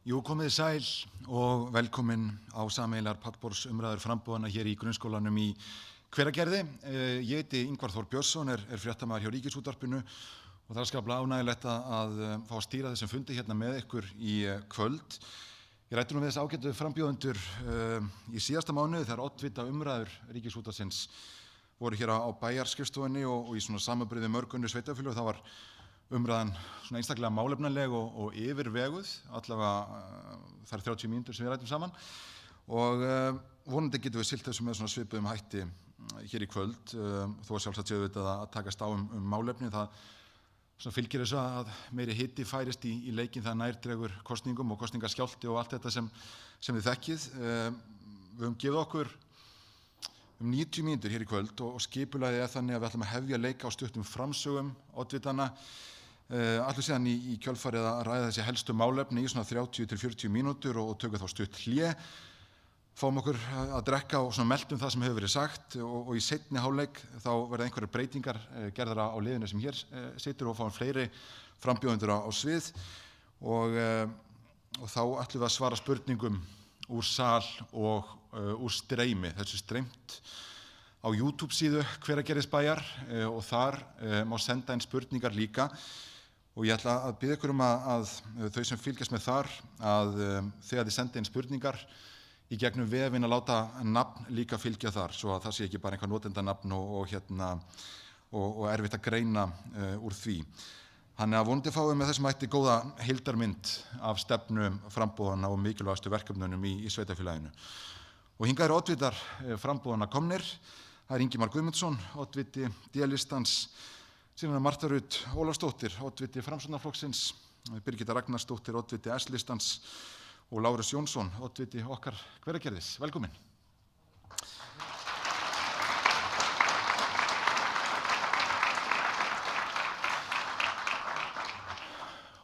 Jú, komið sæl og velkomin á sameiginlegar pallborðsumræður framboðanna hér í grunnskólanum í Hveragerði. Ég heiti Ingvar Þór Björnsson, er fréttamaður hjá Ríkisútvarpinu og það er skaplega ánægjulegt að fá að stýra þessum fundi hérna með ykkur í kvöld. Ég ræddi nú við þess ágætu frambjóðendur í síðasta mánuði þegar oddvita umræður Ríkisútvarpsins voru hér á bæjarskrifstofunni og í svona samanburði mörgunni sveitarfélög. Það var umræðan svona einstaklega málefnaleg og yfirveguð, allavega þær 30 mínútur sem við ræddum saman og vonandi getum við siglt þessu með svona svipuðum hætti hér í kvöld, þó að sjálfsagt séu við að takast á málefni. Það svona fylgir þessu að meiri hiti færist í leikinn, það nærdregur kosningum og kosningaskjálfti og allt þetta sem þið þekkið. Við höfum gefið okkur 90 mínútur hér í kvöld og skipulagið þannig að við ætlum að hefja leika á stuttum framsögum oddvitanna. Allir síðan í kjölfarið að ræða þessi helstu málefni í svona 30 til 40 mínútur og tökum þá stutt hlé. Fáum okkur að drekka og svona meldum það sem hefur verið sagt og í seinni hálfleik þá verða einhverjar breytingar gerðar á liðinu sem hér situr og fáum fleiri frambjóðendur á svið og þá ætlum við að svara spurningum úr sal og úr streymi. Þessu streymt á YouTube síðu Hveragerðisbæjar og þar má senda inn spurningar líka. Og ég ætla að biðja ykkur að þau sem fylgjast með þar að þegar þið senda inn spurningar í gegnum vefinn að láta nafn líka fylgja þar svo að það sé ekki bara einhver notendanafn og erfitt að greina úr því. Þannig að vonandi fáum við með þessum hætti góða heildarmynd af stefnu frambúðanna og mikilvægastu verkefnunum í sveitarfélaginu. Og hingað eru oddvitar frambúðanna komnir. Það er Ingimar Guðmundsson, oddviti D-listans, síðan Marta Rut Ólafsdóttir, oddviti Framsóknarflokksins, Birgitta Ragnarsdóttir, oddviti S-listans og Lárus Jónsson, oddviti okkar Hveragerðis. Velkomin.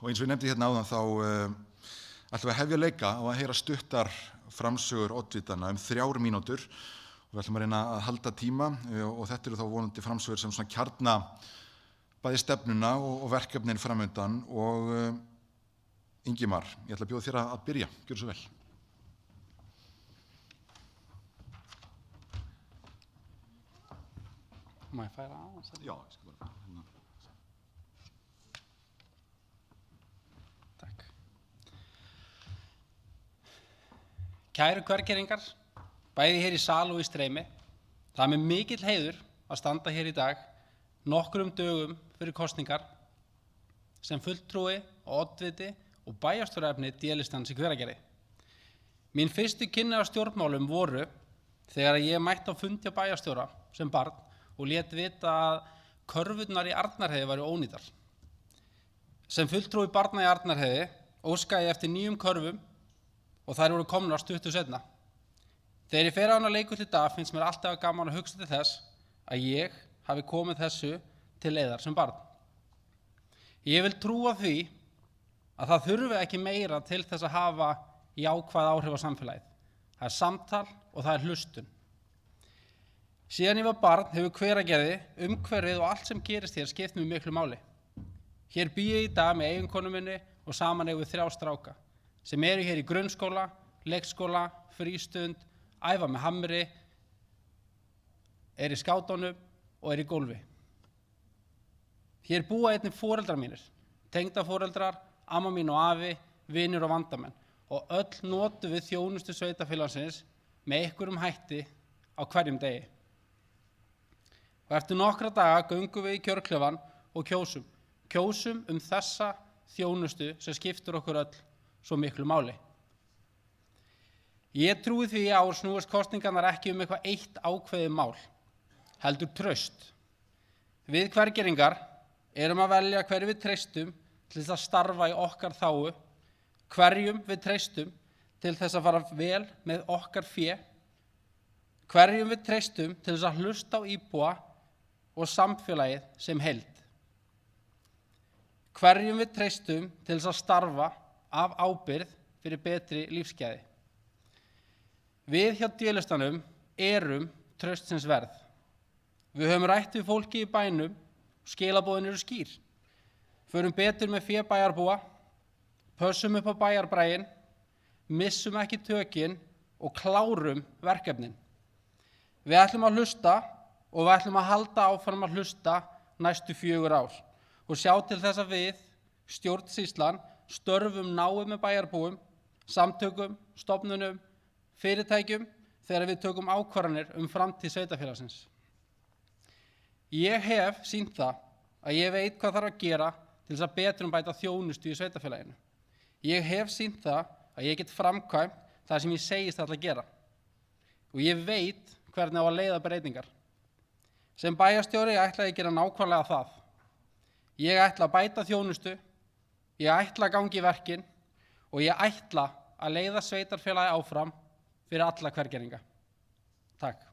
Og eins og ég nefndi hérna áðan þá ætlum við að hefja leika og að heyra stuttar framsögur oddvitanna 3 mínútur. Við ætlum að reyna að halda tíma og þetta eru þá vonandi framsögur sem svona kjarna bæði stefnuna og verkefnin framundan og Ingimar, ég ætla að bjóða þér að byrja. Gjörðu svo vel. Má ég færa á? Já, ég skal bara hérna. Takk. Kæru Hveragerðingar, bæði hér í sal og í streymi, það er með mikill heiður að standa hér í dag, nokkrum dögum fyrir kosningar, sem fulltrúi og oddviti og bæjarstjóraefni D-listans í Hveragerði. Mín fyrstu kynni af stjórnmálum voru þegar ég mætti á fundi á bæjarstjóra sem barn og lét vita að körfurnar í Arnarheiði væru ónýtar. Sem fulltrúi barna í Arnarheiði óskaði ég eftir nýjum körfum og þær voru komnar stuttu seinna. Þegar ég fer á hana leikvöll í dag finnst mér alltaf gaman að hugsa til þess að ég hafi komið þessu til leiðar sem barn. Ég vil trúa því að það þurfi ekki meira til þess að hafa jákvæð áhrif á samfélagið. Það er samtal og það er hlustun. Síðan ég var barn hefur Hveragerði, umhverfið og allt sem gerist hér skipt mig miklu máli. Hér bý ég í dag með eiginkonu minni og saman eigum við 3 stráka sem eru hér í grunnskóla, leikskóla, frístund, æfa með hamri, er í skátunum og er í gólfi. Hér búa einnig foreldrar mínir, tengdaforeldrar, amma mín og afi, vinir og vandamenn og öll notum við þjónustu sveitarfélagsins með einhverjum hætti á hverjum degi. Og eftir nokkra daga göngum við í kjörklefan og kjósum þessa þjónustu sem skiptir okkur öll svo miklu máli. Ég trúi því að ár snúist kosningarnar ekki eitthvað eitt ákveðið mál, heldur traust. Við Hveragerðingar erum að velja hverju við treystum til þess að starfa í okkar þágu, hverjum við treystum til þess að fara vel með okkar fé, hverjum við treystum til þess að hlusta á íbúa og samfélagið sem heild. Hverjum við treystum til þess að starfa af ábyrgð fyrir betri lífsgæði. Við hjá D-listanum erum traustsins verð. Við höfum rætt við fólki í bænum, skilaboðin eru skýr. Förum betur með fé bæjarbúa, pössum upp á bæjarbraginn missum ekki tökin og klárum verkefnin. Við ætlum að hlusta og við ætlum að halda áfram að hlusta næstu 4 ár og sjá til þess að við, stjórnsýslan, störfum náið með bæjarbúum, samtökum, stofnunum, fyrirtækjum þegar við tökum ákvarðanir framtíð sveitarfélagsins. Ég hef sýnt það að ég veit hvað þarf að gera til þess að betrumbæta þjónustu í sveitarfélaginu. Ég hef sýnt það að ég get framkvæmt það sem ég segist ætla að gera. Og ég veit hvernig á að leiða breytingar. Sem bæjarstjóri ætla ég að gera nákvæmlega það. Ég ætla að bæta þjónustu, ég ætla að ganga í verkin og ég ætla að leiða sveitarfélagi áfram fyrir alla hvergeringa. Takk.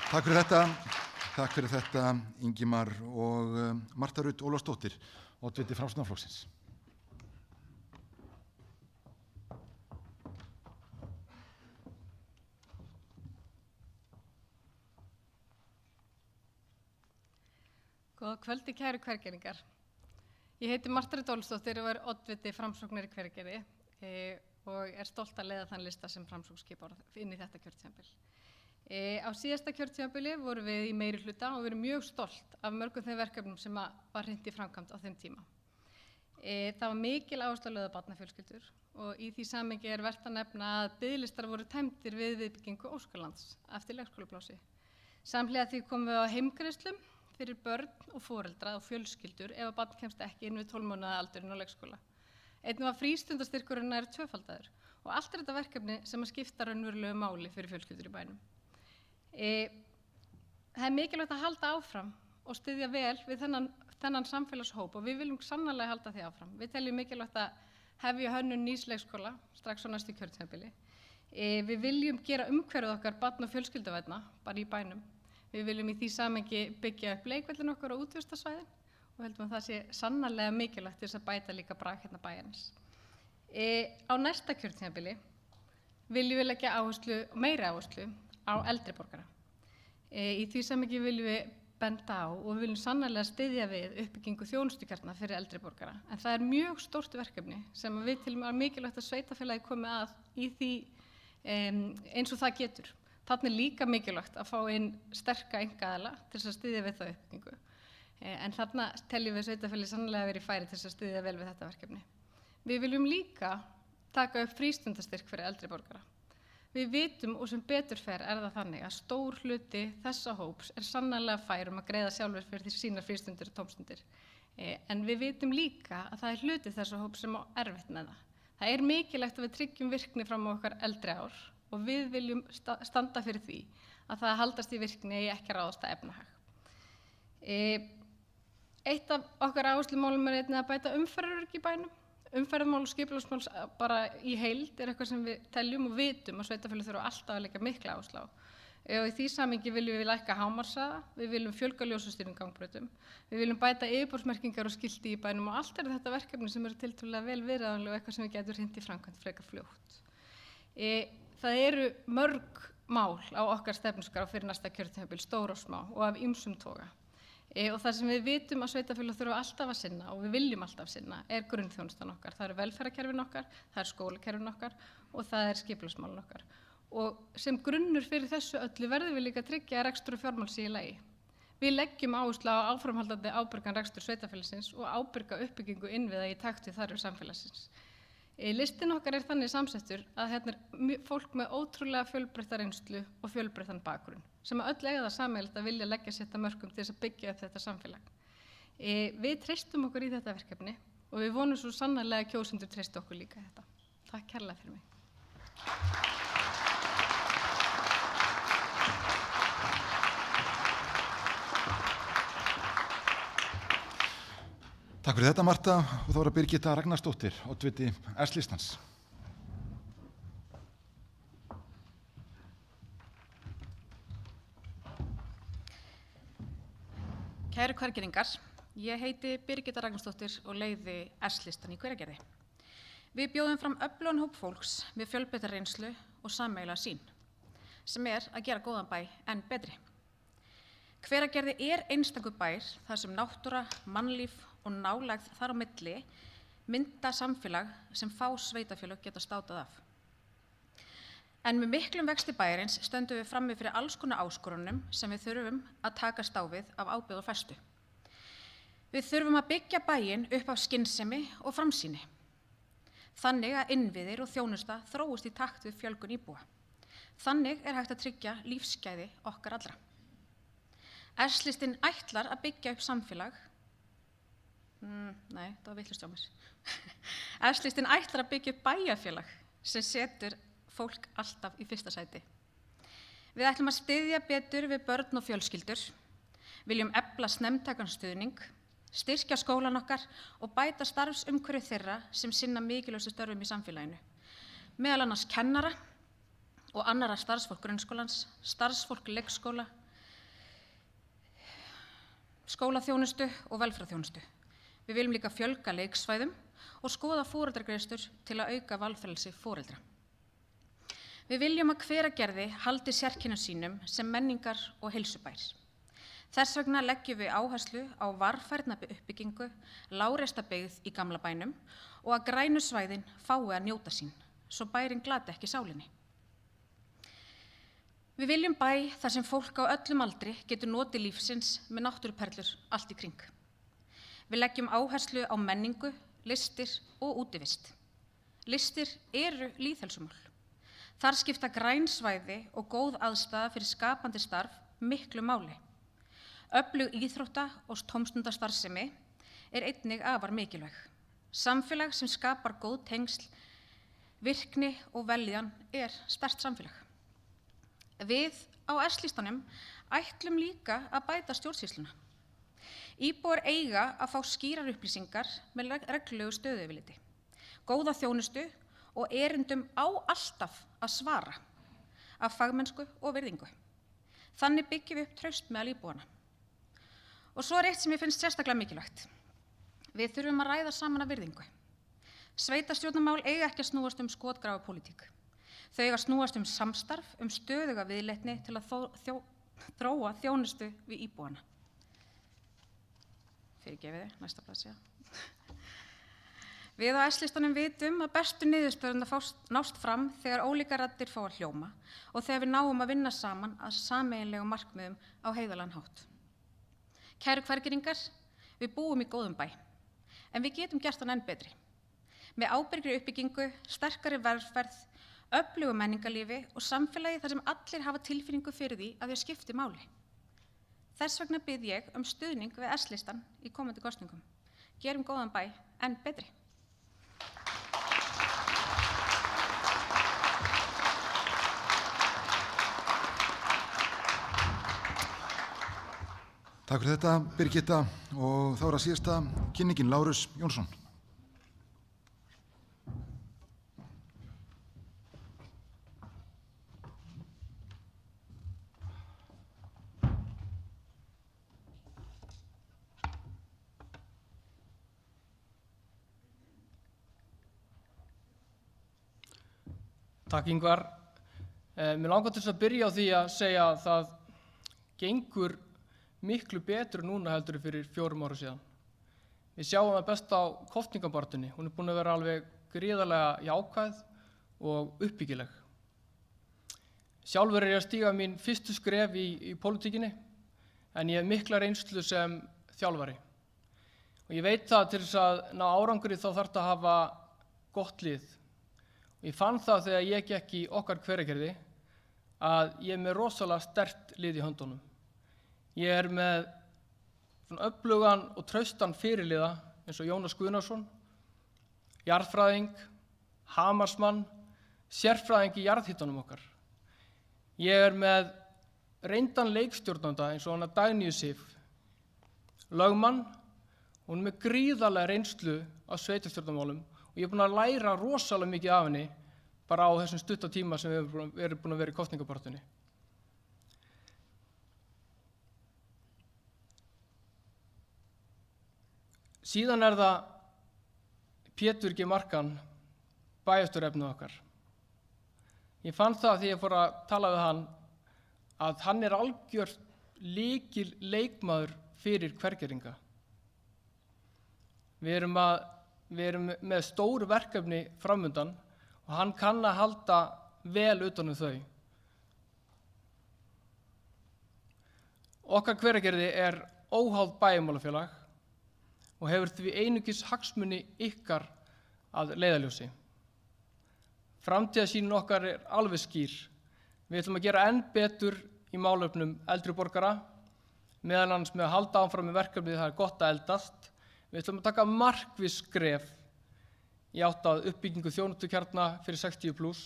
Takk fyrir þetta, Ingimar og Marta Rut Ólafsdóttir, oddviti Framsóknarflokksins. Góða kvöldi, kæru hvergeringar. Ég heiti Marta Rut Ólafsdóttir og oddviti Framsóknar í Hveragerði og stolt að leiða þann lista sem Framsókn skipar inn í þetta kjörtímabil. Á síðasta kjörtímabili vorum við í meirihluta og við erum mjög stolt af mörgum þeim verkefnum sem var hrint í framkvæmd á þeim tíma. Það var mikil áhersla lögð á barnafjölskyldur og í því samhengi vert að nefna að biðlistar voru tæmdir við viðbyggingu Óskalands eftir leikskólaplási. Samhliða því komum við á heimgreiðslum fyrir börn og foreldra og fjölskyldur ef að barn kemst ekki inn við 12 mánaða aldurinn á leikskóla. Einnig var frístundastyrkurinn nær 2-faldaður og allt þetta verkefni sem að skipta raunverulegu máli fyrir fjölskyldur í bænum. Það mikilvægt að halda áfram og styðja vel við þennan samfélagshóp og við viljum sannarlega halda því áfram. Við teljum mikilvægt að hefja hönnun nýs leikskóla strax á næstu kjörtímabili. Við viljum gera umhverfið okkar barn- og fjölskylduvænna bara í bænum. Við viljum í því samhengi byggja upp leikvöllin okkar á útivistarsvæðin og heldum að það sé sannarlega mikilvægt til þess að bæta líka brag hérna bæjarins. Á næsta kjörtímabili viljum við leggja meiri áherslu á eldri borgara. Í því samhengi viljum við benda á og við viljum sannarlega styðja við uppbyggingu þjónustukjarna fyrir eldri borgara. En það er mjög stórt verkefni sem við teljum að mikilvægt að sveitarfélagi komi að í því eins og það getur. Þarna líka mikilvægt að fá inn sterka einkaaðila til þess að styðja við það uppbyggingu. En þarna teljum við sveitarfélagi sannarlega verið í færi til þess að styðja vel við þetta verkefni. Við viljum líka taka upp frístundastyrk fyrir eldri borgara. Við vitum og sem betur fer það þannig að stór hluti þessa hóps sannarlega fær að greiða sjálfur fyrir sínar frístundir og tómstundir. En við vitum líka að það hluti þessa hóps sem á erfitt með það. Það mikilvægt að við tryggjum virkni fram á okkar eldri ár og við viljum standa fyrir því að það haldast í virkni ekki ráðast að efnahag. Eitt af okkar áherslumálum einnig að bæta umferðaröryggi í bænum. Umferðarmál og skipulagsmál bara í heild eitthvað sem við teljum og vitum að sveitarfélög þurfa alltaf að leggja mikla áherslu á. Og í því samhengi viljum við lækka hámarkshraða, við viljum fjölga ljósastýrum gangbrautum, við viljum bæta yfirborðsmerkingar og skilti í bænum og allt þetta verkefni sem tiltölulega vel viðráðanleg og eitthvað sem við getum hrint í framkvæmd frekar fljótt. Það eru mörg mál á okkar stefnuskrá fyrir næsta kjörtímabil, stór og smá og af ýmsum toga. Og það sem við vitum að sveitarfélög þurfa alltaf að sinna og við viljum alltaf sinna grunnþjónustan okkar. Það velferðarkerfin okkar, það skólakerfin okkar og það skipulagsmálin okkar. Og sem grunnur fyrir þessu öllu verðum við líka að tryggja að rekstur og fjármál sé í lagi. Við leggjum áherslu á áframhaldandi ábyrgan rekstur sveitarfélagsins og ábyrga uppbyggingu innviða í takt við þarfir samfélagsins. Listinn okkar þannig samsettur að hérna fólk með ótrúlega fjölbreytta reynslu og fjölbreyttan bakgrunn sem öll eiga það sameiginlegt að vilja leggja sitt af mörkum til þess að byggja upp þetta samfélag. Við treystum okkur í þetta verkefni og við vonum svo sannarlega að kjósendur treysti okkur líka þetta. Takk kærlega fyrir mig. Takk fyrir þetta, Marta, og þá Birgitta Ragnarsdóttir, oddviti S-listans. Kæru hvergeringar, ég heiti Birgitta Ragnarsdóttir og leiði S-listan í Hveragerði. Við bjóðum fram öflugan hóp fólks með fjölbreytta reynslu og sameiginlega sýn, sem að gera góðan bæ enn betri. Hveragerði einstakur bær þar sem náttúra, mannlíf og nálægð þar á milli mynda samfélag sem fá sveitarfélög geta státað af. En með miklum vexti bæjarins stöndum við frammi fyrir alls konar áskorunum sem við þurfum að takast á við af ábyrgð og festu. Við þurfum að byggja bæinn upp af skynsemi og framsýni, þannig að innviðir og þjónusta þróist í takt við fjölgun íbúa. Þannig hægt að tryggja lífsgæði okkar allra. S-listinn ætlar að byggja upp samfélag. Nei, það var vitlaust hjá mér. S-listinn ætlar að byggja upp bæjarfélag sem setur fólk alltaf í fyrsta sæti. Við ætlum að styðja betur við börn og fjölskyldur, viljum efla snemmtækan stuðning, styrkja skólan okkar og bæta starfsumhverfi þeirra sem sinna mikilvægustu störfum í samfélaginu, meðal annars kennara og annarra starfsfólk grunnskólans, starfsfólk leikskóla, skólaþjónustu og velferðarþjónustu. Við viljum líka fjölga leiksvæðum og skoða foreldragreiðslur til að auka valfrelsi foreldra. Við viljum að Hveragerði haldi sérkennum sínum sem menningar og heilsubær. Þess vegna leggjum við áherslu á varfærna uppbyggingu, lágreista byggð í gamla bænum og að grænu svæðin fái að njóta sín, svo bærinn glati ekki sálinni. Við viljum bæ þar sem fólk á öllum aldri getur notið lífsins með náttúruperlur allt í kring. Við leggjum áherslu á menningu, listir og útivist. Listir eru lýðheilsumál. Þar skipta græn svæði og góð aðstaða fyrir skapandi starf miklu máli. Öflug íþrótta og tómstundastarfsemi einnig afar mikilvæg. Samfélag sem skapar góð tengsl, virkni og veljan sterkt samfélag. Við á S-listanum ætlum líka að bæta stjórnsýsluna. Íbúar eiga að fá skýrar upplýsingar með reglulegu stöðuyfirliti, góða þjónustu og erindum á alltaf að svara af fagmennsku og virðingu. Þannig byggjum við upp traust meðal íbúanna. Og svo eitt sem ég finnst sérstaklega mikilvægt. Við þurfum að ræða saman af virðingu. Sveitarstjórnarmál eiga ekki að snúast skotgrafapólitík. Þau eiga að snúast samstarf, stöðuga viðleitni til að þróa þjónustu við íbúana. Fyrirgefiði, næsta blaðsíða. Við á S-listanum vitum að bestu niðurstöðurnar nást fram þegar ólíkar raddir fá að hljóma og þegar við náum að vinna saman að sameiginlegum markmiðum á heiðarlegan hátt. Kæru Hveragerðingar, við búum í góðum bæ, en við getum gert hann enn betri. Með ábyrgri uppbyggingu, sterkari velferð, öflugu menningarlífi og samfélagi þar sem allir hafa tilfinningu fyrir því að þau skipti máli. Þess vegna bið ég stuðning við S-listan í komandi kosningum. Gerum góðan bæ enn betri. Takk fyrir þetta, Birgitta, og þá að síðasta kynningin, Lárus Jónsson. Takk Ingvar. Mér langar til að byrja á því að segja að það gengur miklu betur núna heldur fyrir 4 árum síðan. Við sjáum það best á kosningabaráttunni. Hún búin að vera alveg gríðarlega jákvæð og uppbyggileg. Sjálfur ég að stíga mín fyrstu skref í pólitíkinni, en ég hef mikla reynslu sem þjálfari. Og ég veit það til þess að ná árangri þá þarf að hafa gott lið. Og ég fann það þegar ég gekk í okkar Hveragerði að ég er með rosalega sterkt lið í höndunum. Ég með öflugan og traustan fyrirliða eins og Jónas Guðnason, jarðfræðing, hamarsmann, sérfræðing í jarðhitanum okkar. Ég með reyndan leikstjórnanda eins og hana Dagnýju Sif, lögmann, hún með gríðarlega reynslu á sveitarstjórnarmálum og ég búin að læra rosalega mikið af henni bara á þessum stutta tíma sem við erum búin að vera í kosningabaráttunni. Síðan það Pétur G. Markan bæjarstjóraefnið okkar. Ég fann það því ég fór að tala við hann að hann algjört lykil leikmaður fyrir Hvergerðinga. Við erum með stóru verkefni framundan og hann kann að halda vel utan þau. Okkar Hveragerði óháð bæjarmálafélag og hefur því einungis hagsmuni ykkar að leiðarljósi. Framtíðarsýnin okkar alveg skýr. Við ætlum að gera enn betur í málefnum eldri borgara, meðal annars með að halda áfram með verkefnið það gott að eldast. Við ætlum að taka markviss skref í átt að uppbyggingu þjónustukjarna fyrir 60+.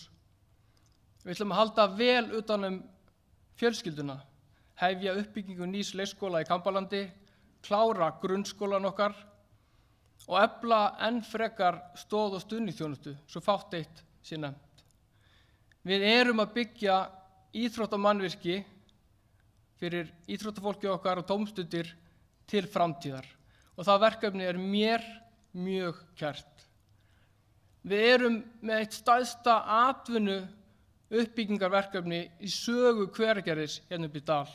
Við ætlum að halda vel utan fjölskylduna, hefja uppbyggingu nýs leikskóla í Kambalandi, klára grunnskólan okkar og efla enn frekar stoð- og stuðningsþjónustu, svo fátt eitt sé nefnt. Við erum að byggja íþróttamannvirki fyrir íþróttafólki okkar og tómstundir til framtíðar og það verkefni mér mjög kært. Við erum með eitt stærsta atvinnu uppbyggingarverkefni í sögu Hveragerðis hérna upp í dal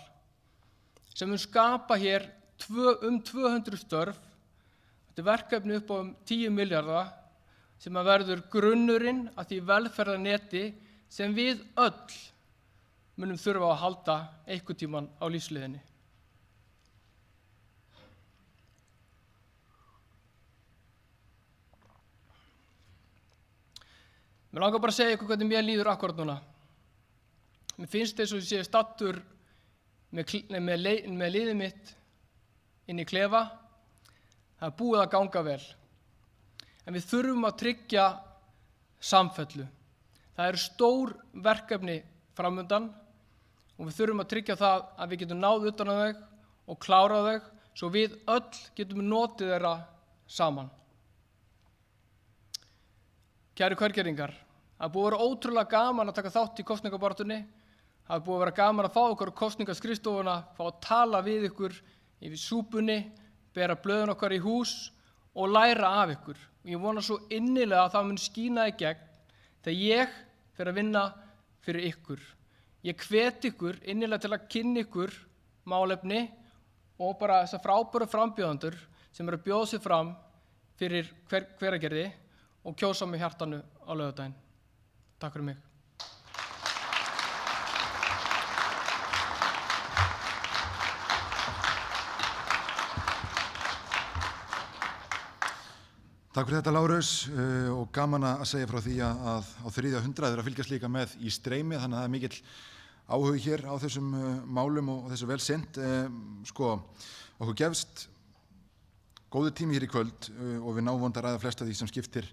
sem mun skapa hér 200 störf. Þetta verkefni upp á 10 milljarða sem að verður grunnurinn að því velferðarneti sem við öll munum þurfa að halda einhvern tímann á lífsleiðinni. Mér langar bara að segja ykkur hvernig mér líður akkúrat núna. Mér finnst eins og ég sé stattur með liðið mitt inn í klefa. Það búið að ganga vel. En við þurfum að tryggja samfellu. Það stór verkefni framundan og við þurfum að tryggja það að við getum náð utan á þau og klárað þau svo við öll getum notið þeirra saman. Kæru Hveragerðingar, það búið að vera ótrúlega gaman að taka þátt í kosningabaráttunni. Það búið að vera gaman að fá okkur á kosningaskrifstofuna, fá að tala við ykkur yfir súpunni, bera blöðun okkar í hús og læra af ykkur. Og ég vona svo innilega að það mun skína í gegn þegar ég fer að vinna fyrir ykkur. Ég hvet ykkur innilega til að kynna ykkur málefni og bara þessa frábæru frambjóðendur sem að bjóða sig fram fyrir Hveragerði og kjósa með hjartanu á laugardaginn. Takk fyrir mig. Takk fyrir þetta, Lárus, og gaman að segja frá því að á 300 að fylgjast líka með í streymi, þannig að það mikill áhugi hér á þessum málum og þessu vel sinnt. Okkur gefst góður tími hér í kvöld og við náum vonandi að ræða flest af því sem skiptir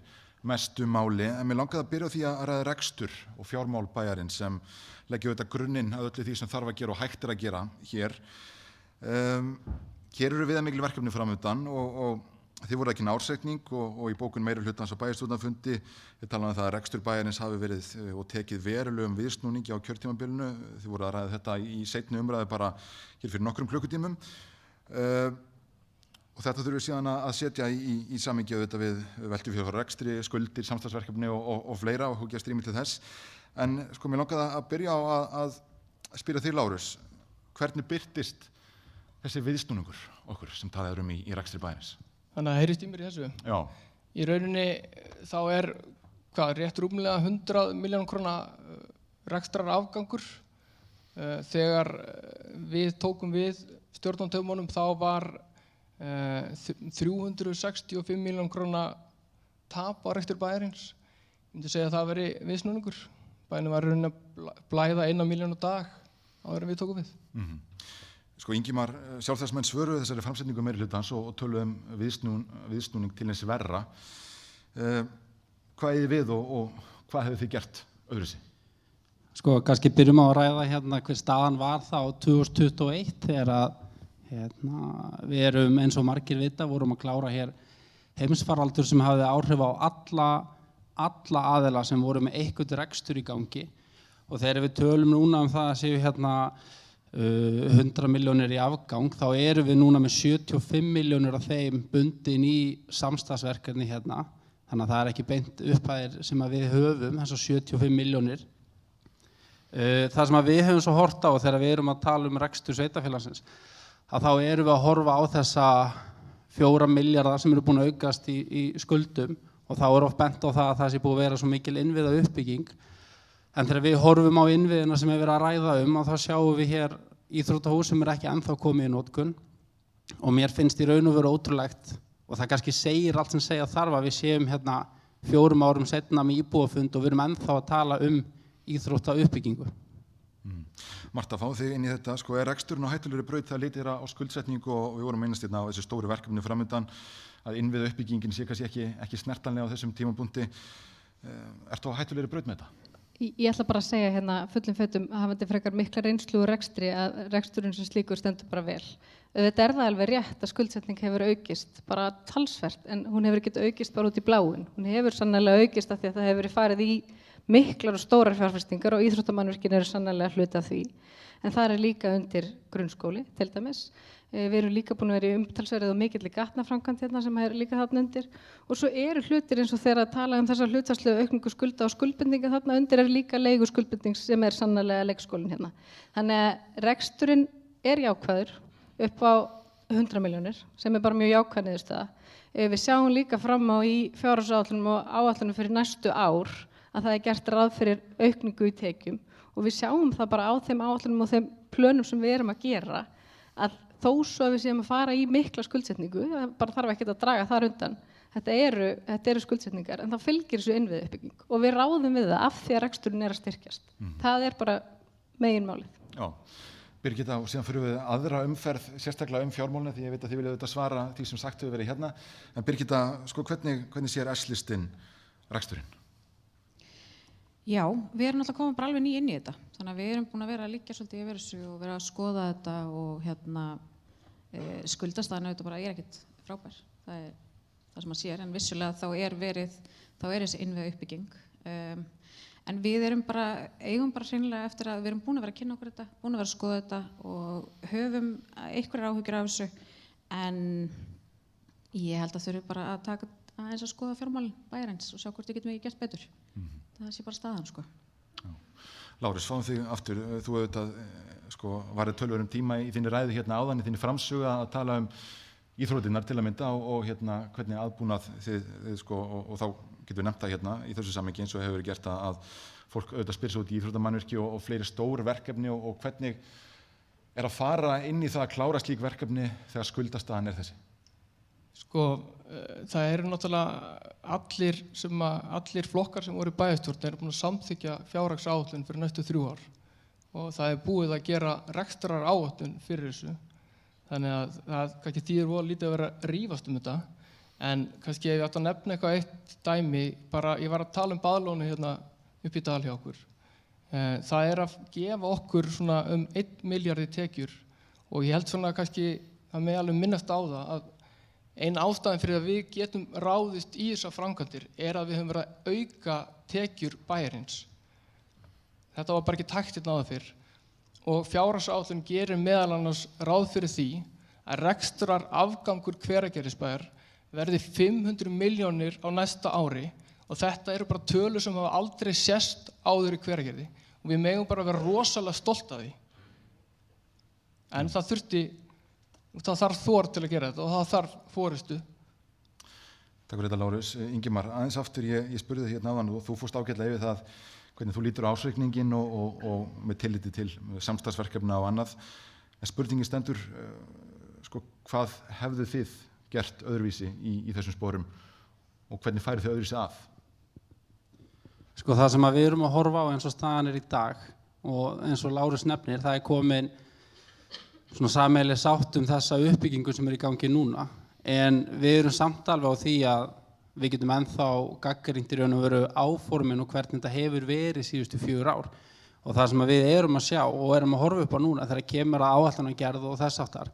mestu máli, en mér langaði að byrja á því að ræða rekstur og fjármál bæjarins sem leggja auðvitað grunninn að öllu því sem þarf að gera og hægt að gera hér. Hér eru viðamikil verkefni framundan og þið voru ekki ársreikning og í bókun meirihlutans á bæjarstjórnarfundi við talaðum það að rekstur bæjarins hafi verið og tekið verulegum viðsnúningi á kjörtímabilinu. Þið voru að ræða þetta í seinni umræðu bara hér fyrir nokkrum klukkutímum. Og þetta þurfum við síðan að setja í samhengi auðvitað við veltufjárfara rekstri, skuldir, samstarfsverkefni og fleira og hugja strími til þess. En mér langaði að byrja á að spyrja þig, Lárus, hvernig birtist þessi viðsnúningur okkur sem talað um í rekstri bæjarins? Þannig að heyrist í mér í þessu. Já. Í rauninni þá rétt rúmlega 100 milljóna króna rekstrar afgangur. Þegar við tókum við stjórnartöfumunum þá var 365 milljóna króna tap á rekstur bæjarins. Ég myndi segja að það veri viðsnúningur. Bæjarinn var rauninni að blæða 1 milljón á dag áður en við tókum við. Ingimar, sjálfstæðismenn svöruðu þessari framsetningu meirihlutans og töluðu viðsnúning til eins verra. Hvað eigið við og hvað hefur þið gert öðruvísi? Kannski byrjum á að ræða hérna hver staðan var þá 2021 þegar að við erum eins og margir vita, vorum að klára hér heimsfaraldur sem hafði áhrif á alla aðila sem voru með eitthvað rekstur í gangi og þegar við tölum núna um það að séu hérna 100 milljónir í afgang, þá erum við núna með 75 milljónir af þeim bundin í samstarfsverkefni hérna þannig að það er ekki beint upphæðir sem að við höfum, þessar 75 milljónir. Það sem að við höfum svo hort á þegar við erum að tala um rekstur sveitarfélagsins, að þá erum við að horfa á þessa 4 milljarða sem eru búin að aukast í skuldum og þá er oft bent á það að það sé búið að vera svo mikil innviða uppbygging. En þegar við horfum á innviðina sem er verið að ræða og þá sjáum við hér íþróttahús sem er ekki ennþá komið í notkun og mér finnst í raun og veru ótrúlegt og það kannski segir allt sem segja þarf að við séum hérna 4 árum seinna með íbúafund og við erum ennþá að tala íþróttauppbyggingu. Marta, fá þig inn í þetta, sko, er reksturinn á hættulegri braut það litir á skuldsetningu og við vorum minnast hérna á þessi stóru verkefni framundan að innviða uppbyggingin sé kannski ekki snertanlega á þessum tímapunkti. Ertu á hættulegri braut með þetta? Ég ætla bara að segja hérna fullum fötum að hafandi frekar mikla reynslu og rekstri að reksturinn sem slíkur stendur bara vel. Þetta er það alveg rétt að skuldsetning hefur aukist bara talsvert en hún hefur ekki aukist bara út í bláin. Hún hefur sannlega aukist af því að það hefur verið farið í miklar og stórar fjárfestingar og íþróttamannvirkin eru sannlega hluti af því. En það er líka undir grunnskóli til dæmis. Við erum líka búin að vera í umtalsverið og mikilli gatnaframkvæmd hérna sem er líka þarna undir. Og svo eru hlutir eins og þegar að tala um þessar hlutfallslegu aukningu skulda og skuldbindinga þarna undir er líka leiguskuldbinding sem er sannlega leikskólinn hérna. Þannig að reksturinn er jákvæður upp á 100 milljónir sem er bara mjög jákvæð niðurstaða. Við sjáum líka fram á í fjárhagsáætlunum og áætlunum fyrir næstu ár að það er gert ráð fyrir aukningu í tekjum og við sjáum það bara á þeim áætlunum og þeim plönum sem við erum að gera að þó svo að við séum að fara í mikla skuldsetningu, það bara þarf ekki að draga þar undan. Þetta eru skuldsetningar en þá fylgir þessu innviðuppbygging og við ráðum við það af því að reksturinn er að styrkjast. Það er bara meginmálið. Já, Birgitta, og síðan fyrir við aðra umferð, sérstaklega fjármálina því ég veit að þið viljið auðvitað svara því sem sagt hefur verið hérna. En Birgitta, sko, hvernig sér S-listinn reksturinn? Já, við erum náttúrulega komin bara alveg ný inn í þetta. Þannig að við erum búin að vera að liggja svolítið yfir þessu og vera að skoða þetta og skuldastaðan auðvitað bara ekkert frábær. Það er það sem maður sér, en vissulega þá er þessi innviða uppbygging. En við eigum bara hreinlega eftir að við erum búin að vera að kynna okkur þetta, búin að vera að skoða þetta og höfum einhverjar áhyggjur af þessu. En ég held að þurfum bara að taka aðeins að skoða fjármálin bæjarins og sjá hvort við getum ekki gert betur. Það sé bara staðan, sko. Lárus, fáum þig aftur. Þú auðvitað, varðið tölvörum tíma í þinni ræðu hérna áðan, í þinni framsuga að tala íþróttirnar til að mynda og hvernig aðbúnað þið og þá getum við nefnt það hérna í þessu samhengi eins og hefur verið gert að fólk auðvitað spyr sig út í íþróttamannvirki og fleiri stór verkefni og hvernig er að fara inn í það að klára slík verkefni þegar skuldastaðan er þessi? Það eru náttúrulega allir flokkar sem voru í bæjarstjórn eru búin að samþykkja fjárhagsáætlun fyrir næstu 3 ár og það er búið að gera rekstraráætlun fyrir þessu. Þannig að það kannski þýðir voða lítið að vera að rífast um þetta en kannski ef ég átt að nefna eitthvað eitt dæmi, ég var að tala um baðlónu hérna upp í dal hjá okkur. Það er að gefa okkur svona 1 milljarð í tekjur og ég held svona kannski að mig alveg minnast á það að ein ástæðan fyrir að við getum ráðist í þessar framkvæmdir er að við höfum verið að auka tekjur bæjarins. Þetta var bara ekki takt hérna áður fyrr. Og fjárhagsáætlun gerir meðal annars ráð fyrir því að rekstrar afgangur Hveragerðisbæjar verði 500 milljónir á næsta ári og þetta eru bara tölur sem hafa aldrei sést áður í Hveragerði og við megum bara vera rosalega stolt af því. En það þarf þor til að gera þetta og það þarf forystu. Takk fyrir þetta, Lárus. Ingimar, aðeins aftur, ég spurði þig hérna áðan og þú fórst ágætlega yfir það hvernig þú lítur á ásreikningin og með tilliti til samstarfsverkefna og annað. En spurningin stendur, hvað hefðu þið gert öðruvísi í þessum sporum og hvernig færu þið öðruvísi að? Það sem við erum að horfa á eins og staðan er í dag og eins og Lárus nefnir, það er komin svona sameiginleg sátt þessa uppbyggingu sem er í gangi núna en við erum samt alveg á því að við getum ennþá gagnrýnt í raun og veru áformin og hvernig þetta hefur verið síðustu 4 ár og það sem við erum að sjá og erum að horfa upp á núna þegar kemur að áætlunargerð og þess áttar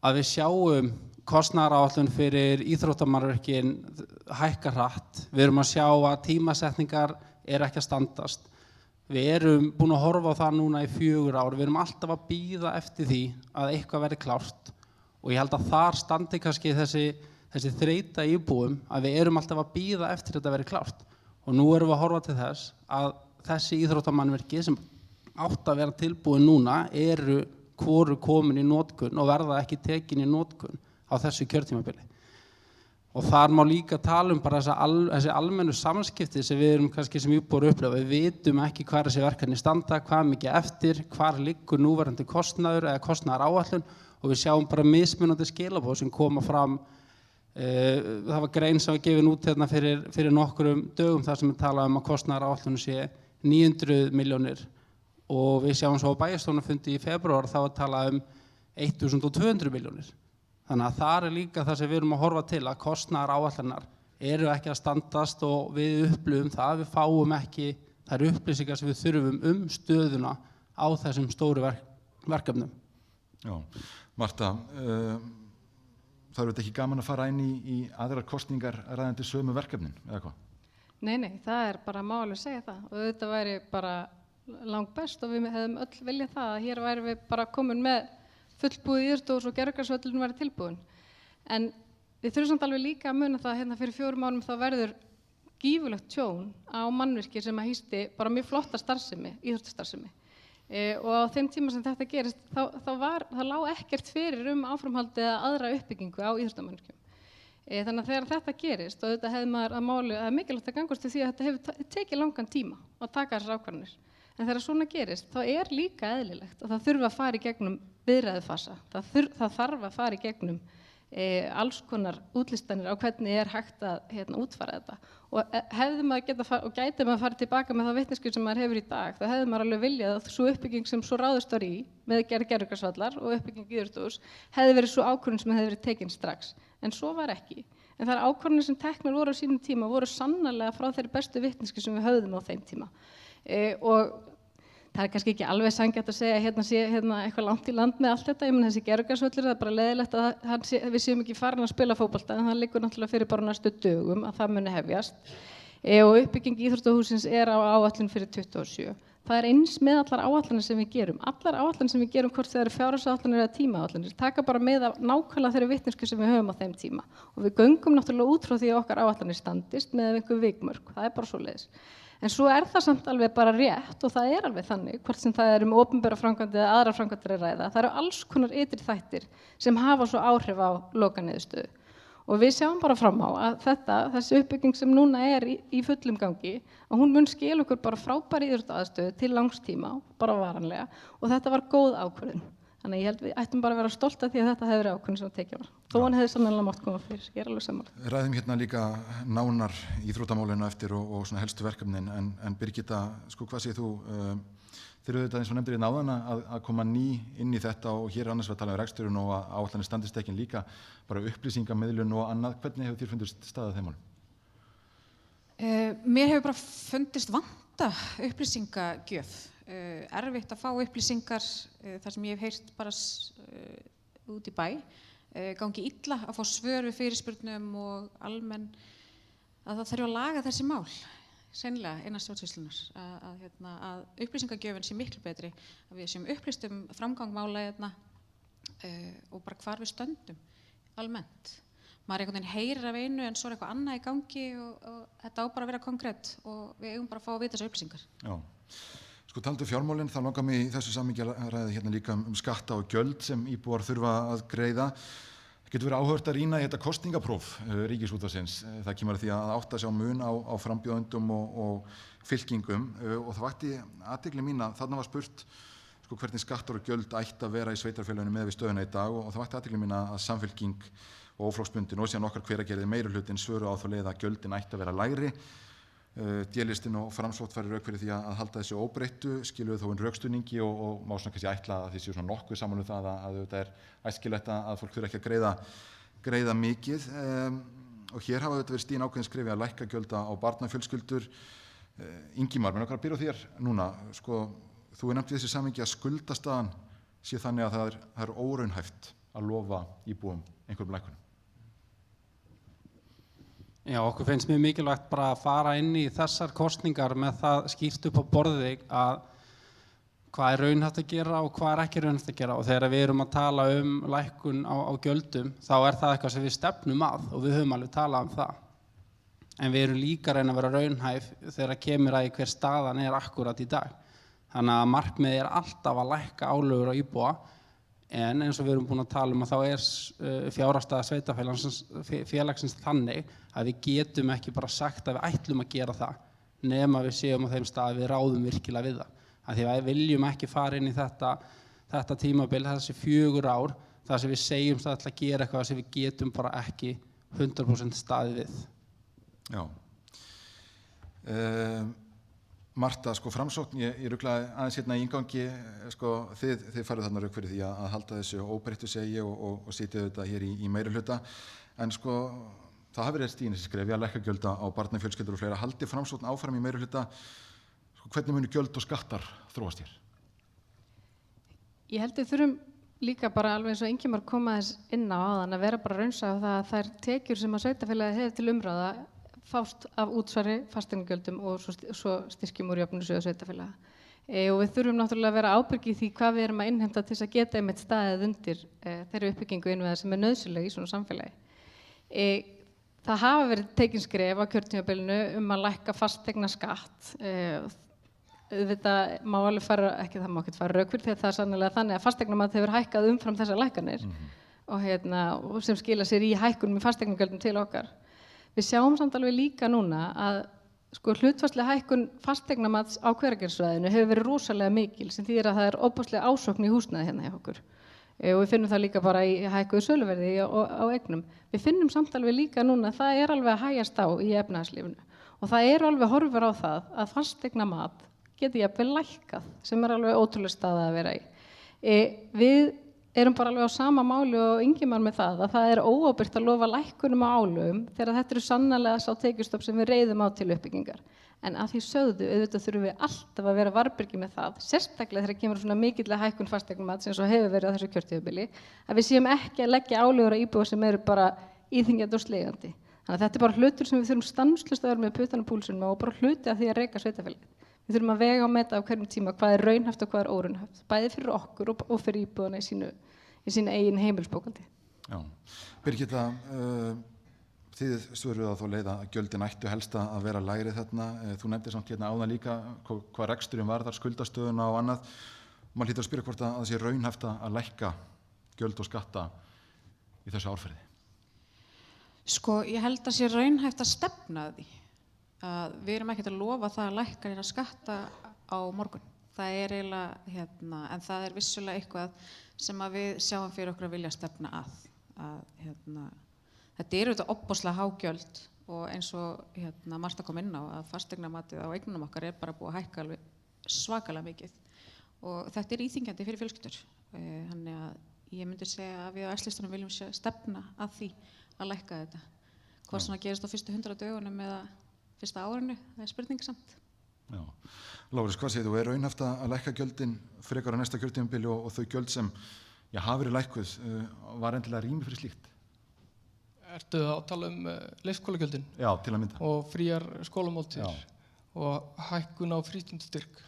að við sjáum kostnaðaráætlun fyrir íþróttamannvirkin hækkar hratt, við erum að sjá að tímasetningar er ekki að standast. Við erum búin að horfa á það núna í 4 ár, við erum alltaf að bíða eftir því að eitthvað verði klárt og ég held að þar standi kannski þessi þessi þreyta í íbúum að við erum alltaf að bíða eftir þetta verið klárt. Og nú erum við að horfa til þess að þessi íþróttamannvirki sem átt að vera tilbúin núna eru hvoru komin í notkun og verða ekki tekin í notkun á þessu kjörtímabili. Og þar má líka tala bara þessi almennu samskipti sem við erum kannski sem íbúar upplifa. Við vitum ekki hvar þessi verkefni standa, hvað mikið eftir, hvar liggur núverandi kostnaður eða kostnaðaráætlun og við sjáum bara mismunandi skilaboð sem koma fram. Það var grein sem var gefin út hérna fyrir nokkrum dögum þar sem við talaðum að kostnaðaráætlun sé 900 milljónir og við sjáum svo á bæjarstjórnarfundi í febrúar þá að tala 1200 milljónir. Þannig að það líka það sem við erum að horfa til að kostnaðaráætlanir eru ekki að standast og við upplifum það að við fáum ekki þær upplýsingar sem við þurfum stöðuna á þessum stóru verkefnum. Já, Marta, það eru þetta ekki gaman að fara inn í aðrar kosningar ræðandi sömu verkefnin, eða hvað? Nei, það er bara máli að segja það og þetta væri bara langt best og við hefðum öll viljað það að hér væri við bara komin með fullbúið íþróttahús og gervigrasvöllurinn væri tilbúin. En við þurfum samt alveg líka að muna það hérna fyrir 4 árum þá verður gífurlegt tjón á mannvirki sem að hýsti bara mjög flotta starfsemi, íþróttastarfsemi. Og á þeim tíma sem þetta gerist þá lá ekkert fyrir áframhaldi eða aðra uppbyggingu á íþróttamannvirkjum. Þannig að þegar þetta gerist og þetta hefði maður að máli, það er mikilvægt að gangast til því að þetta hefur tekið langan tíma að taka þessar ákvarðanir. En þegar svona gerist, þá er líka eðlilegt að það þurfa að fara í gegnum viðræðufasa. Það þarf að fara í gegnum alls konar útlistanir á hvernig er hægt að útfæra þetta. Og gæti maður farið tilbaka með þá vitneskju sem maður hefur í dag, þá hefði maður alveg viljað að svo uppbygging sem svo ráðist var í með gervigrasvallar og uppbygging íþróttahúss hefði verið svo ákvörðun sem hefði verið tekin strax. En svo var ekki. En þær ákvörðunir sem teknar voru á sínum tíma voru sannarlega frá þeirri bestu vitneskju sem við höfðum á þeim tíma. Og það er kannski ekki alveg sanngjarnt að segja að hérna sé eitthvað langt í land með allt þetta. Ég meina þessi gervigrasvöllur, það er bara leiðilegt að við séum ekki farin að spila fótbolta en það liggur náttúrulega fyrir bara næstu dögum að það muni hefjast. Og uppbygging íþróttahússins er á áætlun fyrir 27. Það er eins með allar áætlanir sem við gerum. Allar áætlanir sem við gerum hvort það eru fjárhagsáætlanir eða tímaáætlanir taka bara með af nákvæmlega þeirri vitneskju sem við höfum á þeim tíma. Og við göngum náttúrulega út frá því að okkar áætlanir standist með einhver vikmörk. Það er bara svoleiðis. En svo er það samt alveg bara rétt og það er alveg þannig, hvort sem það er opinbera framkvæmdir eða aðra framkvæmdir að ræða. Það eru alls konar ytri þættir sem hafa svo áhrif á lokaniðurstöðu. Og við sjáum bara fram á að þessi uppbygging sem núna er í fullum gangi, að hún mun skila okkur bara frábæri íþróttaaðstöðu til langs tíma, bara varanlega, og þetta var góð ákvörðun. Þannig að ég held við ættum bara að vera stolt af því að þetta hefði verið ákvörðun sem tekið var. Þó hann hefði sannlega mátt koma fyrir, ég er alveg sammála. Ræðum hérna líka nánar íþróttamálinu eftir og svona helstu verkefnin, en Birgitta, sko hvað segir þú? Þeir eru þetta eins og nefndir í náðan að koma ný inn í þetta og hér er annars að tala reksturinn og að áætlanir standist ekki líka bara upplýsingamiðlun og annað. Hvernig hefur þér fundist staðið þeim málum? Mér hefur bara fundist vanta upplýsingagjöf. Erfitt að fá upplýsingar þar sem ég hef heyrt bara út í bæ. Gangi illa að fá svör við fyrirspurnum og almenn að það þarf að laga þessi mál. Sennilega innan stjórnsýslunnar að upplýsingagjöfin sé miklu betri, að við séum upplýst framgang mála og bara hvar við stöndum almennt. Maður einhvern veginn heyrir af einu en svo er eitthvað annað í gangi og þetta á bara að vera konkrétt og við eigum bara að fá að vita þessar upplýsingar. Já, sko talandi um fjármálin, þá langar mig í þessu samhengi að ræða hérna líka skatta og gjöld sem íbúar þurfa að greiða. Getur verið áhugavert að rýna í þetta kosningapróf Ríkisútvarpsins. Það kemur að því að átta sig á mun á frambjóðendum og fylkingum og það vakti athygli mín að þarna var spurt sko, hvernig skattar og gjöld ætti að vera í sveitarfélaginu með við stöðuna í dag og það vakti athygli mín að Samfylking og Óflokksbundin og síðan okkar Hveragerði meirihlutin svöru á þá leið að gjöldin ætti að vera lægri. D-listinn og Framsókn færir rauk fyrir því að halda þessu óbreyttu, skiluðu þó rökstuðningi og má svona kannski ætla að því séu svona nokkuð saman það að þetta er æskilegt að fólk þurfi ekki að greiða mikið og hér hafa þetta verið stigin ákveðin skrefi að lækka gjölda á barnafjölskyldur. Ingimar, menn okkar að byrja á þér núna, sko, þú nefnt í þessu samhengi að skuldastaðan sé þannig að það er óraunhæft að lofa íbúum einhverjum lækkunum. Já, okkur finnst mjög mikilvægt bara að fara inn í þessar kosningar með það skýrt upp á borðið að hvað er raunhæft að gera og hvað er ekki raunhæft að gera, og þegar við erum að tala lækkun á gjöldum þá er það eitthvað sem við stefnum að og við höfum alveg talað það, en við erum líka að reyna að vera raunhæf þegar kemur að hver staðan er akkurat í dag. Þannig að markmiðið er alltaf að lækka álögur á íbúa, en eins og við erum búin að tala að þá er fjárhagsstaða sveitarfélagsins þannig að við getum ekki bara sagt að við ætlum að gera það nema við séum á þeim stað að við ráðum virkilega við það. Af því að við viljum ekki fara inn í þetta tímabil, þessi 4 ár, þar sem við segjum að ætla að gera eitthvað sem við getum bara ekki 100% staðið við. Já. Marta, Framsókn, ég ruglaði aðeins hérna í inngangi, þið farið þarna rauk fyrir því að halda þessu óbreyttu segi og sitja þetta hér í meirihluta, en það hafi verið stigin þessi skref að lækka gjöld á barnafjölskyldur og fleira. Haldi Framsókn áfram í meirihluta, hvernig munu gjöld og skattar þróast hér? Ég held við þurfum líka bara alveg eins og Ingimar koma þess inn á áðan að vera bara raunsa á það að þær tekjur sem að sveitarfélagið hefur til umráða fást af útsvari fasteignagjöldum og svo styrkjum úr jöfnunarsjóði sveitarfélaga. Og við þurfum náttúrulega að vera ábyrg í því hvað við erum að innheimta til þess að geta einmitt staðið undir þeirri uppbyggingu innviða sem er nauðsynleg í svona samfélagi. Það hafa verið tekin skref á kjörtímabilinu að lækka fasteignaskatt. Auðvitað má alveg fara, það má ekki fara rök fyrir því að það er sannlega þannig að fasteignamat hefur hækkað umfram þessar lækkanir og sem skila sér í hækkunum í fasteignagjöldum til okkar. Við sjáum samt alveg líka núna að hlutfallsleg hækkun fasteignamats á Hveragerðissvæðinu hefur verið rosalega mikil, sem þýðir að það er ofboðsleg ásókn í húsnæði hérna hjá okkur. Og við finnum það líka bara í hækkuðu söluverði á eignum. Við finnum samt alveg líka núna að það er alveg að hægjast á í efnahagslífinu og það eru alveg horfur á það að fasteignamat geti jafnvel lækkað, sem er alveg ótrúlega staða að vera í. Við erum bara alveg á sama máli og Ingimar með það er óábyrgt að lofa lækkunum á álögum þegar þetta eru sannarlega sá tekjustopp sem við reiðum á til uppbyggingar. En að því sögðu, auðvitað þurfum við alltaf að vera varbergi með það, sérstaklega þegar kemur svona mikillega hækkun fasteignamats eins og hefur verið á þessu kjörtímabili, að við séum ekki að leggja álögur á íbúa sem eru bara íþyngjandi og slegandi. Þannig að þetta er bara hlutur sem við þurfum stanslaust að vera með puttana púlsunum og bara hluti af því að reka sveitarfélagið. Við þurfum að vega og meta á hverjum tíma hvað er raunhæft og hvað er óraunhæft, bæði fyrir okkur og fyrir íbúana í sínu eigin heimilisbókaldi. Já. Birgitta, þið svöruð á þá leið að gjöldin ættu helst að vera lægri þarna. Þú nefndir samt hérna áðan líka hvað reksturinn var þar, skuldastöðuna og annað. Maður hlýtur að spyrja hvort að það sé raunhæft að lækka gjöld og skatta í þessu árferði. Ég held að sé raunhæft að stefna að því. Við erum ekkert að lofa það að lækka að skatta á morgun. Það er eiginlega, en það er vissulega eitthvað sem að við sjáum fyrir okkur að vilja stefna að. Þetta eru þetta ofboðslega há gjöld og eins og Marta kom inn á að fasteignamatið á eignunum okkar er bara búið að hækka alveg svakalega mikið og þetta er íþyngjandi fyrir fjölskyldur. Þannig að ég myndi segja að við á S-listunum viljum stefna að því að lækka þetta. Hvað svona gerist á fyrstu 100 dögunum eða fyrsta árinu, það er spurning samt. Já. Lárus, hvað segir þú? Er raunhæft að lækka gjöldin frekar á næsta kjörtímabili og þau gjöld sem hafa verið lækkuð, var endilega rými fyrir slíkt? Ertu að tala leikskólagjöldin? Já, til að mynda. Og fríar skólamáltíðir og hækkun á frístundastyrk.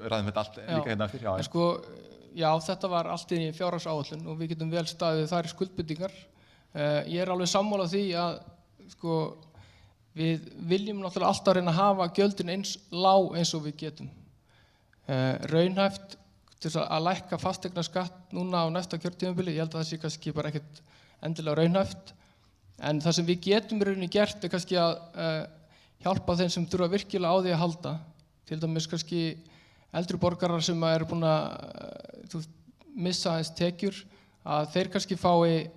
Ræðum þetta allt líka hérna eftir? Já, þetta var allt í fjárhagsáætlun og við getum vel staðið þær skuldbindingar. Ég er alveg sammála því að við viljum náttúrulega alltaf reyna að hafa gjöldin eins lág eins og við getum. Raunhæft til að lækka fasteignaskatt núna á næsta kjörtímabili, ég held að það sé kannski bara ekkert endilega raunhæft, en það sem við getum í rauninni gert er kannski að hjálpa þeim sem þurfa virkilega á því að halda, til dæmis kannski eldri borgarar sem eru búin að missa aðeins tekjur, að þeir kannski fái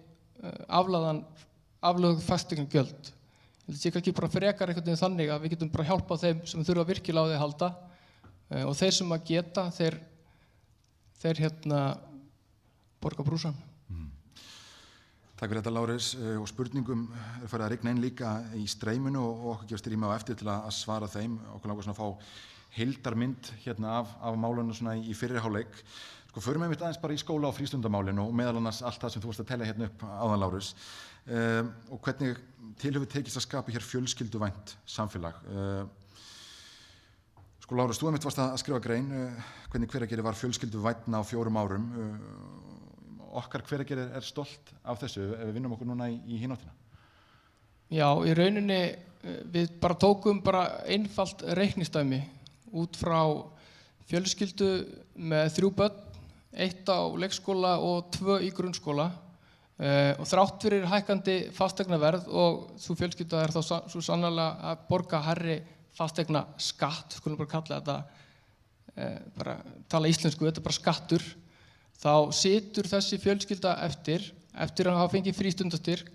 aflögð fasteignagjöld. Það sé kannski bara frekar einhvern veginn þannig að við getum bara hjálpað þeim sem þurfa virkilega á því að halda og þeir sem að geta, þeir borga brúsann. Takk fyrir þetta, Lárus, og spurningum er farið að rigna inn líka í streyminu og okkur gefst rými á eftir til að svara þeim. Okkur langar svona að fá heildarmynd af málunum svona í fyrri hálfleik. Förum við aðeins bara í skóla- og frístundamálinu og meðal annars allt það sem þú varst að telja hérna upp áðan, Lárus, og hvernig til hefur tekist að skapa hér fjölskylduvænt samfélag. Sko Lárus, þú einmitt varst að skrifa grein, hvernig Hveragerði var fjölskylduvænna á 4 árum. Okkar Hveragerði stolt af þessu ef við vinnum okkur núna í hináttina? Já, í rauninni við bara tókum einfalt reiknistæmi út frá fjölskyldu með 3 börn, 1 á leikskóla og 2 í grunnskóla og þrátt fyrir hækkandi fasteignaverð og sú fjölskylda þá svo sannarlega að borga hærri fasteigna skatt, skulum bara kalla þetta, bara tala íslensku, þetta bara skattur, þá situr þessi fjölskylda eftir að hafa fengið frístundastyrk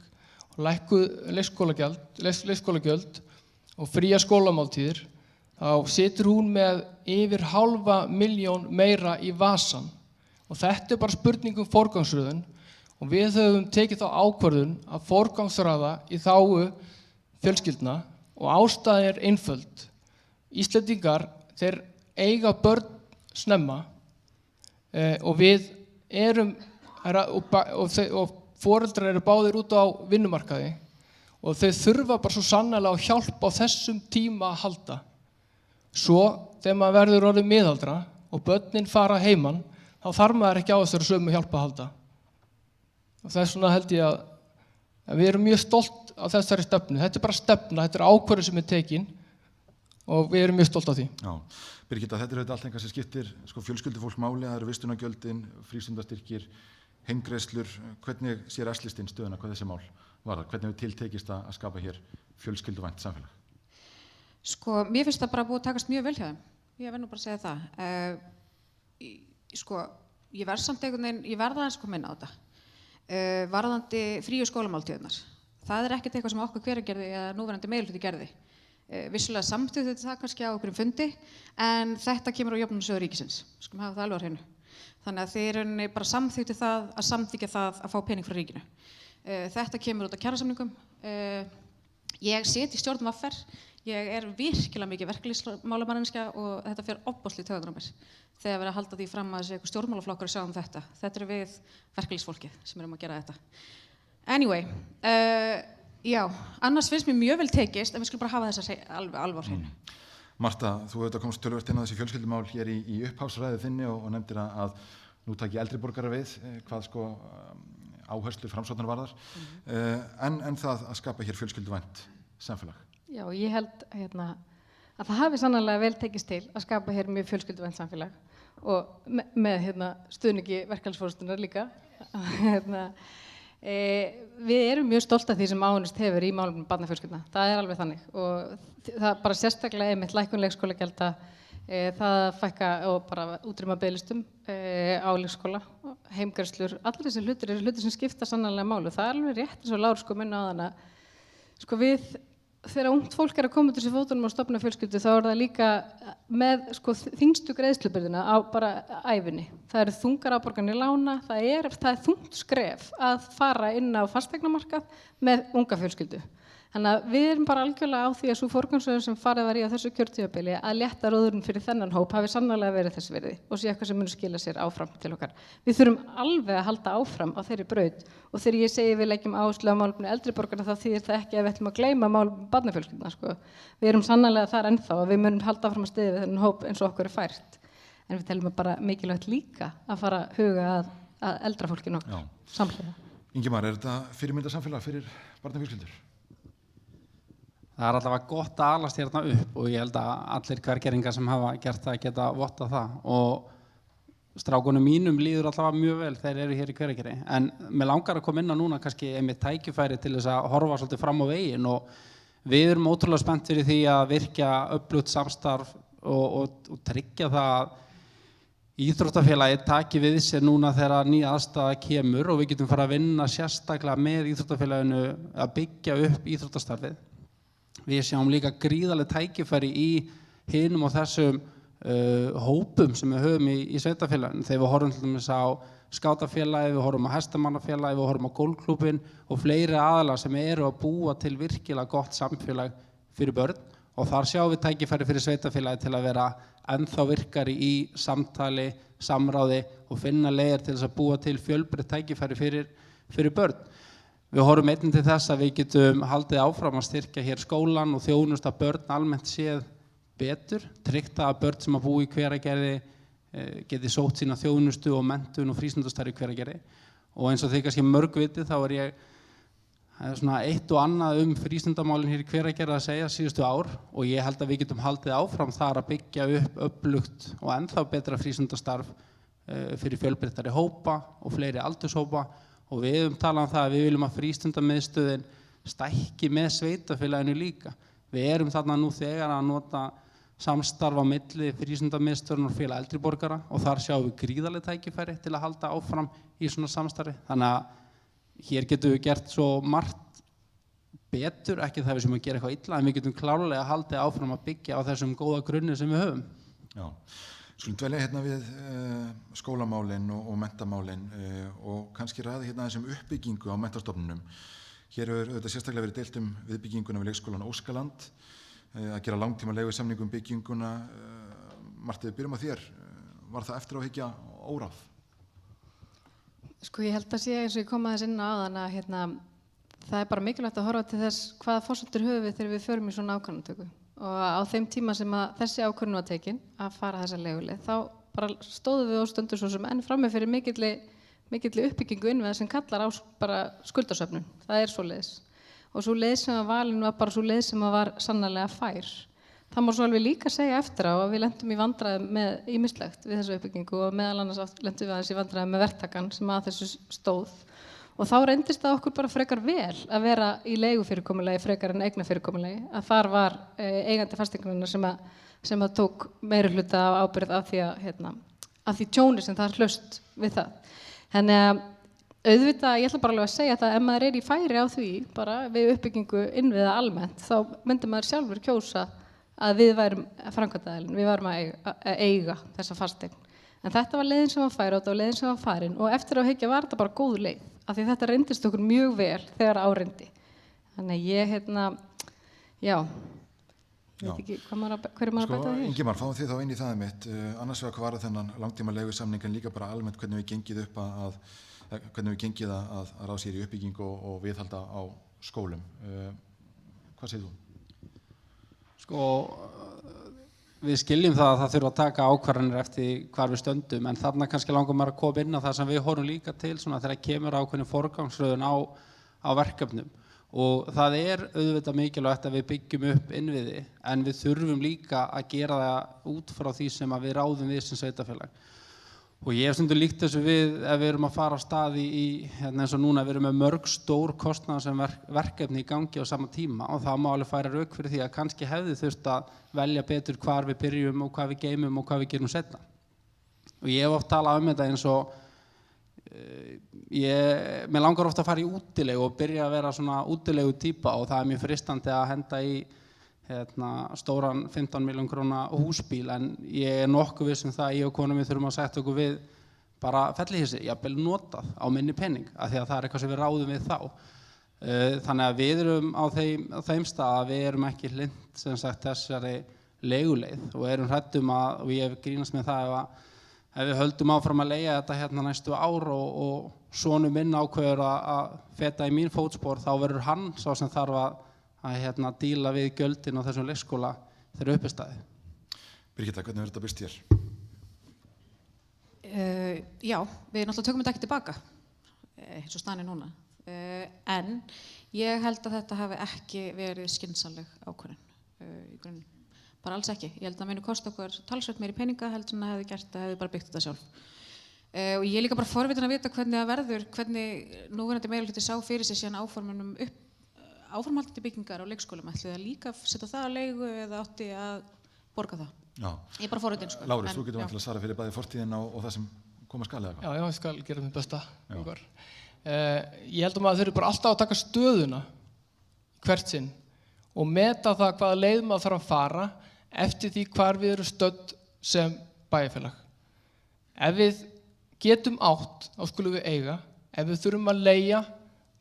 og lækkuð leikskólagjöld og fría skólamáltíðir, þá situr hún með yfir 500.000 meira í vasan og þetta bara spurning forgangsröðun og við höfum tekið þá ákvörðun að forgangsraða í þágu fjölskyldna og ástæðan einföld. Íslendingar, þeir eiga börn snemma og við erum og foreldrar eru báðir út á vinnumarkaði og þau þurfa bara svo sannarlega á hjálp á þessum tíma að halda. Svo þegar maður verður orðið miðaldra og börnin fara heiman, þá þarf maður ekki á þessari sömu hjálp að halda. Og þess vegna held ég að við erum mjög stolt af þessari stefnu. Þetta bara stefna, þetta ákvörðun sem tekin og við erum mjög stolt af því. Já, Birgitta, þetta allt eitthvað sem skiptir fjölskyldufólk máli, það eru vistunargjöldin, frístundastyrkir, heimgreiðslur. Hvernig sér S-listinn stöðuna hvað þessi mál varðar? Hvernig hefur tiltekist að skapa hér fjölskylduvænt samfélag? Mér finnst það bara búið að takast mjög vel hjá þeim. Ég verð nú bara að segja það. Ég verð samt einhvern veginn, ég verð aðeins koma inn á þetta. Varðandi fríu skólamáltíðirnar. Það er ekkert eitthvað sem okkur Hveragerði eða núverandi meirihluti gerði. Vissulega samþykkti það kannski á einhverjum fundi, en þetta kemur á jöfnunarsjóði ríkisins. Skulum hafa það alveg á hreinu. Þannig að þeir bara samþykkti það að samþykkja það að fá pening frá ríkinu. Þetta kemur út af kjarasamningum. Ég sit í stjórn VR. Ég er virkilega mikið verkalýðsmálamanneskja og þetta fer ofboðslega í taugarnar á mér. Þegar verið að halda því fram að þessi einhver stjórnmálaflokkur að sjá þetta. Þetta við verkalýðsfólkið sem erum að gera þetta. Anyway, já, annars finnst mér mjög vel tekist, en við skulum bara hafa þess að alveg á hreinu. Marta, þú komst töluvert inn á þessi fjölskyldumál hér í upphafsræðu þinni og nefndir að nú taki eldri borgara við, hvað áherslur framsóknar varðar, en það að skapa hér fjölskylduvænt samfélag. Já, ég held að það hafi sannarlega vel tekist til að skapa hér mjög fjölskylduvænt samfélag og með stuðningi verkalýðsforystunnar líka. Við erum mjög stolt af því sem áunnist hefur í málefnum barnafjölskyldna. Það er alveg þannig og það bara sérstaklega einmitt lækkun leikskólagjalda, það að fækka og bara útrýma biðlistum á leikskóla, heimgreiðslur, allir þessi hlutir eru hlutir sem skipta sannarlega máli. Það er alveg rétt eins og Lárus kom inn á þann að við þegar ungt fólk er að koma til þessi fótunum og stofna fjölskyldu, þá er það líka með þyngstu greiðslubyrðina á bara ævinni. Það eru þungar afborganir lána, það er þungt skref að fara inn á fasteignamarkað með unga fjölskyldu. Þannig að við erum bara algjörlega á því að sú forgangsröðun sem farið var í á þessu kjörtímabili að létta róðurinn fyrir þennan hóp hafi sannarlega verið þess virði og sé eitthvað sem mun skila sér áfram til okkar. Við þurfum alveg að halda áfram á þeirri braut og þegar ég segi við leggjum áherslu á málefni eldri borgara þá þýðir það ekki að við ætlum að gleyma málefni barnafjölskyldna. Við erum sannarlega þar ennþá og við munum halda áfram að styðja við þennan hóp eins og okkur er fært. En við teljum bara mikilvægt líka að fara að huga að eldra fólkinu okkar samhliða. Ingimar, er þetta fyrirmyndarsamfélag fyrir barnafjölskyldur? Það er allavega gott að alast hérna upp og ég held að allir Hveragerðingar sem hafa gert það geta vottað það og strákunum mínum líður allavega mjög vel þeir eru hér í Hveragerði en mig langar að koma inn á núna kannski einmitt tækifæri til þess að horfa svolítið fram á veginn og við erum ótrúlega spennt fyrir því að virkja öflugt samstarf og tryggja það að íþróttafélagið taki við sér núna þegar nýja aðstaða kemur og við getum fara að vinna sérstaklega með íþróttafélaginu að byggja upp íþróttastarfið. Við sjáum líka gríðarleg tækifæri í hinum og þessum hópum sem við höfum í sveitarfélaginu. Þegar við horfum til dæmis á skátafélagið, við horfum á hestamannafélagið, við horfum á golfklúbbinn og fleiri aðilar sem eru að búa til virkilega gott samfélag fyrir börn og þar sjáum við tækifæri fyrir sveitarfélagið til að vera ennþá virkari í samtali, samráði og finna leiðir til þess að búa til fjölbreytt tækifæri fyrir börn. Við horfum einnig til þess að við getum haldið áfram að styrkja hér skólan og þjónusta börn almennt séð betur, tryggt það að börn sem að búa í Hveragerði geti sótt sína þjónustu og menntun og frístundastarf í Hveragerði. Og eins og þið kannski mörg vitið þá ég svona eitt og annað frístundamálin hér í Hveragerði að segja síðustu ár og ég held að við getum haldið áfram þar að byggja upp öflugt og ennþá betra frístundastarf fyrir fjölbreyttari hópa og fleiri aldurshópa og við höfum talað það að við viljum að frístundamiðstöðin stækki með sveitafélaginu líka. Við erum þarna nú þegar að nota samstarf á milli frístundamiðstöðin og félag eldri borgara og þar sjáum við gríðarleg tækifæri til að halda áfram í svona samstarfi. Þannig að hér getum við gert svo margt betur, ekki það við sem að gera eitthvað illa, en við getum klárlega haldið áfram að byggja á þessum góða grunni sem við höfum. Já, skulum dvelja hérna við skólamálin og menntamálin og kannski ræða hérna þessum uppbyggingu á menntastofnunum. Hér hefur auðvitað sérstaklega verið deilt viðbygginguna við leikskólan Óskaland, að gera langtíma leigusamning bygginguna. Martið, byrjum á þér. Var það eftir á að hyggja óráð? Sko ég held að sé eins og ég kom aðeins inn á áðan að það bara mikilvægt að horfa til þess hvaða forsendur höfum við þegar við förum í svona ákvarðanatöku. Og á þeim tíma sem að þessi ákvörðun var tekin að fara þessa leiguleið, þá bara stóðum við og stöndum svo sem enn frammi fyrir mikilli uppbyggingu innviða sem kallar á bara skuldasöfnun. Það svoleiðis. Og svo leið sem var valin var bara svo leið sem var sannarlega fær. Það má svo alveg líka segja eftir á að við lentum í vandræðum með ýmislegt við þessu uppbyggingu og meðal annars lentum við aðeins í vandræðum með verktakann sem að þessu stóð. Og þá reyndist það okkur bara frekar vel að vera í leigufyrirkomulagi frekar en eignafyrirkomulagi. Að þar var eigandi fasteignarinnar sem að tók meirihluta af ábyrgð af því tjóni sem það hlaust við það. Þannig að auðvitað, ég ætla bara alveg að segja það, ef maður í færi á því bara við uppbyggingu innviða almennt, þá myndi maður sjálfur kjósa að við værum framkvæmdaraðilinn, við værum að eiga þessa fasteign. En þetta var leiðin sem var fær og þetta var leiðin sem var farin og eftir á hyggja var þetta bara góð leið, af því þetta reyndist okkur mjög vel þegar áreindi. Þannig ég, veit ekki hverju maður að bæta því. Ingimar, fáum þið þá inn í það mitt. Annars vegar hvað var þennan langtíma leigusamning en líka bara almennt hvernig við gengið að ráða sér í uppbyggingu og viðhalda á skólum. Hvað segir þú? Sko, við skiljum það að það þurfa að taka ákvarðanir eftir hvar við stöndum, en þarna kannski langar maður að koma inn á það sem við horfum líka til svona þegar kemur ákveðin forgangsröðun á verkefnum. Og það auðvitað mikilvægt að við byggjum upp innviði, en við þurfum líka að gera það út frá því sem að við ráðum við sem sveitarfélag. Og ég hef stundum líkt þessu við ef við erum að fara á stað eins og núna, við erum með mörg stór kostnaðarsöm verkefni í gangi á sama tíma og það má alveg færa rök fyrir því að kannski hefði þurft að velja betur hvar við byrjum og hvað við geymum og hvað við gerum seinna. Og ég hef oft talað þetta eins og mér langar ofta að fara í útilegu og byrja að vera svona útilegu típa og það mjög freistandi að henda í stóran 15 milljón króna húsbíl, en ég nokkuð viss það ég og konum við þurfum að setja okkur við bara fellihýsi, jafnvel notað á minni pening, af því að það eitthvað sem við ráðum við þá. Þannig að við erum á þeim stað að við erum ekki hlynnt sem sagt þessari leiguleið og erum hræddum og ég grínast með það ef við höldum áfram að leigja þetta næstu ár og sonur minn ákveður að feta í mín fótspor, þá verður hann sá sem þarf að díla við gjöldin á þessum leikskóla þegar uppi staðið. Birgitta, hvernig verður þetta birst hér? Já, við náttúrulega tökum þetta ekki tilbaka eins og staðan núna. En ég held að þetta hafi ekki verið skynsamleg ákvörðun í grunninn. Bara alls ekki. Ég held að það muni kosta okkur talsvert meiri peninga heldur en það hefði gert að hefði bara byggt þetta sjálf. Og ég er líka bara forvitin að vita hvernig það verður, hvernig núverandi meirihluti sá fyrir sig síðan áformunum áframhaldandi byggingar á leikskólum, ætlið að líka setja það að leigu eða átti að borga það? Já. Ég er bara forvitin, sko. Lárus, þú getur vantilega að svara fyrir bæði fortíðina og það sem koma skal eða hvað? Já, ég skal gera mitt besta. Ég held að maður þurfi bara alltaf að taka stöðuna hvert sinn og meta það hvaða leið maður þarf að fara eftir því hvar við erum stödd sem bæjarfélag. Ef við getum átt, þá skulum við eiga. Ef við þurfum að leigja,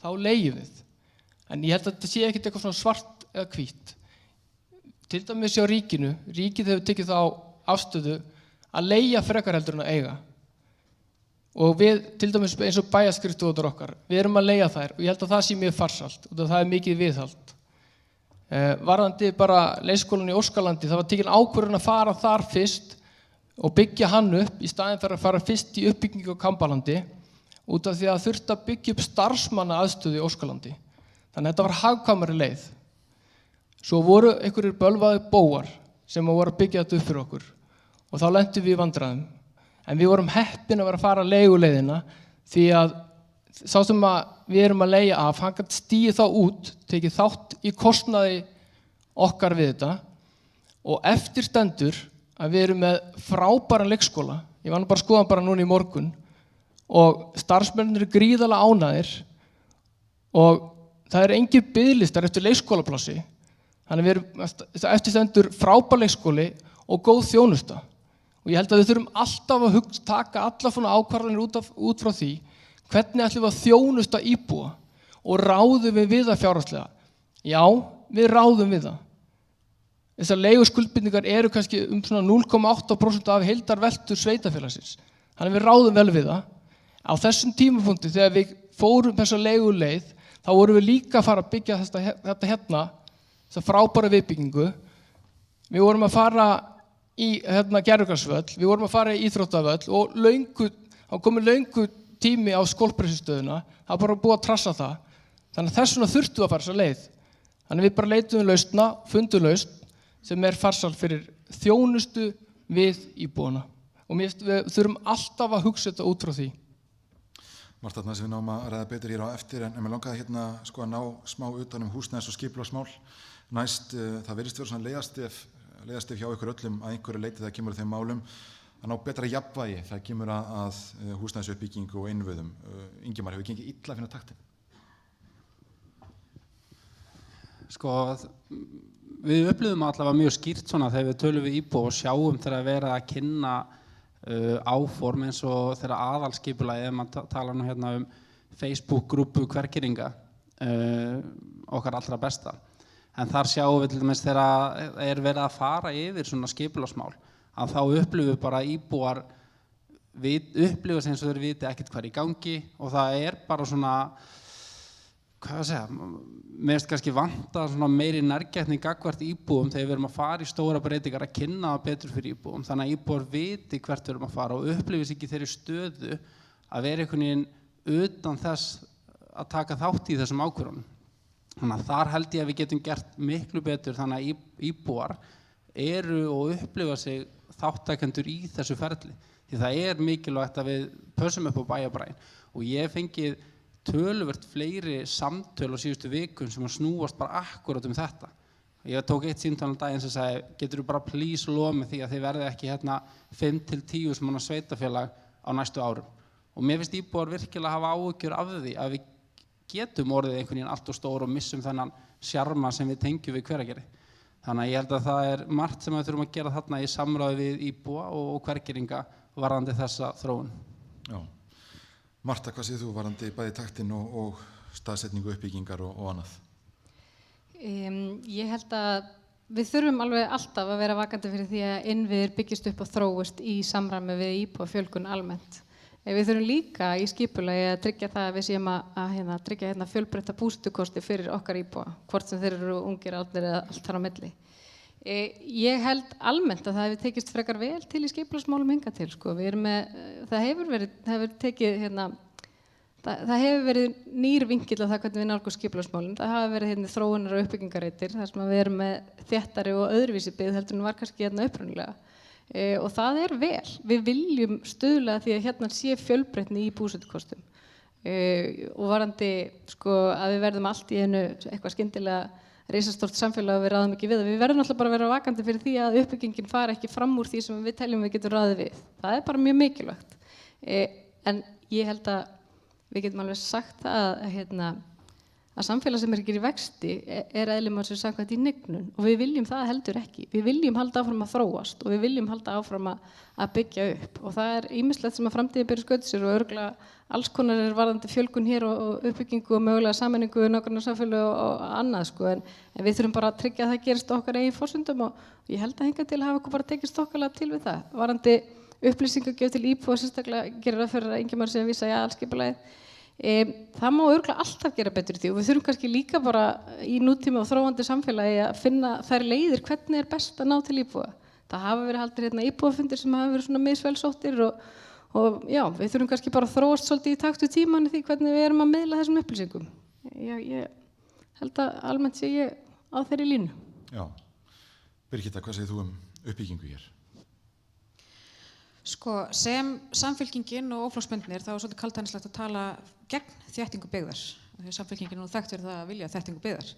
þá leigjum við. En ég held að þetta sé ekkert eitthvað svona svart eða hvítt. Til dæmis hjá ríkinu, ríkið hefur tekið þá afstöðu að leigja frekar heldur en að eiga. Og við, til dæmis eins og bæjarskrifstofur okkar, við erum að leigja þær og ég held að það sé mjög farsælt og það mikið viðhald. Varðandi bara leikskólann í Óskalandi, það var tekin ákvörðun að fara þar fyrst og byggja hann upp í staðinn fyrir að fara fyrst í uppbyggingu á Kambalandi út af því að þurfti að byggja upp starfsmanna aðstöðu í Óskalandi. Þannig að þetta var hagkvæmari leið. Svo voru einhverjir bölvaðir bóar sem voru að byggja þetta upp fyrir okkur og þá lentum við í vandræðum. En við vorum heppin að vera að fara leiguleiðina því að sá sem við erum að leigja af, hann gæti stigið þá út, tekið þátt í kostnaði okkar við þetta og eftir stendur að við erum með frábæran leikskóla. Ég var nú bara að skoða bara núna í morgun og starfsmennir eru gríðarlega ánægðir og það eru engir biðlistar eftir leikskólaplássi. Þannig við erum eftir stendur frábær leikskóli og góð þjónusta. Og ég held að við þurfum alltaf að taka alla svona ákvarðanir út frá því hvernig ætlum við að þjónusta íbúa og ráðum við það fjárhagslega. Já, við ráðum við það. Þessar leiguskuldbindingar eru kannski svona 0,8% af heildarveltu sveitafélagsins. Þannig við ráðum vel við það. Á þessum tímapunkti þegar við fórum þessa leiguleið, þá vorum við líka að fara að byggja þetta hérna, þessa frábæra viðbyggingu. Við vorum að fara í Gerðugransvöll, við vorum að fara í íþróttavöll og komið löngu tími á skólpressistöðuna, það var bara búið að trassa það. Þannig að þess vegna þurftum við að fara þessa leið. Þannig við bara leituðum lausna, fundum lausn sem farsæl fyrir þjónustu við íbúana. Og við þurfum alltaf að hugsa þetta út frá því. Margt þarna sem við náum að ræða betur hér á eftir, en mér langaði hérna sko að ná smá utan húsnæðis- og skipulagsmál. Næst, það virðist vera svona leiðarstef hjá ykkur öllum að einhverju leyti það kemur að þeim málum að ná betra jafnvægi það kemur að húsnæðisuppbyggingu og innviðum. Ingimar, hefur gengið illa að finna taktinn? Sko, við upplifum allavega mjög skýrt svona þegar við tölum við íbúa og sjáum þegar að vera að kynna áform eins og þeirra aðalskipulagi, ef maður tala nú hérna Facebook-grúpu Hverkeringa, okkar allra besta. En þar sjáum við til dæmis þegar verið að fara yfir svona skipulagsmál, að þá upplifum við bara íbúar upplifa sem þeir viti ekkert hvað er í gangi og það bara svona, hvað að segja, mér finnst kannski vanta svona meiri nærgætni gagnvart íbúum þegar við erum að fara í stóra breytingar að kynna það betur fyrir íbúum, þannig að íbúar viti hvert við erum að fara og upplifis ekki þeirri stöðu að vera einhvern veginn utan þess að taka þátt í þessum ákvörðunum. Þannig að þar held ég að við getum gert miklu betur þannig að íbúar eru og upplifa sig þáttakendur í þessu ferli. Því það mikilvægt að við pössum upp á bæjarbræðin og ég fengið töluvert fleiri samtöl á síðustu vikun sem að snúast bara akkurat þetta. Ég tók eitt símtal daginn sem sagði, getur þú bara please lofa mig því að þið verði ekki 5-10 manna sveitafélag á næstu árum. Og mér finnst íbúar virkilega hafa áhyggjur af því að við getum orðið einhvern veginn allt og stór og missum þennan sjarma sem við tengjum við Hveragerði. Þannig að ég held að það margt sem við þurfum að gera þarna í samráði við íbúa og Hvergeringa varðandi þessa þróun. Já. Marta, hvað segir þú varðandi bæði taktinn og staðsetningu uppbyggingar og annað? Ég held að við þurfum alveg alltaf að vera vakandi fyrir því að innviðir byggist upp og þróist í samræmi við íbúafjölgun almennt. Við þurfum líka í skipulagi að tryggja það að við séum að tryggja fjölbreytta búsetukosti fyrir okkar íbúa, hvort sem þeir eru ungir, aldnir eða allt þar á milli. Ég held almennt að það hefur tekist frekar vel til í skipulagsmálum hingað til. Sko. Það hefur verið nýr vinkill á það hvernig við nálgumst skipulagsmálum. Það hafa verið þróunar og uppbyggingarreitir þar sem við erum með þéttari og öðruvísi byggð heldur en var kannski upprunalega. Og það vel. Við viljum stuðla því að sé fjölbreytni í búsetukostum. Og varðandi að við verðum allt í einu eitthvað skyndilega risastórt samfélag og við ráðum ekki við það. Við verðum alltaf bara að vera vakandi fyrir því að uppbyggingin fari ekki fram úr því sem við teljum við getum ráðið við. Það bara mjög mikilvægt. En ég held að við getum alveg sagt að samfélag sem ekki í vexti eðli málsins samkvæmt í hnignun og við viljum það heldur ekki. Við viljum halda áfram að þróast og við viljum halda áfram að byggja upp og það ýmislegt sem að framtíðin ber í skauti sér og örugglega alls konar varðandi fjölgun hér og uppbyggingu og mögulega sameiningu við nágrannasamfélög og annað en við þurfum bara að tryggja að það gerist okkar eigin forsendum og ég held að hingað til að hafa okkur bara tekist þokkalega til við það. Varðandi upplýsingagjöf til íbúa sérstaklega gerir það fyrir að Ingimar sé að vísa í aðalskipulagið. Það má örugglega alltaf gera betur í því og við þurfum kannski líka bara í nútíma og þróandi samfélagi að finna þær leiðir hvernig er best að ná til íbúa. Það hafa verið haldir hérna íbúafundir sem hafa verið svona misvelsóttir og já, við þurfum kannski bara að þróast svolítið í takt við tímann í því hvernig við erum að miðla þessum upplýsingum. Ég held að almennt sé ég á þeirri línu. Já. Birgitta, hvað segir þú uppbyggingu hér? Sko, sem Samfylkingin og óflokksbundnir þá er svolítið kaldhæðnislegt að tala gegn þéttingu byggðar. Því Samfylkingin er nú þekkt fyrir það að vilja þéttingu byggðar.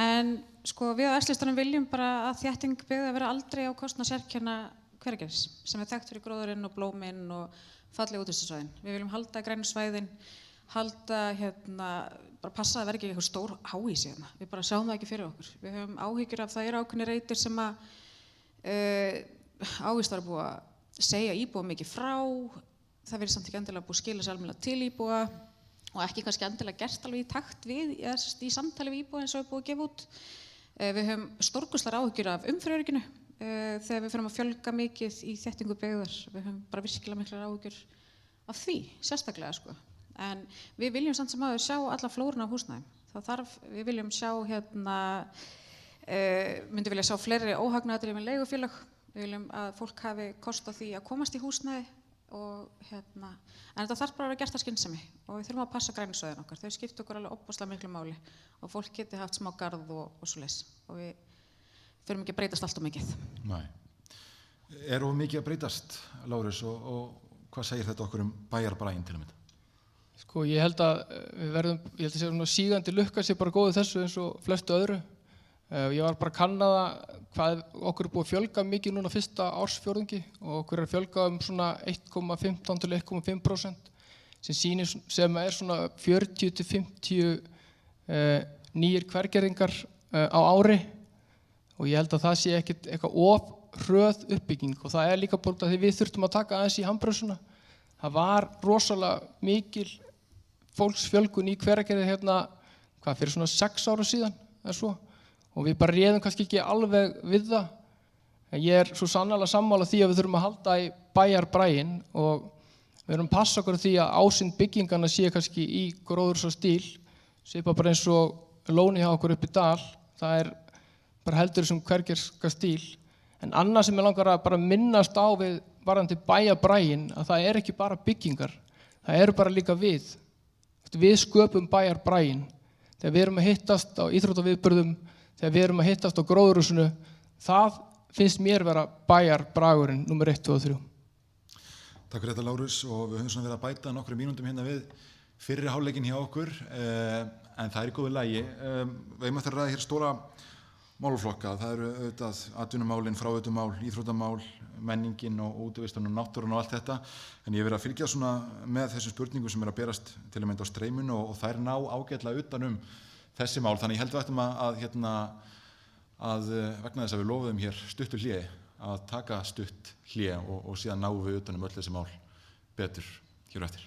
En sko, við á S-listanum viljum bara að þétting byggðar vera aldrei á kostnað sérkenna Hveragerðis sem er þekkt fyrir gróðurinn og blóminn og fallega útivistarsvæðin. Við viljum halda grænu svæðin, halda bara passa að vera ekki eitthvað stór háhýsi hérna. Við bara sjáum það ekki fyrir okkur. Við höfum áhyggjur af það ákveðnir reitir sem að ávist var búið að segja íbúa mikið frá, það verið samt ekki endilega búið að skila sér almennilega til íbúa og ekki kannski endilega gert alveg í takt við, í samtali við íbúa eins og við búið að gefa út. Við höfum stórkostlegar áhyggjur af umferðarörygginu þegar við förum að fjölga mikið í þéttingu byggðar. Við höfum bara virkilega miklar áhyggjur af því, sérstaklega sko. En við viljum samt sem áður sjá alla flóruna af húsnæðum. Við viljum sjá myndum vilja sjá fleiri óhagnaðardrifin leigufélög. Við viljum að fólk hafi kost á því að komast í húsnæði en þetta þarf bara að vera gert af skynsemi og við þurfum að passa grænu svæðin okkar. Þau skipta okkur alveg ofboðslega miklu máli og fólk geti haft smá garð og svoleiðis og við þurfum ekki að breytast allt of mikið. Nei. Er of mikið að breytast, Lárus, og hvað segir þetta okkur bæjarbraginn til að mynda? Sko, ég held að sé sígandi lukka sé bara góðu þessu eins og flestu öðru. Ég var bara að kanna það hvað okkur er búið að fjölga mikið núna fyrsta ársfjórðungi og okkur er að fjölga svona 1,15 til 1,5% sem er svona 40 til 50 nýjir hvergerðingar á ári og ég held að það sé ekkert eitthvað of hröð uppbygging og það er líka bara því við þurftum að taka aðeins í handbremsuna. Það var rosalega mikil fólksfjölgun í Hveragerði fyrir svona 6 ára síðan eða svo. Og við bara réðum kannski ekki alveg við það. En ég er svo sannarlega sammála því að við þurfum að halda í bæjarbraginn og við erum að passa okkur því að ásýnd bygginganna sé kannski í gróðursastíl, svipað bara eins og lónið hjá okkur upp í dal, það er bara heldur sem hvergerska stíl. En annað sem ég langar að bara minnast á við varðandi bæjarbraginn, að það er ekki bara byggingar, það eru bara líka við. Við sköpum bæjarbraginn. Þegar við erum að hittast á íþróttaviðburðum, þegar við erum að hittast á gróðurhúsinu, það finnst mér vera bæjarbragurinn númer 1, 2 og 3. Takk fyrir þetta, Lárus, og við höfum svona verið að bæta nokkrum mínútum hérna við fyrri hálfleikinn hjá okkur, en það er í góðu lagi. Við höfum eftir að ræða hér stóra málaflokka, það eru auðvitað atvinnumálin, fráveitumál, íþróttamál, menningin og útivistan og náttúran og allt þetta, en ég hef verið að fylgja svona með þessum spurningum sem er að berast til að mynda á streyminu og þær ná ágætlega utan þessi mál, þannig ég held við ættum að vegna þess að við lofuðum hér stuttu hlé, að taka stutt hlé og síðan náum við utan öll þessi mál betur hér eftir.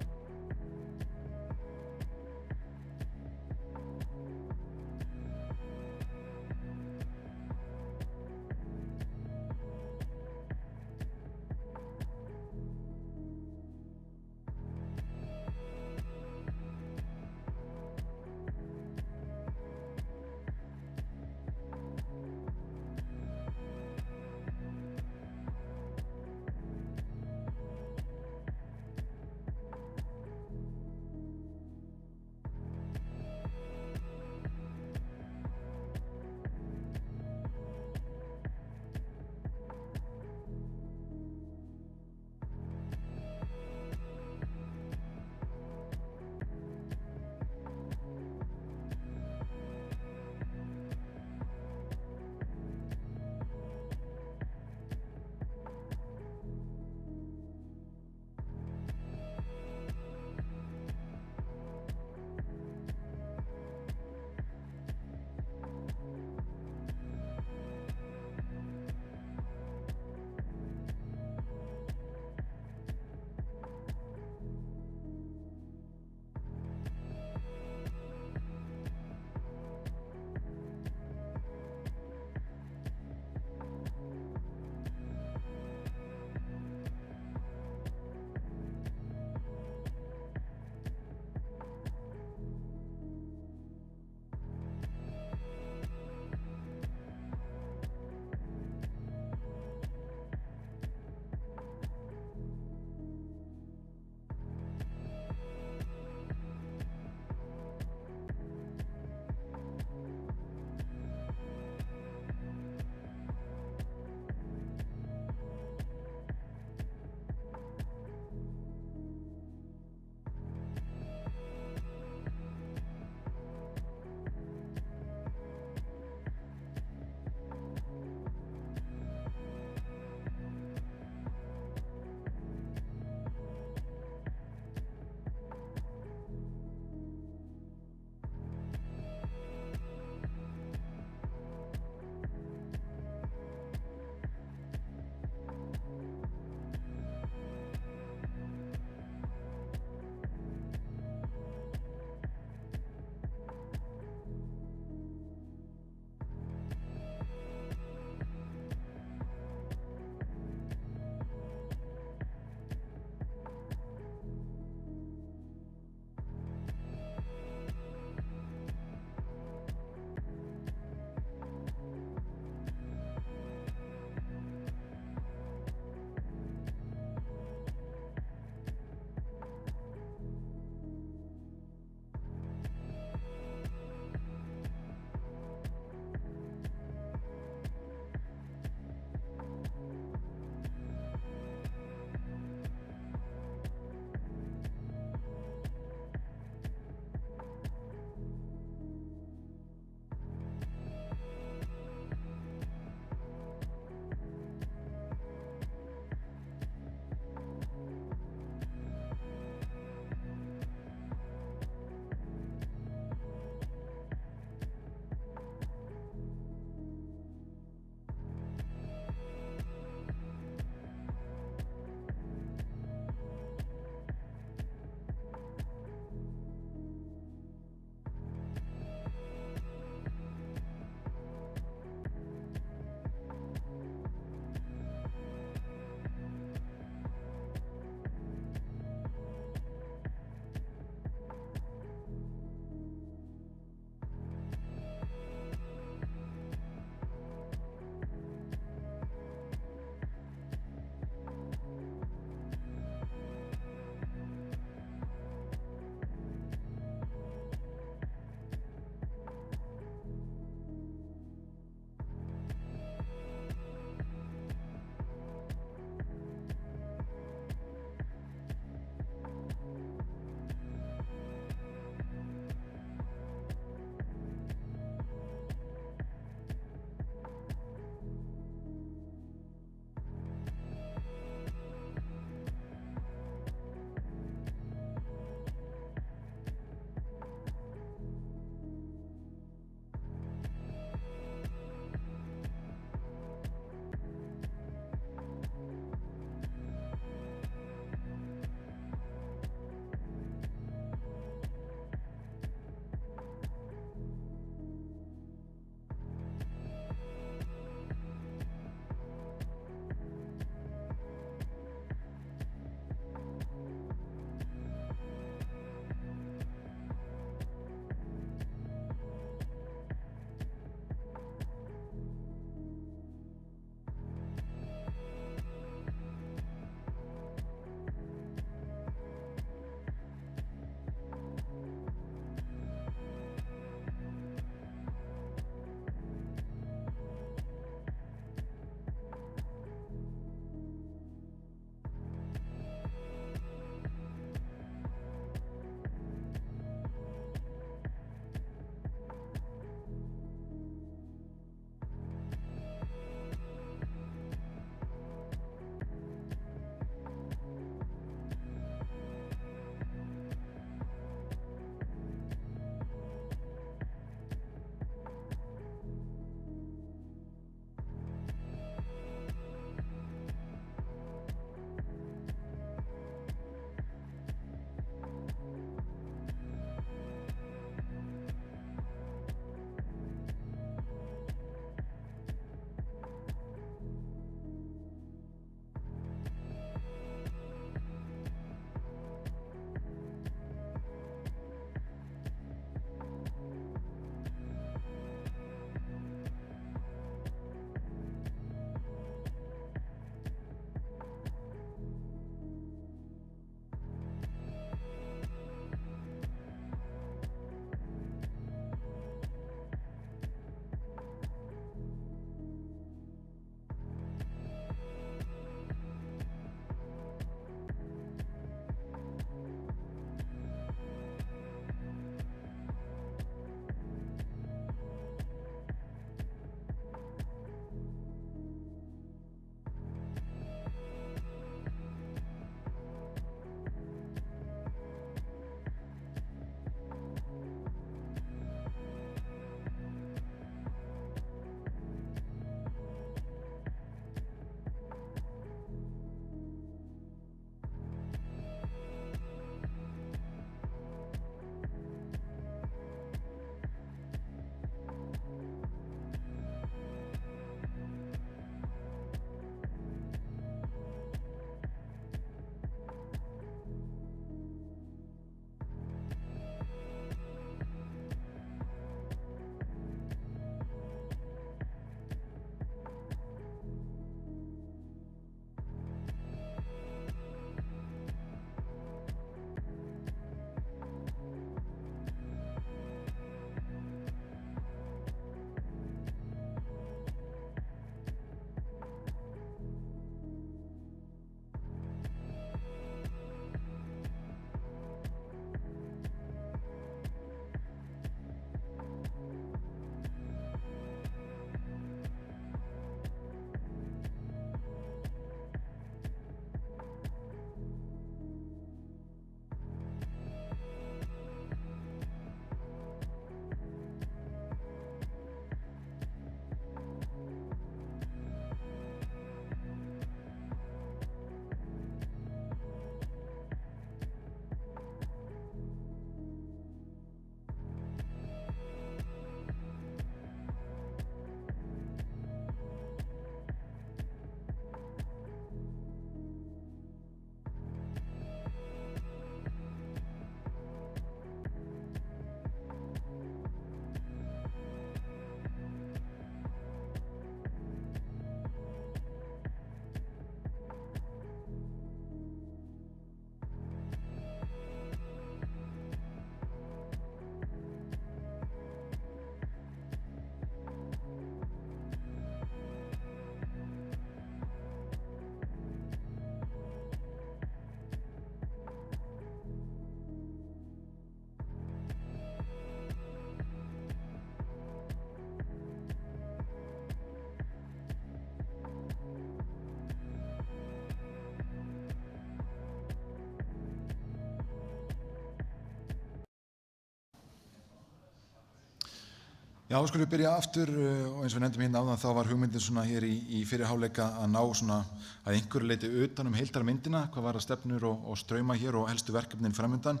Já, þá skulum við byrja aftur og eins og við nefndum hérna áðan þá var hugmyndin svona hér í fyrri hálfleika að ná svona að einhverju leyti utan heildarmyndina, hvað var að stefnur og strauma hér og helstu verkefnin framundan.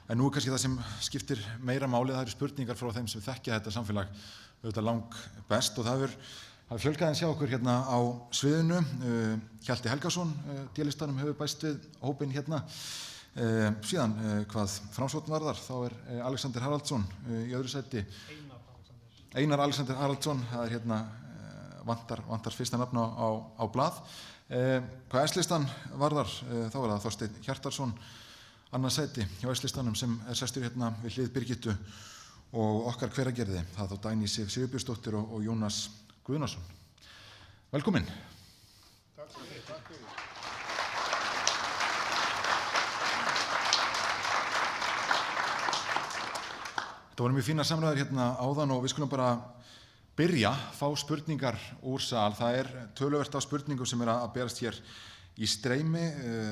En nú er kannski það sem skiptir meira máli, það eru spurningar frá þeim sem þekkja þetta samfélag auðvitað lang best og það er fjölgað hjá okkur hérna á sviðinu. Hjalti Helgason, D-listanum hefur bæst við hópinn hérna. Síðan hvað Framsókn varðar, þá er Alexander Haraldsson í öðru sæti. Einar Alexander Haraldsson, það er hérna vantar fyrsta nafn á blað. Hvað S-listan varðar, þá er það Þorsteinn Hjartarson, annað sæti hjá S-listanum sem er sestur hérna við hlið Birgittu og okkar Hveragerði. Það er þá Dagný Sif Sigurbjörnsdóttir og Jónas Guðnason. Velkomin. Takk fyrir. Þetta voru mjög fínar samræður hérna áðan og við skulum bara byrja, fá spurningar úr sal. Það er töluvert af spurningum sem er að berast hér í streymi.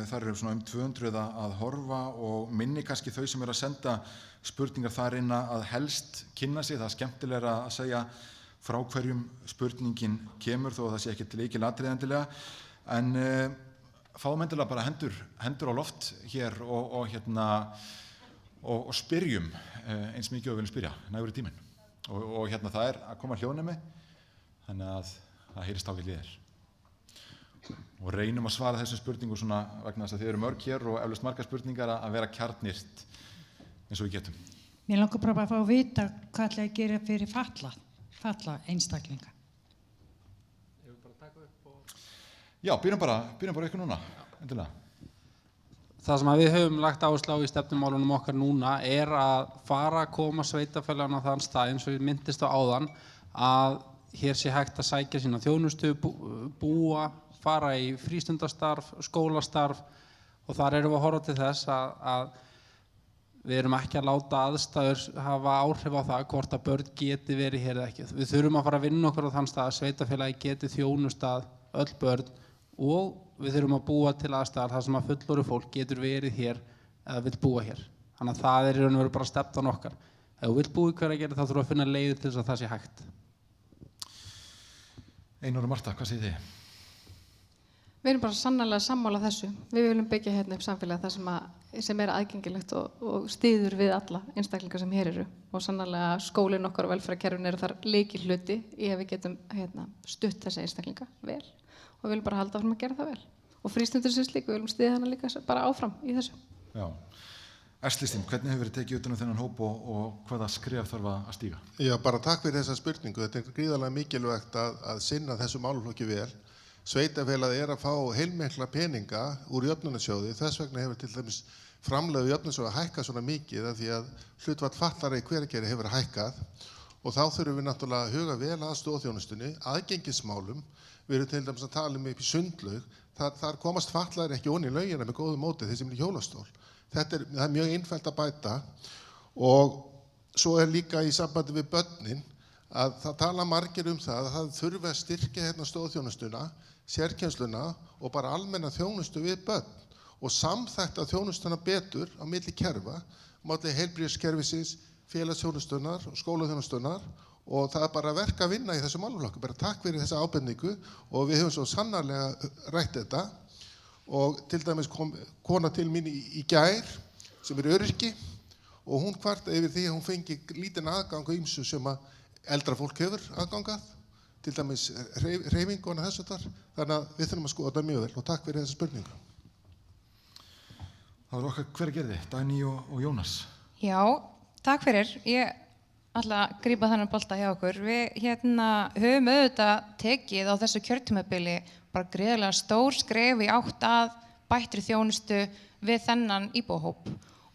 Það eru svona 200 að horfa og minni kannski þau sem er að senda spurningar þar inn að helst kynna sig. Það er skemmtilegra að segja frá hverjum spurningin kemur þó að það sé ekki lykilatriði endilega. En fáum endilega bara hendur á loft hér og spyrjum eins mikið og við viljum spyrja, nægur í tíminn. Og hérna það er að koma hljóðnemi, þannig að það heyrist ágætt í þér. Og reynum að svara þessum spurningum svona vegna þess að þið eru mörg hér og eflaust margar spurningar að vera kjarnyrtt eins og við getum. Mér langar bara að fá að vita hvað ætla að gera fyrir falla einstaklinga. Ég vil bara taka upp og... Já, byrjum bara ykkur núna, endilega. Það sem við höfum lagt áherslu á í stefnumálunum okkar núna er að fara að koma sveitarfélaginu á þann stað eins og við myndist á áðan að hér sé hægt að sækja sína þjónustu, búa, fara í frístundastarf, skólastarf og þar erum við að horfa til þess að við erum ekki að láta aðstæður hafa áhrif á það hvort að börn geti verið hér eða ekki. Við þurfum að fara að vinna okkur á þann stað að sveitarfélagi geti þjónustað öll börn og við þurfum að búa til aðstæðar þar sem að fullorðið fólk getur verið hér eða vill búa hér. Þannig að það er í raun og veru bara stefnan okkar. Ef þú vill búa í Hveragerði þá þurfum við að finna leiðir til þess að það sé hægt. Einar og Marta, hvað segir þið? Við erum bara sannarlega sammála þessu. Við viljum byggja hérna upp samfélag þar sem er aðgengilegt og styður við alla einstaklingar sem hér eru. Og sannarlega skólinn okkar og velferðarkerfin eru þar lykilhluti í að við getum stutt þessi einstaklinga vel. Og við viljum bara halda áfram að gera það vel. Og frístundur sem slík, við viljum styðja hana líka bara áfram í þessu. Já. S-listin, hvernig hefur verið tekið utan um þennan hóp og hvaða skref þarf að stíga? Já, bara takk fyrir þessa spurningu. Þetta er gríðarlega mikilvægt að sinna þessu málaflokki vel. Sveitarfélagið er að fá heilmikla peninga úr jöfnunarsjóði. Þess vegna hefur til dæmis framlög jöfnunarsjóði hækkað svona mikið af því að hlutfall fatlara í Hveragerði hefur hækkað og þá þurfum við náttúrulega að huga vel að stoðþjónustunni, aðgengismálum. Við erum til dæmis að tala upp í Sundlaug. Þar komast fatlaðir ekki onni í laugina með góðu móti þeir sem er í hjólastól. Það er mjög einfalt að bæta og svo er líka í sambandi við börnin að það tala margir það að það þurfi að styrkja hérna stoðþjónustuna, sérkennsluna og bara almenna þjónustu við börn og samþætta þjónustuna betur á milli kerfa, milli heilbrigðiskerfisins, félagsþjónustunnar og skólaþjónustunnar og það er bara verk að vinna í þessu málaflokki. Bara takk fyrir þessa ábendingu og við höfum svo sannarlega rætt þetta og til dæmis kom kona til mín í gær sem er öryrki og hún kvartaði yfir því að hún fengi lítinn aðgang á ýmsu sem að eldra fólk hefur aðgangað, til dæmis hreyfingu og þessu þar. Þannig að við þurfum að skoða þetta mjög vel og takk fyrir þessa spurningu. Það var okkar Hveragerði, Dagný og Jónas. Já, takk fyrir. Ég ætla að grípa þennan bolta hjá okkur. Við höfum auðvitað tekið á þessu kjörtímabili bara gríðarlega stór skref í átt að bættri þjónustu við þennan íbúahóp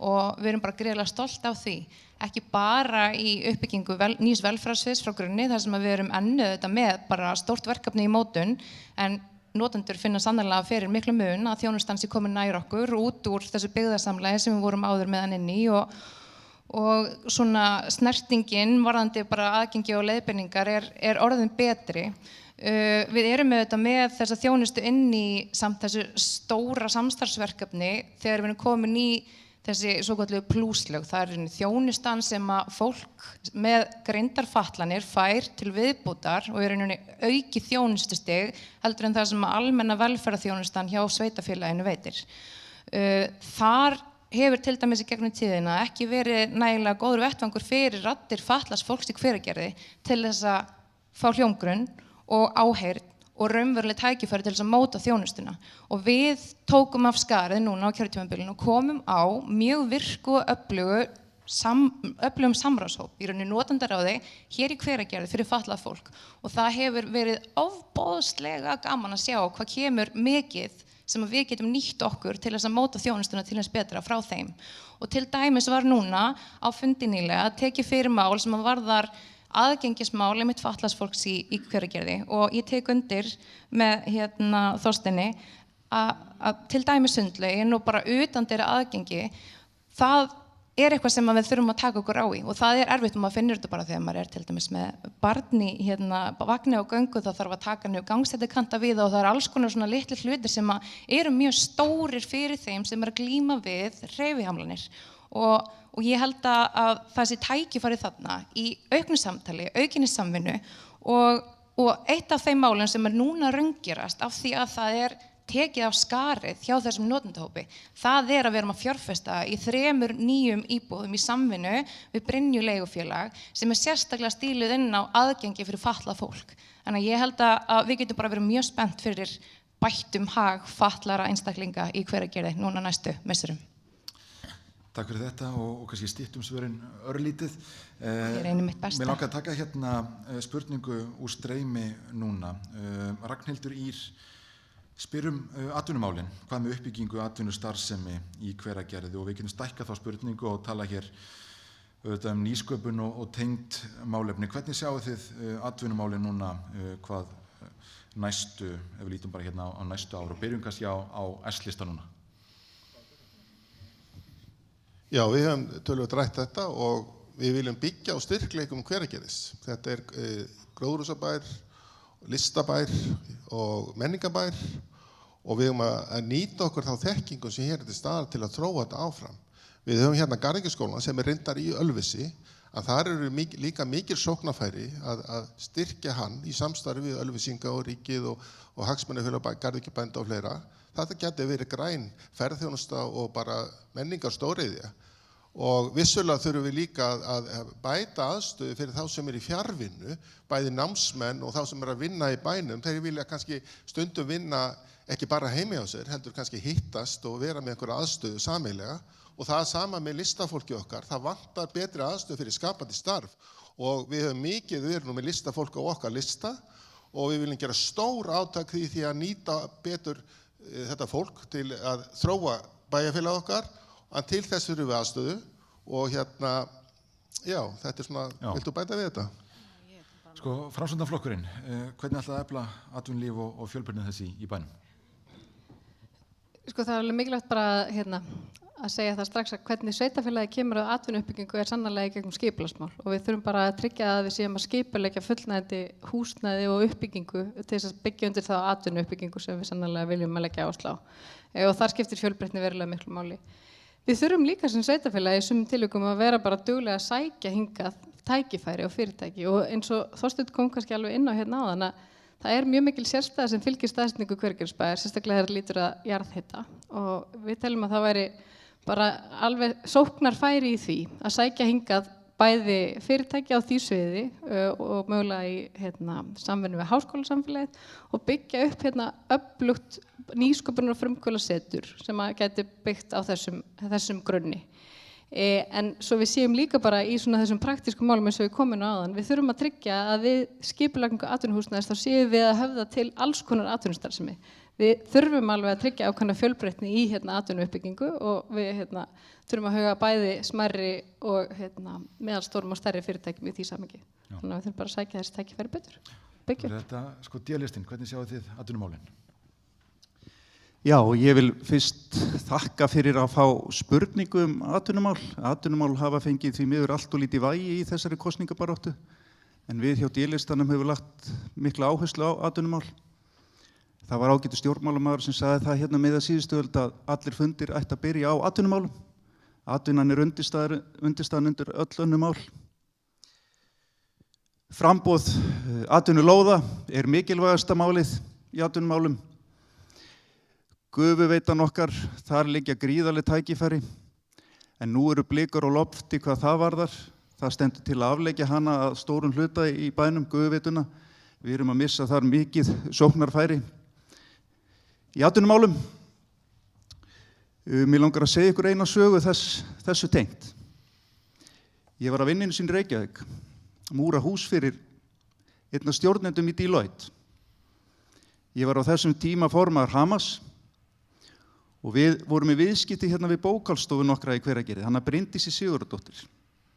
og við erum bara gríðarlega stolt af því. Ekki bara í uppbyggingu nýs velferðarsviðs frá grunni þar sem við erum ennu þetta með bara stórt verkefni í mótun en notendur finna sannarlega fyrir miklu mun að þjónustan sé komin nær okkur út úr þessu byggðarsamlagi sem við vorum áður meðan inn í og svona snertingin varðandi bara aðgengi og leiðbeiningar er orðin betri. Við erum með þessa þjónustu inn í samt þessu stóra samstarfsverkefni þegar við erum komin í þessi svokölluðu plúslög. Það er þjónustan sem að fólk með greindarfatlanir fær til viðbútar og er auki þjónustustig heldur en það sem að almenna velferðarþjónustan hjá sveitafélaginu veitir. Þar hefur til dæmis í gegnum tíðina ekki verið nægilega góður vettvangur fyrir raddir fatlaðs fólks í Hveragerði til þess að fá hljómgrunn og áheyrn og raunveruleg tækifæri til þess að móta þjónustuna. Og við tókum af skarið núna á kjörtímabilinu og komum á mjög virku og öflugum samráðshóp í rauninni notendaráði hér í Hveragerði fyrir fatlað fólk. Og það hefur verið ofboðslega gaman að sjá hvað kemur mikið sem við getum nýtt okkur til þess að móta þjónustuna til þess betra frá þeim. Og til dæmis var núna á fundi nýlega tekið fyrir mál sem að varðar aðgengismál einmitt fatlaðs fólks í Hveragerði og ég tek undir með Þorsteini að til dæmis sundlaugin og bara utandyra aðgengi, það er eitthvað sem við þurfum að taka okkur á í og það er erfitt maður finnur þetta bara þegar maður er til dæmis með barn í vagni og göngu, þá þarf að taka niður gangstéttakanta við og það er alls konar svona litlu hlutir sem eru mjög stórir fyrir þeim sem eru að glíma við hreyfihamlanir og ég held að það sé tækifæri þarna í auknu samtali, aukinni samvinnu og eitt af þeim málum sem er núna raungerast af því að það er tekið af skarið hjá þessum notendahópi, það er að við erum að fjárfesta í 3 nýjum íbúðum í samvinnu við Brynju leigufélag sem er sérstaklega stíluð inn á aðgengi fyrir fatlað fólk. Þannig að ég held að við getum bara verið mjög spennt fyrir bættum hag fatlaðra einstaklinga í Hveragerði núna næstu misserum. Takk fyrir þetta og kannski styttum svörin örlítið. Ég reyni mitt besta. Mér langar að taka hérna spurningu úr streymi núna. Ragnhildur Ýr spyr atvinnumálin, hvað með uppbyggingu atvinnustarfsemi í Hveragerði og við getum stækkað þá spurningu og tala hér nýsköpun og tengd málefni. Hvernig sjáu þið atvinnumálin núna hvað næstu, ef við lítum bara hérna á næstu ár og byrjum kannski á S-lista núna? Já, við höfum töluvert rætt þetta og við viljum byggja á styrkleikum Hveragerðis. Þetta er gróðurhúsabær, listabær og menningabær og við höfum að nýta okkur þá þekkingu sem hér er til staðar til að þróa þetta áfram. Við höfum hérna Garðyrkjuskólann sem er reyndar í Ölfusi, að þar eru líka mikil sóknarfæri að styrkja hann í samstarfi við Ölfusinga og ríkið og hagsmunafélög garðyrkjubænda og fleira. Þetta geti verið græn ferðþjónusta og bara menningarstóriðja. Og vissulega þurfum við líka að bæta aðstöðu fyrir þá sem er í fjarvinnu, bæði námsmenn og þá sem er að vinna í bænum. Þeir vilja kannski stundum vinna ekki bara heimi á sér, heldur kannski hittast og vera með einhverja aðstöðu sameiginlega. Og það sama með listafólki okkar, það vantar betri aðstöðu fyrir skapandi starf. Og við höfum við erum nú með listafólk á okkar lista og við viljum gera stór átak því að nýta betur þetta fólk til að þróa bæjarfélag okkar, en til þess þurfum við aðstöðu og já, þetta er svona, viltu bæta við þetta? Sko, Framsóknarflokkurinn, hvernig ætlaði að efla atvinnulíf og fjölbreytni þessi í bænum? Sko, það er alveg mikilvægt bara að segja það strax að hvernig sveitarfélagi kemur að atvinnuuppbyggingu er sannarlega í gegnum skipulagsmál og við þurfum bara að tryggja að við séum að skipuleggja fullnægjandi húsnæði og uppbyggingu til þess að byggja undir þá atvinnuuppbyggingu sem við sannarlega viljum að leggja áherslu á. Og þar skiptir fjölbreytni verulega miklu máli. Við þurfum líka sem sveitarfélagi í sumum tilvikum að vera bara duglega að sækja hingað tækifæri og fyrirtæki og eins og Þorsteinn kom kannski alveg inn á hérna áðan að það er mjög mikil sérstæða sem fylgir staðsetningu Hveragerðisbæjar, sérstaklega þegar lítur að jarðhita og við teljum að það væri bara alveg sóknarfæri í því að sækja hingað bæði fyrirtæki á því sviði og mögulega í samvinnu við háskólasamfélagið og byggja upp öflugt nýsköpunar- og frumkvöðlasetur sem að gæti byggt á þessum grunni. En svo við séum líka bara í svona þessum praktískum málum eins og við komum inn á áðan, við þurfum að tryggja að við skipulagningu atvinnuhúsnæðis þá séum við að höfða til alls konar atvinnustarfsemi. Við þurfum alveg að tryggja ákveðna fjölbreytni í atvinnuuppbyggingu og við þurfum að huga bæði smærri og meðalstórum og stærri fyrirtækjum í því samhengi. Þannig að við þurfum bara að sækja þessi tækifæri betur. Byggja upp. Þetta, sko, D-listinn, hvernig sjáu þið atvinnumálin? Já, ég vil fyrst þakka fyrir að fá spurningu atvinnumál. Atvinnumál hafa fengið því miður allt og lítið vægi í þessari kosningabaráttu, en við hjá D-listanum hefur lagt mikla áherslu á atvinnumál. Það var ágætur stjórnmálamaður sem sagði það hérna með að síðustu öld að allir fundir ætti að byrja á atvinnumálum. Atvinnan undirstaðan undir öll önnur mál. Framboð atvinnulóða er mikilvægasta málið í atvinnumálum. Gufuveitan okkar, þar liggja gríðarleg tækifæri, en nú eru blikur á lofti hvað það varðar. Það stendur til að afleggja hana að stórum hluta í bænum, gufuveituna. Við erum að missa þar mikið sóknarfæri. Í atvinnumálum, mér langar að segja ykkur eina sögu þessu tengt. Ég var að vinna einu sinni í Reykjavík, múra hús fyrir einn af stjórnendum í Deloitte. Ég var á þessum tíma formaður Hamas og við vorum í viðskipti hérna við bókhaldsstofu nokkra í Hveragerði, hana Bryndísi Sigurðardóttir,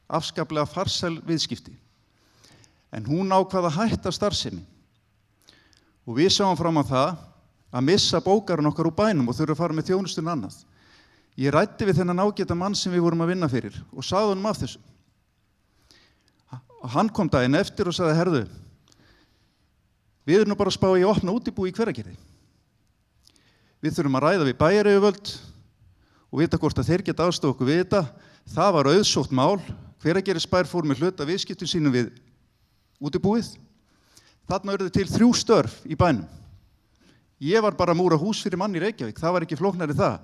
afskaplega farsæl viðskipti. En hún ákvað að hætta starfsemi og við sáum fram á það að missa bókarinn okkar úr bænum og þurfa að fara með þjónustun annað. Ég ræddi við þennan ágæta mann sem við vorum að vinna fyrir og sagði honum af þessu. Hann kom daginn eftir og sagði, herðu, við erum nú bara að spá í að opna útibú í Hveragerði. Við þurfum að ræða við bæjaryfirvöld og vita hvort að þeir geta aðstoða okkur við þetta. Það var auðsótt mál. Hveragerðisbær fór með hluta viðskiptum sínum við útibúið. Þarna urðu til 3 störf í bænum. Ég var bara að múra hús fyrir mann í Reykjavík, það var ekki flóknari það.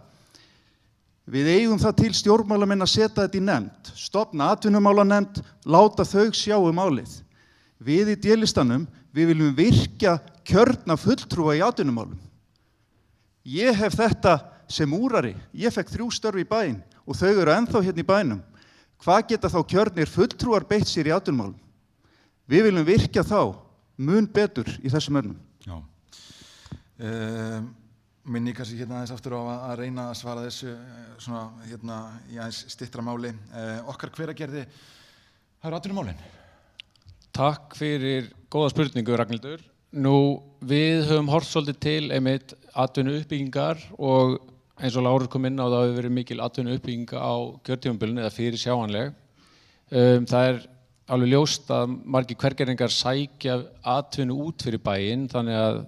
Við eigum það til stjórnmálamenn að setja þetta í nefnd, stofna atvinnumálanefnd, láta þau sjá málið. Við í D-listanum, við viljum virkja kjörna fulltrúa í atvinnumálum. Ég hef þetta sem múrari, ég fekk 3 störf í bæinn og þau eru ennþá hérna í bænum. Hvað geta þá kjörnir fulltrúar beitt sér í atvinnumálum? Við viljum virkja þá mun betur í þessum efnum. Já. Minni kannski hérna aðeins aftur á að reyna að svara þessu svona hérna í aðeins styttra máli. Okkar Hveragerði, það eru atvinnumálin. Takk fyrir góða spurningu, Ragnhildur. Nú, við höfum horft svolítið til einmitt atvinnuuppbyggingar og eins og Lárus kom inn á, það hefur verið mikil atvinnuuppbygging á kjörtímabilinu eða fyrir sjáanleg. Það er alveg ljóst að margir Hveragerðingar sækja atvinnu út fyrir bæinn, þannig að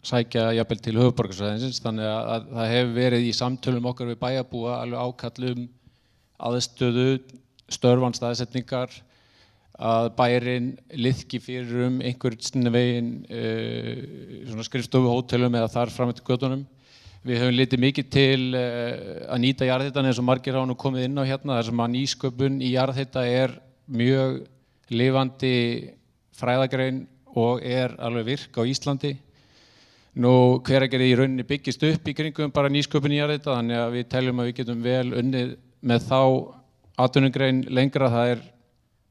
sækja jafnvel til höfuðborgarsvæðisins, þannig að það hefur verið í samtölum okkar við bæjarbúa alveg ákall aðstöðu, störfan staðsetningar, að bærin liðki fyrir einhvern veginn svona skrifstofuhótelum eða þar fram eftir götunum. Við höfum litið mikið til að nýta jarðhitann eins og margir hafa nú komið inn á hérna, þar sem að nýsköpun í jarðhita er mjög lifandi fræðagrein og er alveg virk á Íslandi. Nú, Hveragerði í rauninni byggist upp í kringum bara nýsköpun í jarðhita, þannig að við teljum að við getum vel unnið með þá atvinnugrein lengra. Það er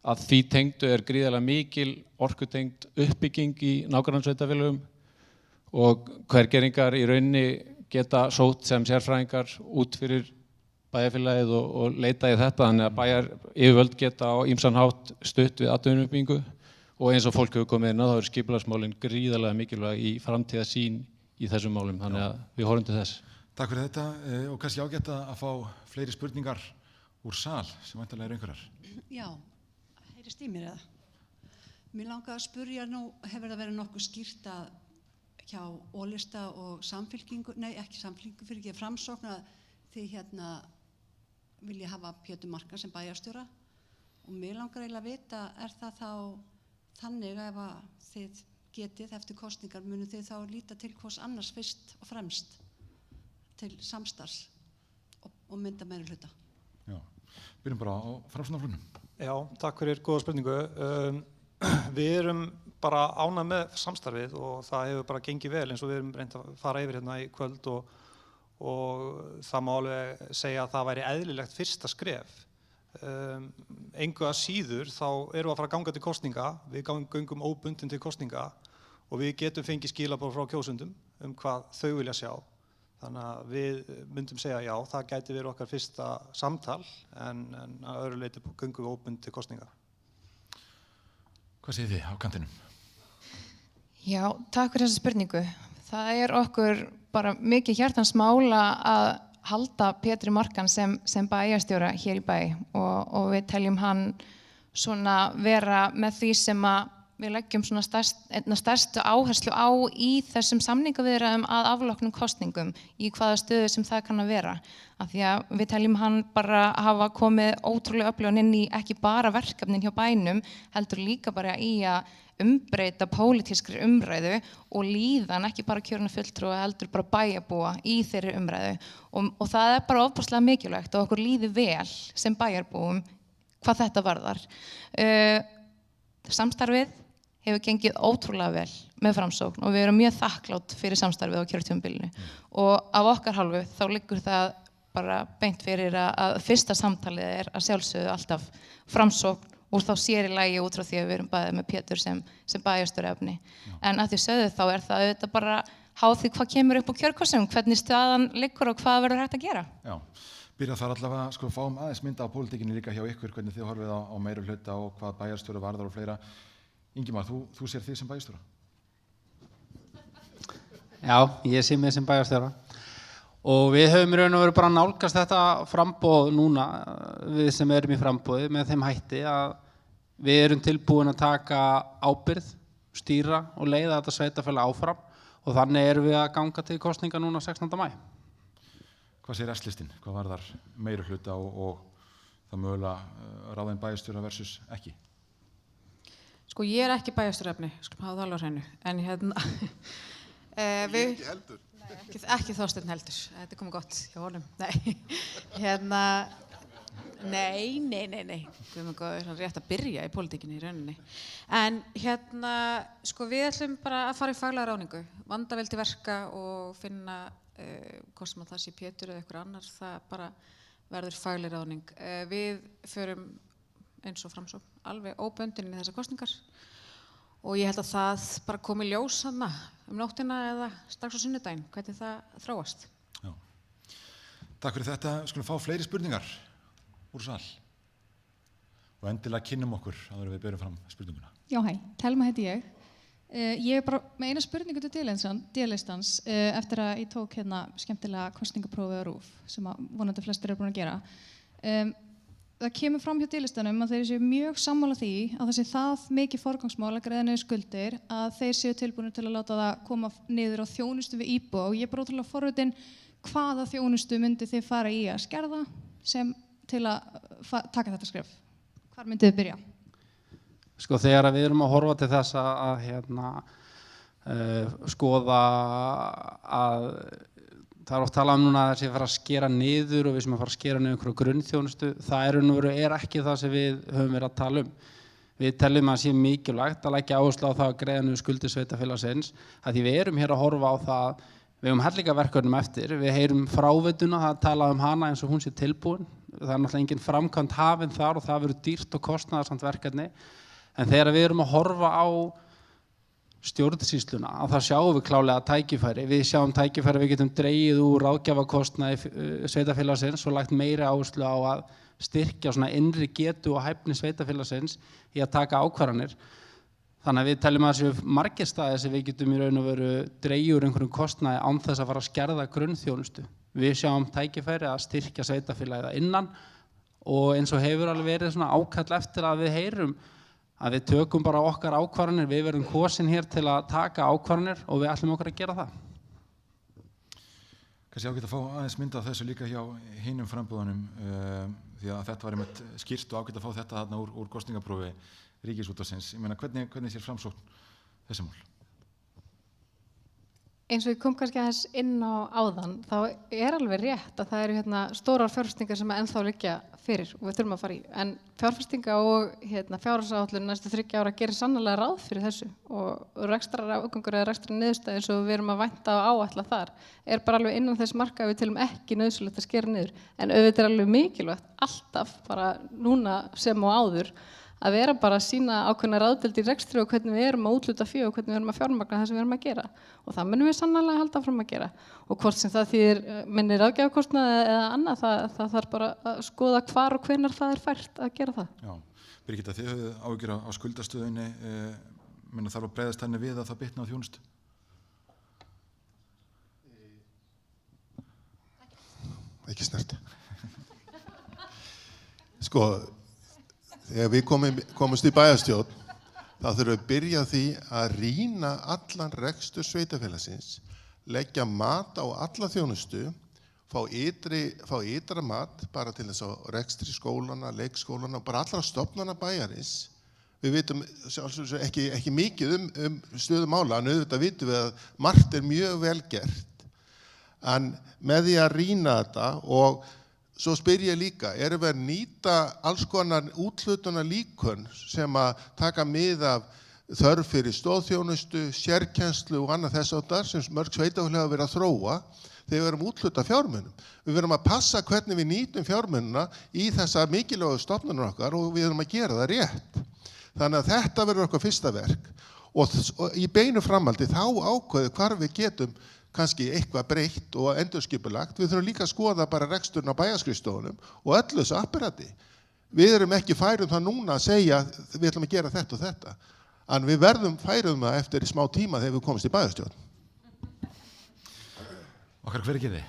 að því tengdu er gríðarlega mikil orkutengd uppbygging í nágrannasveitarfélögum og Hveragerðingar í rauninni geta sótt sem sérfræðingar út fyrir bæjarfélagið og leita í þetta, þannig að bæjaryfirvöld geta á ýmsan hátt stutt við atvinnuuppbyggingu og eins og fólk hefur komið inn á, þá eru skipulagsmálin gríðarlega mikilvæg í framtíðarsýn í þessum málum, þannig að við horfum til þess. Takk fyrir þetta og kannski ágætt að fá fleiri spurningar úr sal sem væntanlega eru einhverjar. Já, heyrist í mér eða? Mér langar að spurja nú, hefur það verið nokkuð skýrt að hjá Ólista og Samfylkingu, nei ekki Samfylkingu, fyrir ekki Framsókn að þið hérna vilja hafa Pétur Markan sem bæjarstjóra og mér langar eiginlega að vita, er það þá þannig ef að þið getið eftir kosningar munu þið þá líta til hvers annars fyrst og fremst til samstarfs og mynda meiri hluta? Já, byrjum bara á Framsóknarflokknum. Já, takk fyrir góða spurningu. Við erum bara ánægð með samstarfið og það hefur bara gengið vel eins og við erum reynt að fara yfir hérna í kvöld og það má alveg segja að það væri eðlilegt fyrsta skref. Engu að síður þá erum við að fara að ganga til kosninga, við göngum óbundin til kosninga og við getum fengið skilaboð frá kjósendum hvað þau vilja sjá. Þannig að við myndum segja já, það gæti verið okkar fyrsta samtal en að öðru leyti göngum við óbundin til kosninga. Hvað segir þið á kantinum? Já, takk fyrir þessa spurningu. Það er okkur bara mikið hjartans mála að halda Pétri Markan sem bæjarstjóra hér í bæ og við teljum hann svona vera með því sem að við leggjum svona stærstu áherslu á í þessum samningaviðræðum að afloknum kosningum í hvaða stöðu sem það kann að vera. Af því að við teljum hann bara hafa komið ótrúlega öflugan inn í ekki bara verkefnin hjá bænum, heldur líka bara í að umbreyta pólitískri umræðu og líðan ekki bara kjörna fulltrúa heldur bara bæjarbúa í þeirri umræðu og það er bara ofboðslega mikilvægt og okkur líði vel sem bæjarbúum hvað þetta varðar. Samstarfið hefur gengið ótrúlega vel með Framsókn og við erum mjög þakklátt fyrir samstarfið á kjörtímabilinu og af okkar hálfu þá liggur það bara beint fyrir að fyrsta samtalið er að sjálfsögðu alltaf Framsókn og þá sér í lagi út frá því að við erum bæðið með Pétur sem bæjarstjóraefni. En að því sögðu þá er það auðvitað bara háð því hvað kemur upp á kjörkostum, hvernig staðan liggur og hvað verður hægt að gera. Já, byrja þar allavega sko fáum aðeins mynda á pólitíkinni líka hjá ykkur, hvernig þið horfið á meirihluta og hvað bæjarstjóra varðar og fleira. Ingimar, þú sér þig sem bæjarstjóra? Já, ég sé mig sem bæjarstjóra. Og við höfum í raun og veru bara nálgast þetta framboð núna, við sem erum í framboði, með þeim hætti að við erum tilbúin að taka ábyrgð, stýra og leiða þetta sveitarfélag áfram og þannig erum við að ganga til kosninga núna 16. maí. Hvað segir S-listinn? Hvað varðar meirihluta og það mögulega ráðin bæjarstjóra versus ekki? Sko ég er ekki bæjarstjóraefni, skulum hafa það alveg á hreinu, en við... Ekki heldur. Ekki Þorsteinn heldur, þetta er komið gott hjá honum. Nei, Guð minn góður, hann er rétt að byrja í pólitíkinni í rauninni. En sko við ætlum bara að fara í faglega ráðningu, vanda vel til verka og finna hvort sem að það sé Pétur eða einhver annar, það bara verður fagleg ráðning. Við förum eins og Framsókn alveg óbundin í þessar kosningar og ég held að það bara komi ljós þarna nóttina eða strax á sunnudaginn, hvernig það þróast. Já. Takk fyrir þetta. Skulum fá fleiri spurningar úr sal. Og endilega kynnum okkur áður en við berum fram spurninguna. Já, hæ, Telma heiti ég. Ég er bara með eina spurningu til D-listans eftir að ég tók skemmtilega kosningaprófið á RÚV sem að vonandi flestir eru búin að gera. Það kemur fram hjá D-listanum að þeir séu mjög sammála því að það sé það mikið forgangsmál að greiða niður skuldir að þeir séu tilbúinir til að láta það koma niður á þjónustu við íbúa og ég er bara ótrúlega forvitin hvaða þjónustu myndi þið fara í að skerða sem til að taka þetta skref. Hvar myndið þið byrja? Sko þegar við erum að horfa til þess að skoða að það er oft talað núna að það sé að fara að skera niður og við sem að fara að skera niður einhverju grunnþjónustu, það er ekki það sem við höfum verið að tala um. Við teljum að það sé mikilvægt að leggja áherslu á það að greiða niður skuldir sveitarfélagsins, að því við erum hér að horfa á það, við höfum hellinga verkefnum eftir, við heyrum fráveituna, það tala um hana eins og hún sé tilbúin, það er náttúrulega engin framkvæmd hafin þar og það verður dýrt og kostnaðarsamt verkefni, en þegar við erum að horfa á stjórnsýsluna að það sjáum við klálega tækifæri. Við sjáum tækifæri, við getum dregið úr ráðgjafakostnaði sveitarfélagsins og lagt meiri áherslu á að styrkja svona innri getu og hæfni sveitarfélagsins í að taka ákvarðanir. Þannig að við teljum að þessu margir staðir sem við getum í raun og veru dregið úr einhverjum kostnaði án þess að fara að skerða grunnþjónustu. Við sjáum tækifæri að styrkja sveitarfélagið innan og eins og hefur alveg verið svona ákall eftir að við heyrum að við tökum bara okkar ákvarðanir, við verðum kosin hér til að taka ákvarðanir og við ætlum okkur að gera það. Kannski ágætt að fá aðeins mynda á þessu líka hjá hinum frambúðunum því að þetta var einmitt skýrt og ágætt að fá þetta þarna úr kosningaprófi Ríkisútvarpsins. Ég meina, hvernig sér Framsókn þessi mál? Eins og ég kom kannski aðeins inn á áðan, þá er alveg rétt að það eru stórar fjárfestingar sem ennþá liggja fyrir og við þurfum að fara í. En fjárfestinga og fjárhagsáætlun næstu 3 ára gerir sannarlega ráð fyrir þessu og rekstrarafgangur eða rekstrarniðurstaða eins og við erum að vænta og áætla þar er bara alveg innan þess marka að við teljum ekki nauðsynlegt að skera niður. En auðvitað er alveg mikilvægt alltaf bara núna sem og áður að vera bara að sýna ákveðna ráðdeild í rekstri og hvernig við erum að útluta fé og hvernig við erum að fjármagna það sem við erum að gera og það munum við sannarlega halda áfram að gera og hvort sem það þýðir minni ráðgjafakostnaði eða annað það þarf bara að skoða hvar og hvenær það er fært að gera það. Já, Birgitta, þið höfðu áhyggjur á skuldastöðunni, þarf að bregðast henni við að það bitna á þjónustu? Ekki snert. Sko, þegar við komumst í bæjarstjórn, þá þurfum við að byrja á því að rýna allan rekstur sveitafélagsins, leggja mat á alla þjónustu, fá ytra mat bara til þess að rekstri skólana, leikskólana, bara allra stofnana bæjarins. Við vitum ekki mikið um stöðu mála, en auðvitað vitum við að margt er mjög vel gert. En með því að rýna þetta og svo spyr ég líka, erum við að nýta alls konar úthlutuna líkön sem að taka mið af þörf fyrir stóðþjónustu, sérkennslu og annað þess áttar sem mörg sveitafélög hafa verið að þróa þegar við erum útluta fjármunum. Við verum að passa hvernig við nýtum fjármununa í þessa mikilvægu stofnunum okkar og við verum að gera það rétt. Þannig að þetta verður okkar fyrsta verk og í beinu framhaldi þá ákveðu hvar við getum kannski eitthvað breytt og endurskipulagt. Við þurfum líka að skoða bara reksturinn á bæjarskrifstofunum og öllu þessu apparati. Við erum ekki færum það núna að segja við ætlum að gera þetta og þetta. En við verðum færum það eftir í smá tíma þegar við komumst í bæjarstjórn. Okkar Hveragerði.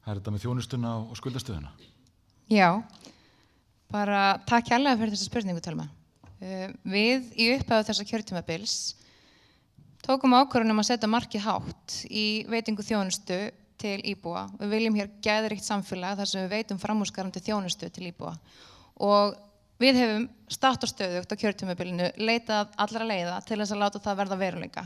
Það er þetta með þjónustuna og skuldastöðuna. Já, bara takk kærlega fyrir þessa spurningu, Telma. Við í upphæðu þessa kjörtímabils tókum ákvörðun að setja markið hátt í veitingu þjónustu til íbúa. Við viljum hér geðríkt samfélag þar sem við veitum framúrskarandi þjónustu til íbúa. Og við hefum statt og stöðugt á kjörtímabilinu leitað allra leiða til þess að láta það verða veruleika.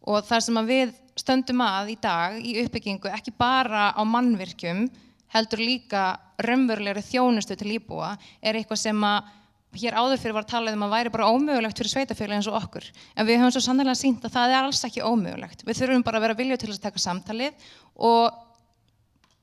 Og það sem við stöndum að í dag í uppbyggingu ekki bara á mannvirkjum, heldur líka raunverulegri þjónustu til íbúa, er eitthvað sem að hér áður fyrir var talað að væri bara ómögulegt fyrir sveitafélög eins og okkur. En við höfum svo sannarlega sýnt að það er alls ekki ómögulegt. Við þurfum bara að vera viljug til að taka samtalið og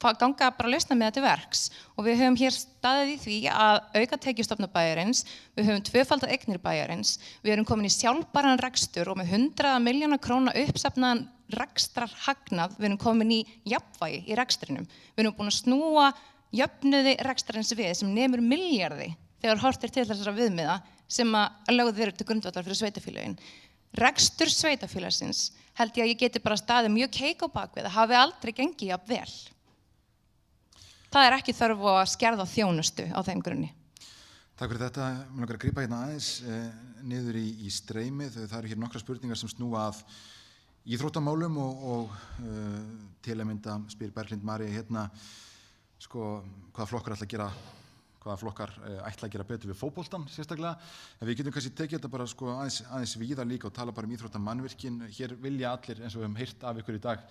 ganga bara að lausna með þetta verks. Og við höfum hér staðið í því að auka tekjustofna bæjarins, við höfum tvöfaldað eignir bæjarins, við erum komin í sjálfbæran rekstur og með 100 milljóna króna uppsafnaðan rekstrarhagnað, við erum komin í jafnvægi í rekstrinum. Við erum búin að snúa jöfnuði rekstrarins við sem nemur milljarði þegar horft til þessara viðmiða sem að lögð verður til grundvallar fyrir sveitafélögin. Rekstur sveitafélagsins held ég að ég geti bara staðið mjög keik á bakvið að hafi aldrei gengið jafn vel. Það er ekki þörf á að skerða þjónustu á þeim grunni. Takk fyrir þetta. Mér langar að grípa hérna aðeins niður í streymið. Það eru hér nokkra spurningar sem snúa að íþróttamálum og til að mynda spyr Berglind María hérna hvaða flokkar ætla að gera betur við fótboltann sérstaklega. En við getum kannski tekið þetta bara aðeins víðar líka og tala bara íþróttamannvirkin. Hér vilja allir, eins og við höfum heyrt af ykkur í dag,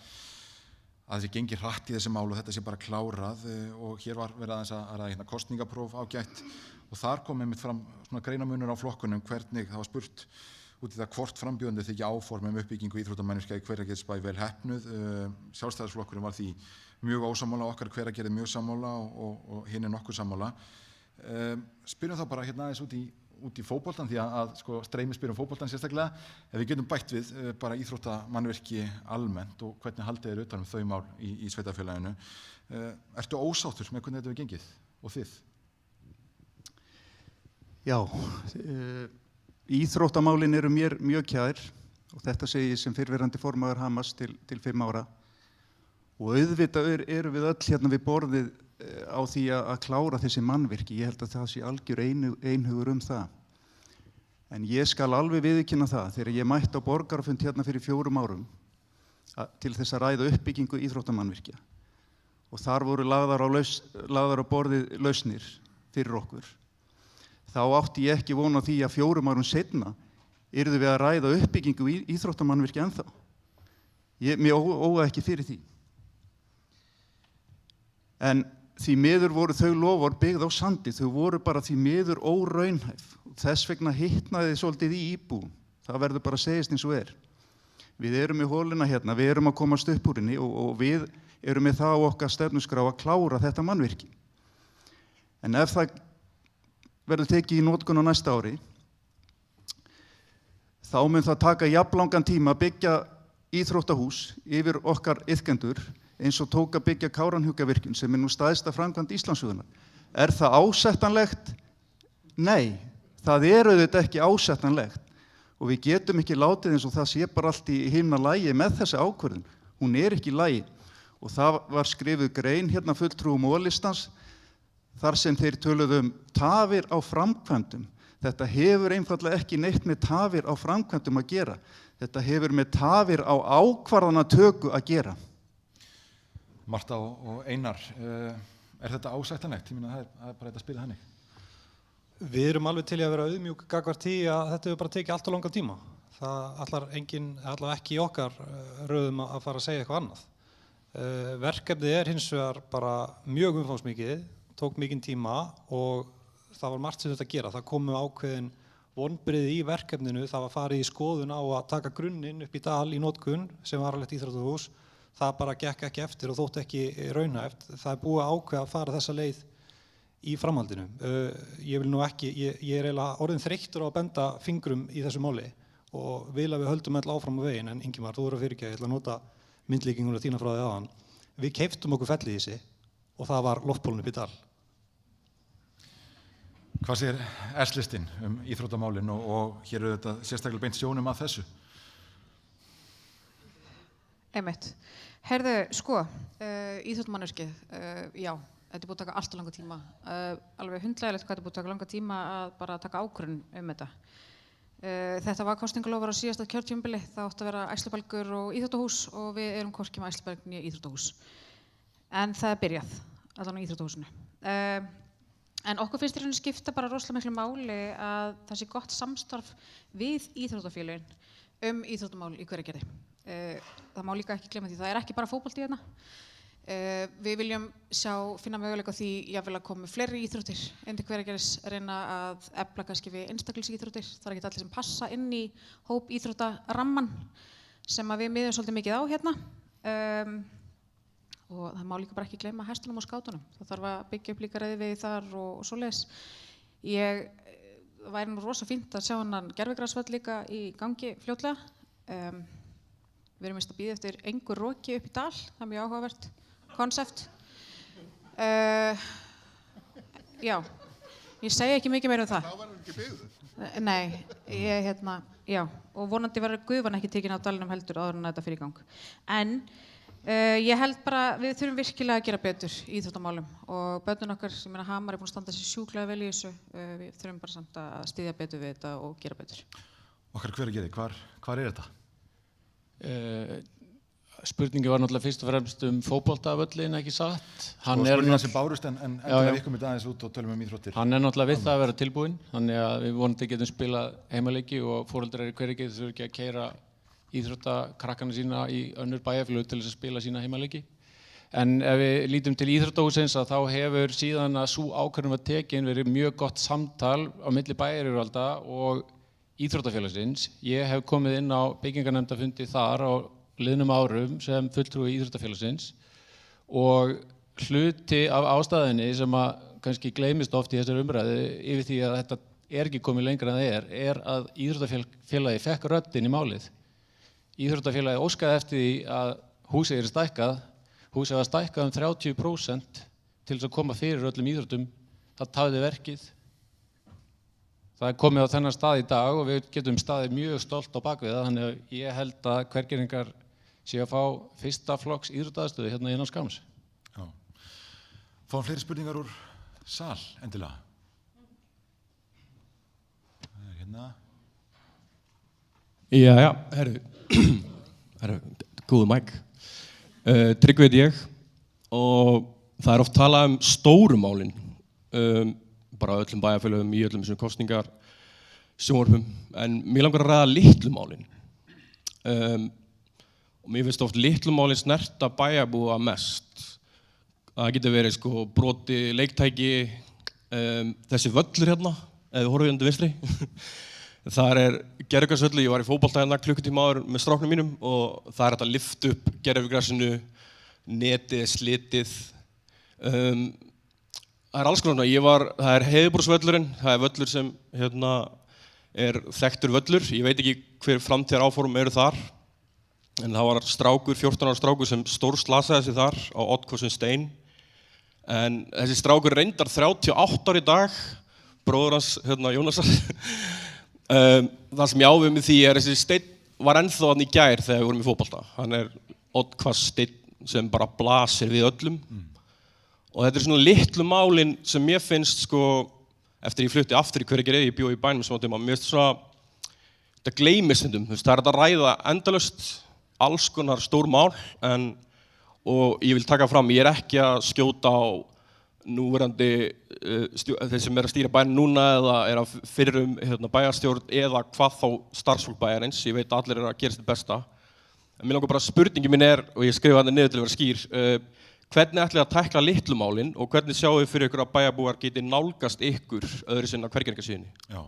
að þessi gengi hratt í þessi mál og þetta sé bara klárað og hér var verið aðeins að ræða kosningapróf ágætt og þar kom einmitt fram svona greinamunur á flokkunum hvernig það var spurt út í það hvort frambjóðandi þykja áform uppbyggingu íþróttamannvirkja í Hveragerðisbæ vel heppnuð. Sjálfstæðisflokkurinn var því mjög ósammála, okkar Hveragerði mjög sammála og hinn er nokkuð sammála. Spyrjum þá bara hérna aðeins út í fótboltan því að streymi spyrum fótboltan sérstaklega ef við getum bætt við bara íþróttamannvirki almennt og hvernig haldið er utan þau mál í sveitafélaginu. Ertu ósáttur með hvernig þetta hefur gengið og þið? Já, íþróttamálin eru mér mjög kær og þetta segi ég sem fyrrverandi formaður Hamas til 5 ára og auðvitað eru við öll hérna við borðið á því að klára þessi mannvirki. Ég held að það sé algjör einhugur það. En ég skal alveg viðurkenna það þegar ég mætti á borgarafund hérna fyrir 4 árum til þess að ræða uppbyggingu íþróttamannvirkja og þar voru lagðar á borðið lausnir fyrir okkur. Þá átti ég ekki von á því að 4 árum seinna yrðum við að ræða uppbyggingu íþróttamannvirkja ennþá. Mér óga ekki fyrir því. En því miður voru þau loforð byggð á sandi, þau voru bara því miður óraunhæf. Þess vegna hitnaði svolítið í íbúum. Það verður bara að segjast eins og er. Við erum í holuna hérna, við erum að komast upp úr henni og við erum með það á okkar stefnuskrá að klára þetta mannvirki. En ef það verður tekið í notkun á næsta ári, þá mun það taka jafnlangan tíma að byggja íþróttahús yfir okkar iðkendur eins og tók að byggja Kárahnjúkavirkjun sem nú stærsta framkvæmd Íslandssögunnar. Er það ásættanlegt? Nei, það auðvitað ekki ásættanlegt og við getum ekki látið eins og það sé bara allt í himnalagi með þessi ákvörðun. Hún er ekki í lagi og það var skrifuð grein hérna fulltrúum O-listans þar sem þeir töluðu tafir á framkvæmdum. Þetta hefur einfallega ekki neitt með tafir á framkvæmdum að gera. Þetta hefur með tafir á ákvarðanatöku að gera. Marta og Einar, þetta ásættanlegt? Ég meina, það bara þetta að spila þannig. Við erum alveg til í að vera auðmjúk gagnvart því að þetta hefur bara tekið allt of langan tíma. Það allar ekki í okkar röðum að fara að segja eitthvað annað. Verkefnið hins vegar bara mjög umfangsmikið, tók mikinn tíma og það var margt sem þetta að gera. Það komu ákveðin vonbrigði í verkefninu, það var farið í skoðun á að taka grunninn upp í Dal í notkun sem var alveg íþróttahús. Það bara gekk ekki eftir og þótt ekki raunhæft. Það er búið að ákveða að fara þessa leið í framhaldinu. Ég er eiginlega orðinn þreyttur á að benda fingrum í þessu máli og vil að við höldum öll áfram á veginn, en Ingimar, þú voru að fyrirgefa, ég ætla að nota myndlíkinguna þína frá því áðan. Við keyptum okkur fellihýsi og það var loftpólun upp í Dal. Hvað segir S-listinn íþróttamálin og hér þetta sérstaklega beint sjónum að þessu? Einmitt. Heyrðu, sko, íþróttamanneskið, já, þetta búið að taka alltaf langa tíma. Alveg hundlegilegt hvað þetta búið að taka langa tíma að bara taka ákvörðun þetta. Þetta var kosningalofur á síðasta kjörtímabili, það átti að vera æslubelgur og íþróttahús og við erum hvorki með æslubelg né íþróttahús. En það byrjað, allan á íþróttahúsinu. En okkur finnst í rauninu skipta bara rosalega miklu máli að það sé gott samstarf við íþróttafélögin íþróttamál í Hveragerði. Það má líka ekki glemma því, það ekki bara fótbolti hérna. Við viljum finna möguleika á því jafnvel að koma fleiri íþróttir inn til Hveragerðis, reyna að efla kannski við einstaklingsíþróttir. Það ekki allir sem passa inn í hóp íþróttaramman sem við miðum svolítið mikið á hérna. Og það má líka bara ekki gleyma hestunum og skátunum. Það þarf að byggja upp líka reiðivegi þar og svoleiðis. Það væri nú rosa fínt að sjá hennan gervigrasvöll líka í gangi fljótlega. Við erum að bíða eftir engu roki upp í Dal, það er mjög áhugavert konsept. Já, ég segi ekki mikið meira það. Þá verður ekki byggður. Nei, já, og vonandi verður gufan ekki tekin á Dalnum heldur áður en þetta fyrir í gang. En ég held bara við þurfum virkilega að gera betur í íþróttamálum og börnin okkar, ég meina Hamar búin að standa sér sjúklega vel í þessu, við þurfum bara samt að styðja betur við þetta og gera betur. Okkar Hveragerði, hvar þetta? Spurningi var náttúrulega fyrst og fremst fótboltavöllin, ekki satt. Spurningar sem bárust en endilega vikum þetta aðeins út og tölum íþróttir. Hann náttúrulega við það að vera tilbúinn, þannig að við vonandi getum spilað heimaleiki og foreldrar í Hveragerði þurfa ekki að keyra íþróttakrakkana sína í önnur bæjarfélög til þess að spila sína heimaleiki. En ef við lítum til íþróttahússins þá hefur síðan að sú ákvörðun var tekin verið mjög gott samtal á milli bæjaryfirvalda og íþróttafélagsins. Ég hef komið inn á byggingarnefndarfundi þar á liðnum árum sem fulltrúi íþróttafélagsins og hluti af ástæðunni sem að kannski gleymist oft í þessari umræðu yfir því að þetta ekki komið lengra en það er að íþróttafélagi fekk röddin í málið. Íþróttafélagi óskaði eftir því að húsið stækkað. Húsið var stækkað 30% til þess að koma fyrir öllum íþróttum. Það tafði verkið. Það komið á þennan stað í dag og við getum staðið mjög stolt á bakvið það, þannig að ég held að Hveragerðingar séu að fá fyrsta flokks íþróttaaðstöðu hérna innan skamms. Já. Fáum fleiri spurningar úr sal, endilega. Það hérna. Já, herru, góðu mæk. Tryggvi heit ég og það oft talað stóru málin. Bara öllum bæjarfélögum í öllum þessum kosningar sjónvarpum, en mér langar að ræða litlu málin. Og mér finnst oft litlu málin snerta bæjarbúa mest. Það getur verið broti leiktæki, þessi völlur hérna, ef við horfum til vinstri. Þar gervigrasvöllur, ég var í fótbolta hérna klukkutíma áður með stráknum mínum og það hægt að lyfta upp gervigrasinu, netið slitið. Það alls konar, það Heiðurbúrsvöllurinn, það völlur sem þekktur völlur. Ég veit ekki hver framtíðar áform eru þar, en það var 14 ára strákur sem stórslasaði sig þar á Oddkossun Stein. En þessi strákur reyndar 38 ára í dag, bróður hans Jónasar. Það sem ég ávið með því þessi steinn var ennþá hann í gær þegar við vorum í fótbolta. Hann oddhvass steinn sem bara blasir við öllum. Og þetta svona litlu málin sem mér finnst eftir ég flutti aftur í Hveragerði, ég bjó í bænum sem á tíma, mér finnst svona, þetta gleymist stundum, það er að ræða endalaust, alls konar stór mál, og ég vil taka fram, ég er ekki að skjóta á núverandi þeir sem að stýra bæinn núna eða að fyrrum bæjarstjórn eða hvað þá starfsfólk bæjarins, ég veit að allir að gera sitt besta. En mér langar bara spurningi mín og ég skrifa þetta niður til að vera skýr, hvernig ætlið að tækla litlumálin og hvernig sjáu þið fyrir ykkur að bæjarbúar geti nálgast ykkur öðru sinna Hveragerðingasíðunni? Já,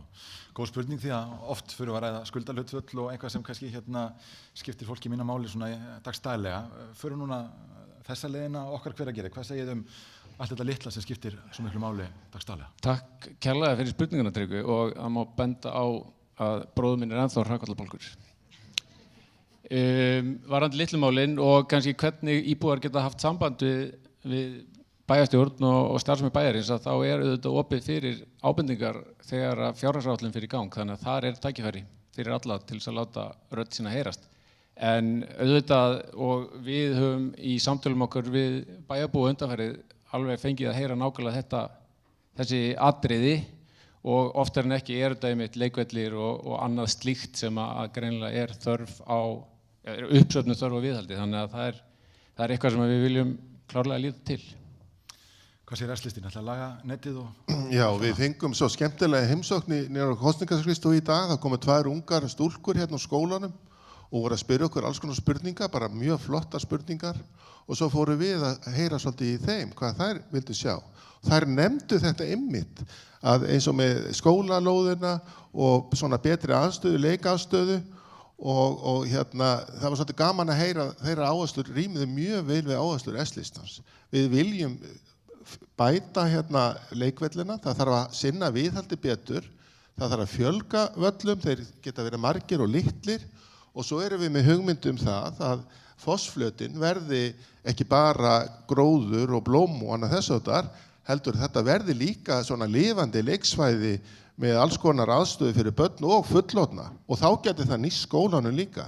góð spurning því að oft fyrir að ræða skuldahlutföll og eitthvað sem kannski skiptir fólki mína máli svona dagstælega. Fyrir núna þessa leiðina okkar Hveragerði, hvað segið allt þetta litla sem skiptir svo miklu máli dagstælega? Takk kærlega fyrir spurninguna, Tryggvi, og það má benda á að bróður minn ennþá hrakfallabálkur. Varðandi litlumálin og kannski hvernig íbúar geta haft samband við bæjarstjórn og starfsemi bæjarins, að þá auðvitað opið fyrir ábendingar þegar fjárhagsáætlun fyrir í gang, þannig að þar tækifæri fyrir alla til þess að láta rödd sína heyrast. En auðvitað, og við höfum í samtölum okkar við bæjarbúa undanfarið alveg fengið að heyra nákvæmlega þessi atriði, og oftar en ekki þetta einmitt leikvellir og annað slíkt sem að greinilega þörf á uppsöfnu þörf á viðhaldi, þannig að það er eitthvað sem við viljum klárlega líta til. Hvað segir S-listinn? Ætla að laga netið og... Já, við fengum svo skemmtilega heimsókn niður á kosningaskristofu í dag. Það komu 2 ungar stúlkur hérna á skólanum og voru að spyrja okkur alls konar spurningar, bara mjög flotta spurningar, og svo fórum við að heyra svolítið í þeim hvað þær vildu sjá. Þær nefndu þetta einmitt, að eins og með skólalóðina og svona betri aðstöðu, leikaðstöðu, og það var svolítið gaman að heyra þeirra áherslur rímiðu mjög vel við áherslur S-listans. Við viljum bæta leikvellina, það þarf að sinna viðhaldi betur, það þarf að fjölga völlum, þeir geta verið margir og litlir, og svo erum við með hugmynd það að fossflötin verði ekki bara gróður og blóm og annað þess áttar, heldur þetta verði líka svona lifandi leiksvæði með alls konar aðstöðu fyrir börn og fullorðna, og þá geti það nýst skólanum líka.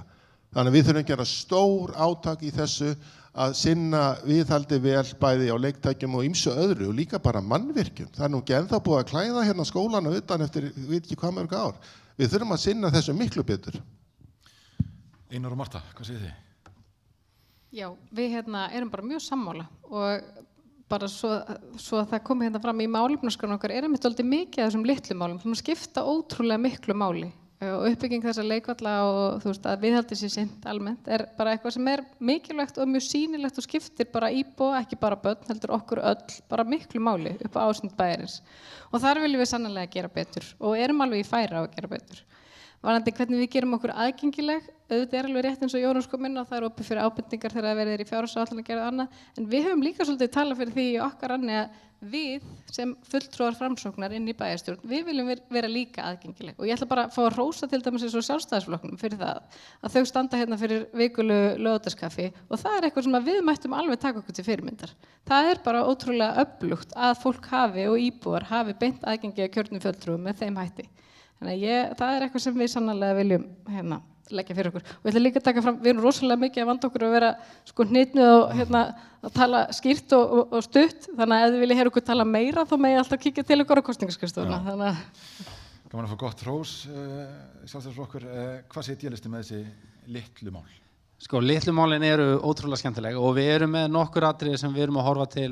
Þannig að við þurfum að gera stór átak í þessu að sinna viðhaldi vel bæði á leiktækjum og ýmsu öðru og líka bara mannvirkjum. Það nú ekki ennþá búið að klæða hérna skólana utan eftir við ekki hvað mörg ár. Við þurfum að sinna þessu miklu betur. Einar og Marta, hvað segir þið? Já, við erum bara mjög sammála, og bara svo að það komi fram í málefnaskránni okkar einmitt dálítið mikið af þessum litlu málum sem skipta ótrúlega miklu máli, og uppbygging þessa leikvalla og að viðhaldi sér sinnt almennt bara eitthvað sem mikilvægt og mjög sýnilegt og skiptir bara íbúa, ekki bara börn, heldur okkur öll bara miklu máli upp á ásýnd bæjarins, og þar viljum við sannarlega gera betur og erum alveg í færi á að gera betur. Varðandi hvernig við gerum okkur aðgengileg, auðvitað alveg rétt eins og Jónas kom inn á, það opið fyrir ábendingar þegar það verið í fjárhagsáætlun að gera annað, en við höfum líka svolítið talað fyrir því í okkar annað að við sem fulltrúar Framsóknar inn í bæjarstjórn, við viljum vera líka aðgengileg, og ég ætla bara að fá að hrósa til dæmis eins og Sjálfstæðisflokknum fyrir það að þau standa hérna fyrir vikulegu laugardagskaffi, og það eitthvað sem við mættum alveg taka okkur til fyrirmyndar. Það bara ótrúlega öflugt að fólk hafi og íbúar hafi beint aðgengi að kjörnum fulltrúum með þeim hætti. Þannig að það eitthvað sem við sannarlega viljum leggja fyrir okkur. Og ég ætla líka að taka fram, við erum rosalega mikið að vanda okkur að vera hnitnuð og að tala skýrt og stutt, þannig að ef þið viljið heyra okkur tala meira þá megi alltaf kíkja til okkur á kosningaskrifstofuna. Gaman að fá gott hrós, Sjálfstæðisflokkur. Hvað segir D-listi með þessi litlu mál? Litlu málin eru ótrúlega skemmtileg, og við erum með nokkur atriði sem við erum að horfa til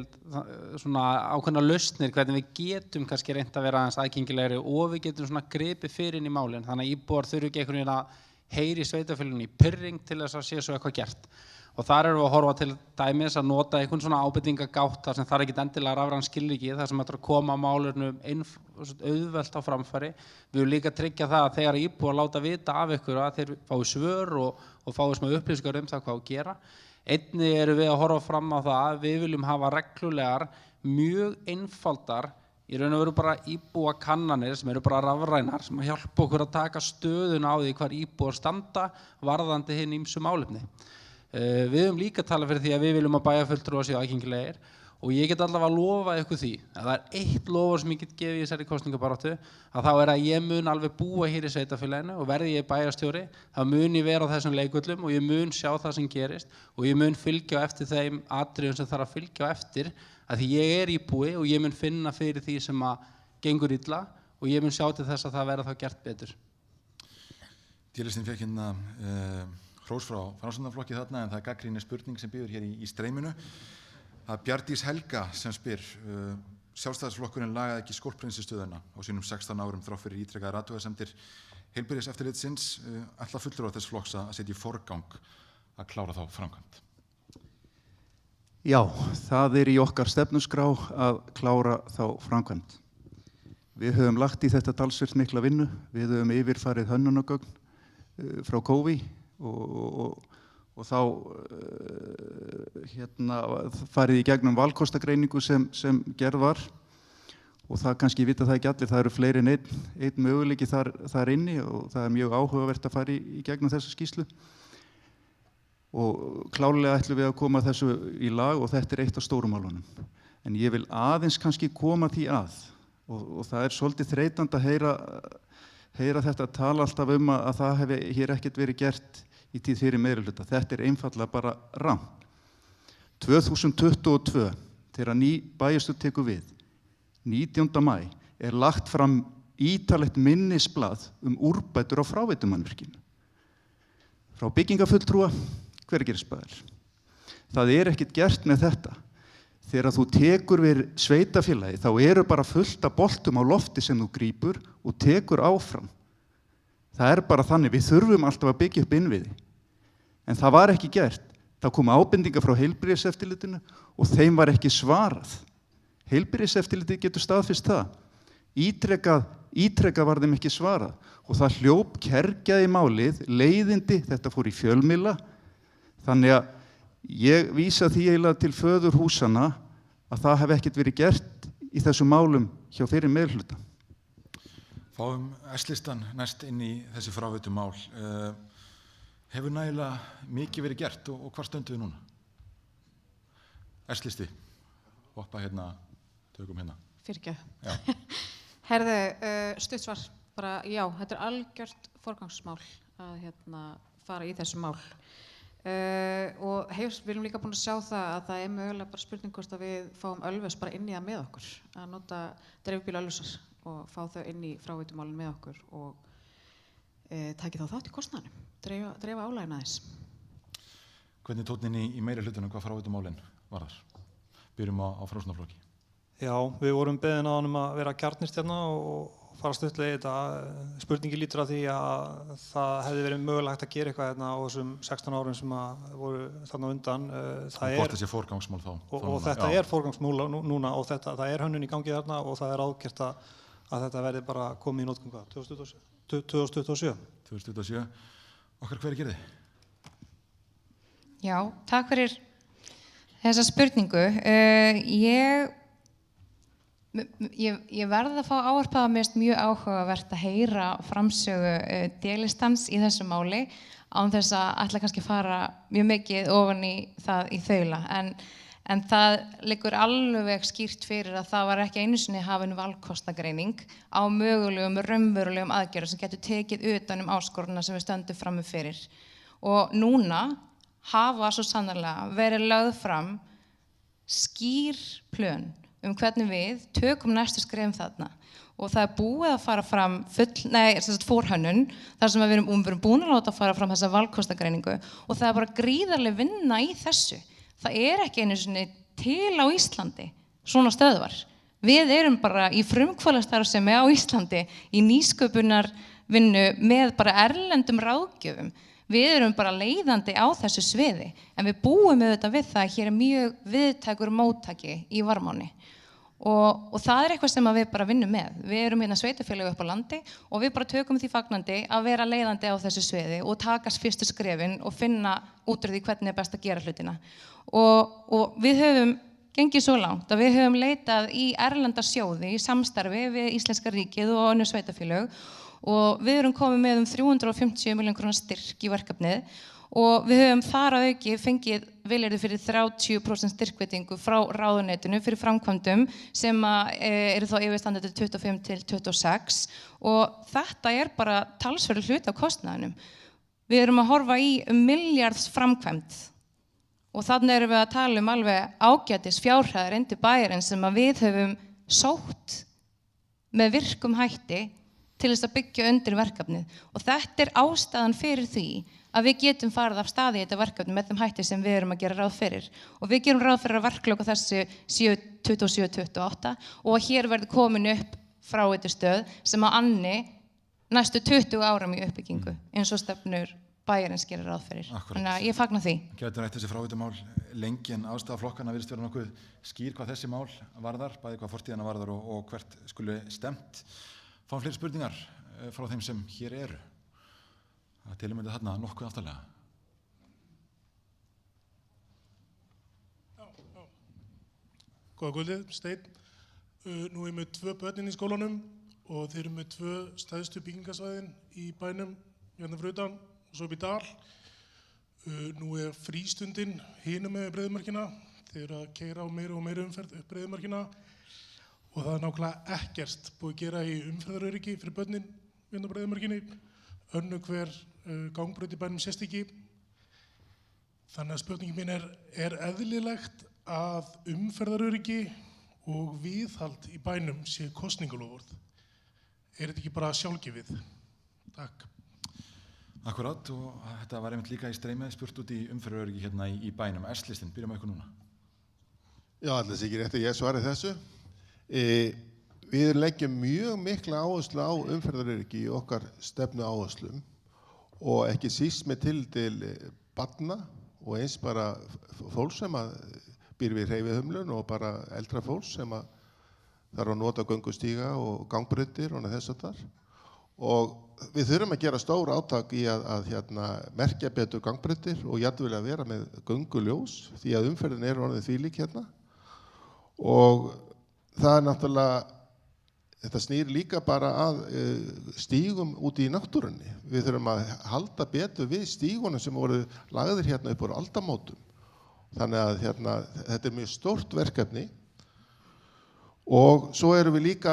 svona ákveðna lausnir, hvernig við getum kannski reynt að vera aðeins aðgengilegri og við getum svona gripið fyrir inn í málin, þannig að íbúar þurfi ekki einhvern veginn að heyri í sveitarfélaginu í pyrring til þess að sé svo eitthvað gert. Og þar erum við að horfa til dæmis að nota einhvern svona ábendingagátt þar sem það ekki endilega rafræn skilríki, þar sem þetta að koma málurnum auðvelt á framfæri. Við viljum líka tryggja það að þegar íbúar láta vita af ykkur að þeir fái svör og fái smá upplýsingar það hvað að gera. Einnig erum við að horfa fram á það að við viljum hafa reglulegar, mjög einfaldar, í raun og veru bara íbúa kannanir sem eru bara rafrænar, sem hjálpa okkur að taka stöðuna á því hvar íbúar standa varðandi hinn ýmsu málefni. Við höfum líka talað fyrir því að við viljum að bæjarfulltrúar séu aðgengilegir, og ég get allavega að lofa ykkur því að það eitt lofur sem ég get gefið í þessari kosningabaráttu, að þá að ég mun alveg búa hér í sveitarfélaginu, og verði ég bæjarstjóri þá mun ég vera á þessum leikvöllum og ég mun sjá það sem gerist og ég mun fylgja eftir þeim atriðum sem þarf að fylgja eftir, að því ég íbúi og ég mun finna fyrir því sem að gengur illa og ég mun sjá til þess að það verða þá gert betur. D-listinn fékk hérna hrós frá Framsóknarflokki þarna en það er gagnrýnin spurning sem býður hér í streyminu. Það er Bjarndís Helga sem spyr Sjálfstæðisflokkurinn lagaði ekki skólpreinsistöðuna á sínum 16 árum þrátt fyrir ítrekaðar athugasemdir heilbrigðiseftirlitsins ætla fulltrúar þess flokks að setja í forgang að klára þá framkvæmd. Já, það er í okkar stefnuskrá að klára þá framkvæmd. Við höfum lagt í þetta talsvert mikla vinnu, við höfum yfirfarið hönnunargögn frá Kófi og þá farið í gegnum valkostagreiningu sem gerð var og það kannski vita það ekki allir, það eru fleiri en einn möguleiki þar inni og það er mjög áhugavert að fara í gegnum þessa skýrslu og klárlega ætlum við að koma þessu í lag og þetta er eitt af stóru málunum. En ég vil aðeins kannski koma því að og það er svolítið þreytandi að heyra þetta tala alltaf að það hefði hér ekkert verið gert í tíð fyrir meirihluta. Þetta er einfaldlega bara rangt. 2022, þegar ný bæjarstjórn tekur við, 19. maí, er lagt fram ítarlegt minnisblað úrbætur á fráveitumannvirkinu. Frá byggingafulltrúa, Hveragilsbæjar. Það er ekkert gert með þetta. Þegar þú tekur við sveitafélagi, þá eru bara fullt af boltum á lofti sem þú grípur og tekur áfram. Það er bara þannig, við þurfum alltaf að byggja upp innviði. En það var ekki gert. Það kom ábendingar frá heilbrigðiseftirlitinu og þeim var ekki svarað. Heilbrigðiseftirlitið getur staðfest það. Ítrekað var þeim ekki svarað. Og það hljóp kergjaði málið, leiðindi, þetta fór í fjölmiðla. Þannig að ég vísa því eiginlega til föðurhúsanna að það hef ekkert verið gert í þessum málum hjá fyrir meirihluta. Fáum S-listan næst inn í þessi fráveitumál. Hefur nægilega mikið verið gert og hvar stöndum við núna? S-listi, hoppa hérna, tökum hérna. Fyrirgefðu. Herðu, stuttsvar, bara já, þetta er algjört forgangsmál að fara í þessu mál. Og við erum líka búin að sjá það að það er mögulega bara spurning hvort að við fáum Ölfus bara inn í það með okkur, að nota dreifbíla Ölfusar og fá þau inn í fráveitumálin með okkur og taki þá þátt í kostnaðinum, dreifa álaginu aðeins. Hvernig tónnin í meirihlutunum hvað fráveitumálin varðar? Byrjum á Framsóknarflokki. Já, við vorum beðin á hann að vera kjarnist hérna og fara stuttlega í þetta. Spurningi lítur að því að það hefði verið mögulegt að gera eitthvað hérna á þessum 16 árum sem voru þarna undan. Hvort þessi forgangsmál þá? Og þetta er forgangsmál núna og það er hönnun í gangi þarna og það er ágert að þetta verði bara komið í notkun 2027. 2027. Okkar hver gerði? Já, takk fyrir þessa spurningu. Ég verði að fá ávarpa að mér mjög áhugavert að heyra framsögu D-listans í þessu máli án þess að ætla kannski fara mjög mikið ofan í það í þaula. En það liggur alveg skýrt fyrir að það var ekki einu sinni hafin valkostagreining á mögulegum, raunverulegum aðgerðum sem getur tekið utan áskorunina sem við stöndum frammi fyrir. Og núna hafa svo sannarlega verið lögð fram skýr plön hvernig við tökum næstu skrefum þarna. Og það er búið að fara fram forhönnun, þar sem við erum búin að láta fara fram þessa valkostagreiningu og það er bara gríðarleg vinna í þessu. Það er ekki einu sinni til á Íslandi svona stöðvar. Við erum bara í frumkvöðlastarfsemi á Íslandi í nýsköpunarvinnu með bara erlendum ráðgjöfum. Við erum bara leiðandi á þessu sviði en við búum auðvitað við það að hér er mjög viðtækur móttaki í Varmáni. Og það er eitthvað sem við bara vinnum með. Við erum hérna sveitarfélög upp á landi og við bara tökum því fagnandi að vera leiðandi á þessu sviði og takast fyrstu skrefin og finna út úr því hvernig er best að gera hlutina. Og við höfum gengið svo langt að við höfum leitað í erlenda sjóði í samstarfi við Íslenska ríkið og önnur sveitarfélög og við erum komið með 350 milljón króna styrk í verkefnið og við höfum þar að auki fengið vilyrði fyrir 30% styrkveitingu frá ráðuneytinu fyrir framkvæmdum sem eru þá yfirstandandi 25 til 26 og þetta er bara talsverður hluti af kostnaðinum. Við erum að horfa í milljarðs framkvæmd og þannig erum við að tala alveg ágætis fjárhæðir inn til bæjarins sem við höfum sótt með virkum hætti til þess að byggja undir verkefnið. Og þetta ástæðan fyrir því að við getum farið af stað í þetta verkefni með þeim hætti sem við erum að gera ráð fyrir. Og við gerum ráð fyrir að verklok á þessu 27-28 og að hér verði komin upp fráveitustöð sem að anni næstu 20 árum í uppbyggingu eins og stefnur bæjarins gerir ráð fyrir. Þannig að ég fagna því. Gætum rætt þessi fráveitumál lengi en ástæða flokkana virðist vera nokkuð skýr hvað þessi mál varðar, bæði hvað fortíðina varðar og hvert skuli stemt. Fáum fleiri spurningar frá þeim sem hér eru. Það tilmyndi þarna nokkuð aftarlega. Góða kvöldið, Steinn. Nú er með 2 börnin í skólanum og þeir eru með 2 stærstu byggingasvæðin í bænum, hérna fyrir utan og svo upp í dal. Nú er frístundin hinum með Breiðumörkina, þeir eru að keyra á meira og meira umferð upp Breiðumörkina og það er nákvæmlega ekkert búið að gera í umferðaröryggi fyrir börnin hérna á Breiðumörkinni. Önnu hver gangbraut í bænum sést ekki. Þannig að spurningin mín er eðlilegt að umferðaröryggi og viðhald í bænum sé kosningaloforð? Er þetta ekki bara sjálfgefið? Takk. Akkurát, og þetta var einmitt líka í streymið spurt út í umferðaröryggi hérna í bænum. S-listinn, byrjum á ykkur núna. Já, allir sikir eftir ég svari þessu. Við leggjum mjög mikla áherslu á umferðaröryggi í okkar stefnu áherslum og ekki síst með til barna og eins bara fólks sem að býr við hreyfihumlun og bara eldra fólks sem að þarf að nota göngustíga og gangbrautir og þess að þar. Og við þurfum að gera stór átak í að merkja betur gangbrautir og jafnvel að vera með gönguljós því að umferðin orðið þvílík hérna. Og það er náttúrulega, þetta snýr líka bara að stígum út í náttúrunni. Við þurfum að halda betur við stígunum sem voru lagðir hérna upp úr aldamótum. Þannig að þetta mjög stórt verkefni. Og svo erum við líka